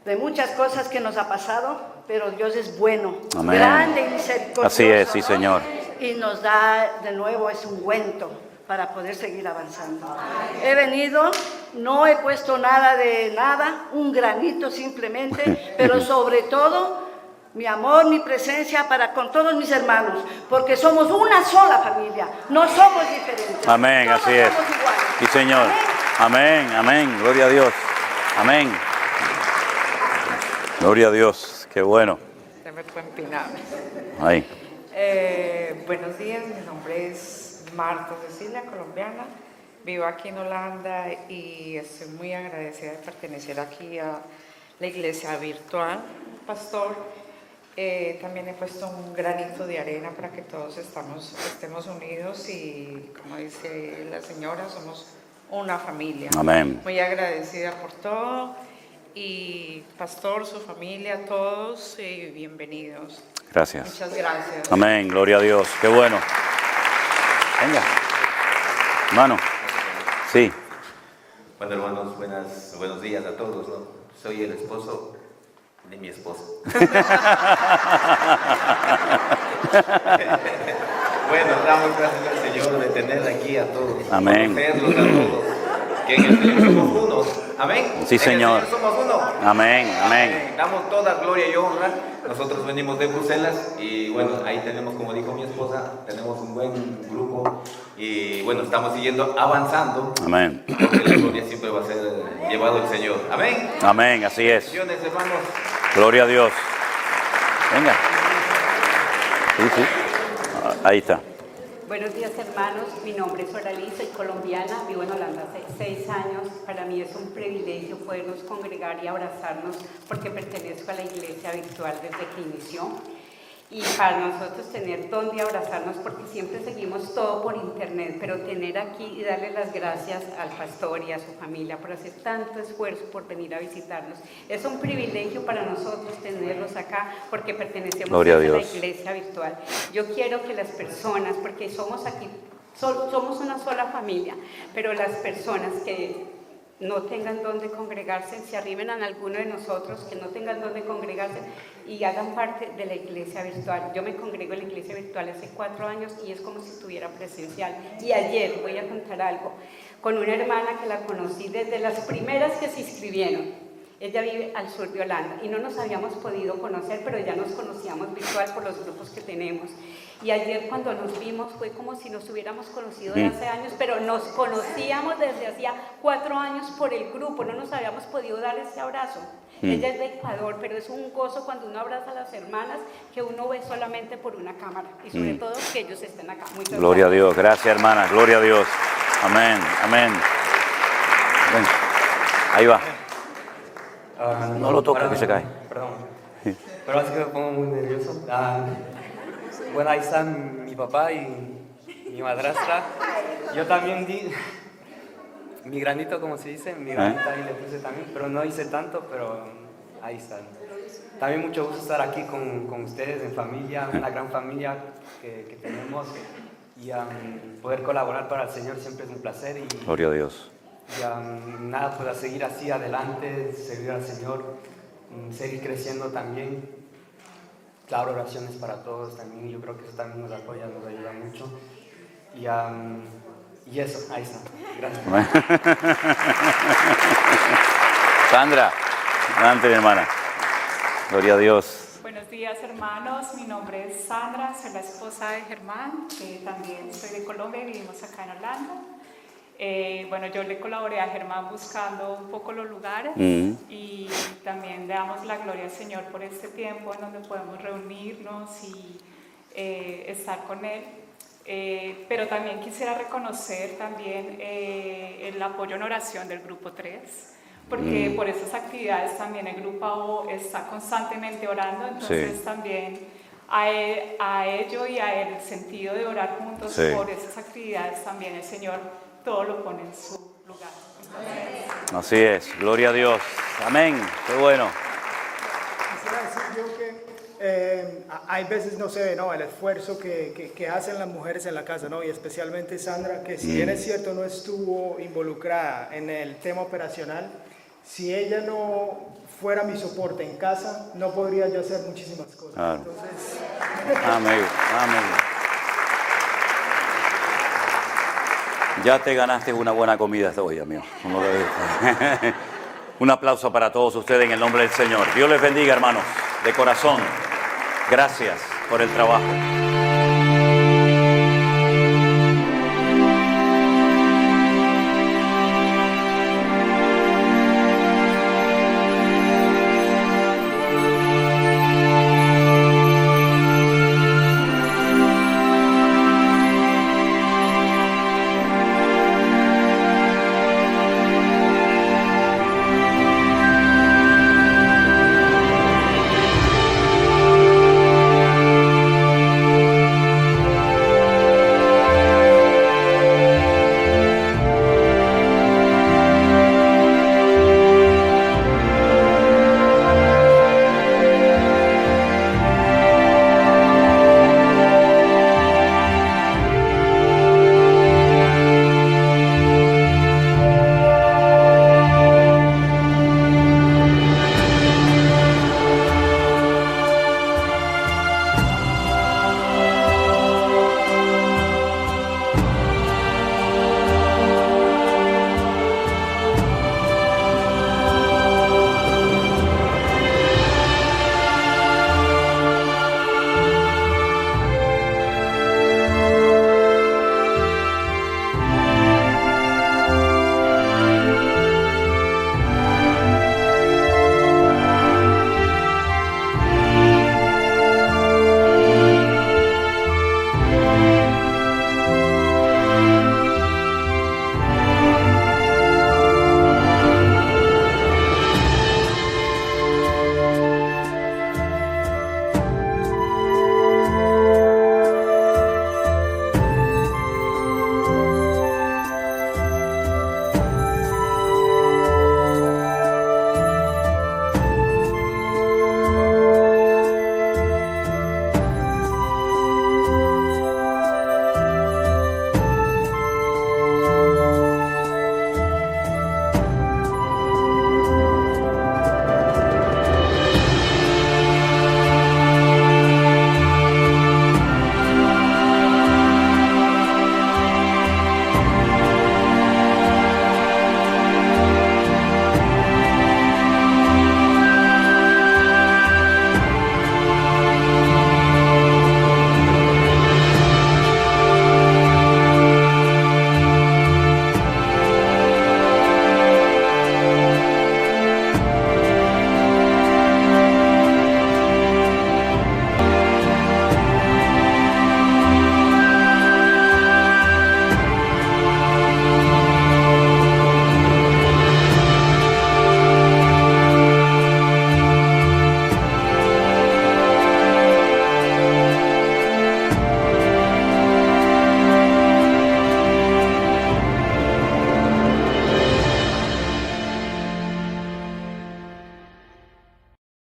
de muchas cosas que nos ha pasado, pero Dios es bueno, grande y misericordioso. Así es, sí, Señor. y nos da de nuevo ese ungüento para poder seguir avanzando. He venido, no he puesto nada de nada, un granito simplemente, pero sobre todo mi amor, mi presencia para con todos mis hermanos, porque somos una sola familia, no somos diferentes. Amén, todos así es. somos iguales. Sí, Señor. Amén. Amén, amén. Gloria a Dios. Amén. Gloria a Dios. Qué bueno. Se me fue empinado. Ahí. Buenos días, mi nombre es Marta Cecilia, colombiana. Vivo aquí en Holanda y estoy muy agradecida de pertenecer aquí a la iglesia virtual, pastor. También he puesto un granito de arena para que todos estemos unidos y, como dice la señora, somos una familia. Amén. Muy agradecida por todo y pastor, su familia, todos bienvenidos. Gracias. Muchas gracias. Amén. Gloria a Dios. Qué bueno. Venga. Hermano. Sí. Bueno, hermanos, buenos días a todos, ¿no? Soy el esposo de mi esposa. Bueno, damos gracias al Señor de tener aquí a todos. Amén. Conocerlos a todos. Que en el Señor somos uno. Amén. Sí, Señor. En el Señor somos uno. Amén, amén. Damos toda gloria y honra. Nosotros venimos de Bruselas y bueno, ahí tenemos, como dijo mi esposa, tenemos un buen grupo y bueno, estamos siguiendo avanzando. Amén. Porque la gloria siempre va a ser llevado el Señor. Amén. Amén, así es. Bendiciones, hermanos. Gloria a Dios. Venga. Sí, sí. Ahí está. Buenos días, hermanos. Mi nombre es Oralí, soy colombiana, vivo en Holanda hace 6 años. Para mí es un privilegio podernos congregar y abrazarnos porque pertenezco a la iglesia virtual desde que inició. Y para nosotros tener donde abrazarnos, porque siempre seguimos todo por internet, pero tener aquí y darle las gracias al pastor y a su familia por hacer tanto esfuerzo por venir a visitarnos. Es un privilegio para nosotros tenerlos acá porque pertenecemos a la iglesia virtual. Yo quiero que las personas, porque somos aquí, somos una sola familia, pero las personas que no tengan donde congregarse, se arrimen a alguno de nosotros, que no tengan donde congregarse y hagan parte de la iglesia virtual. Yo me congrego en la iglesia virtual hace 4 años y es como si estuviera presencial. Y ayer, voy a contar algo, con una hermana que la conocí desde las primeras que se inscribieron. Ella vive al sur de Holanda y no nos habíamos podido conocer, pero ya nos conocíamos virtual por los grupos que tenemos. Y ayer cuando nos vimos fue como si nos hubiéramos conocido de hace años, pero nos conocíamos desde hacía 4 años por el grupo, no nos habíamos podido dar ese abrazo. Ella es de Ecuador, pero es un gozo cuando uno abraza a las hermanas que uno ve solamente por una cámara y sobre todo que ellos estén acá. Muchas Gloria a Dios, gracias hermana, gloria a Dios. Amén, amén. Ven. Ahí va. No lo toques que se cae. Perdón. Pero así que me pongo muy nervioso. Bueno, ahí están mi papá y mi madrastra. Yo también di mi granito, como se dice, mi granita ahí le puse también, pero no hice tanto, pero ahí están. También mucho gusto estar aquí con ustedes en familia, una gran familia que tenemos y poder colaborar para el Señor siempre es un placer. Y, gloria a Dios. Y nada, pues a seguir así adelante, servir al Señor, seguir creciendo también. Claro, oraciones para todos también, yo creo que eso también nos apoya, nos ayuda mucho. Y eso, ahí está. Gracias. Sandra, adelante, mi hermana. Gloria a Dios. Buenos días, hermanos. Mi nombre es Sandra, soy la esposa de Germán, también soy de Colombia y vivimos acá en Holanda. Bueno, yo le colaboré a Germán buscando un poco los lugares y también le damos la gloria al Señor por este tiempo en donde podemos reunirnos y estar con Él. Pero también quisiera reconocer también el apoyo en oración del Grupo 3, porque por esas actividades también el Grupo AO está constantemente orando, entonces también a ello y a el sentido de orar juntos por esas actividades también el Señor todo lo pone en su lugar. Entonces, así es, gloria a Dios. Amén, qué bueno. Quisiera decir yo que hay veces no se ve, ¿no?, el esfuerzo que hacen las mujeres en la casa, ¿no?, y especialmente Sandra, que si bien es cierto no estuvo involucrada en el tema operacional, si ella no fuera mi soporte en casa, no podría yo hacer muchísimas cosas. Claro. Entonces... Amén, amén. Ya te ganaste una buena comida hoy, amigo. Un aplauso para todos ustedes en el nombre del Señor. Dios les bendiga, hermanos, de corazón. Gracias por el trabajo.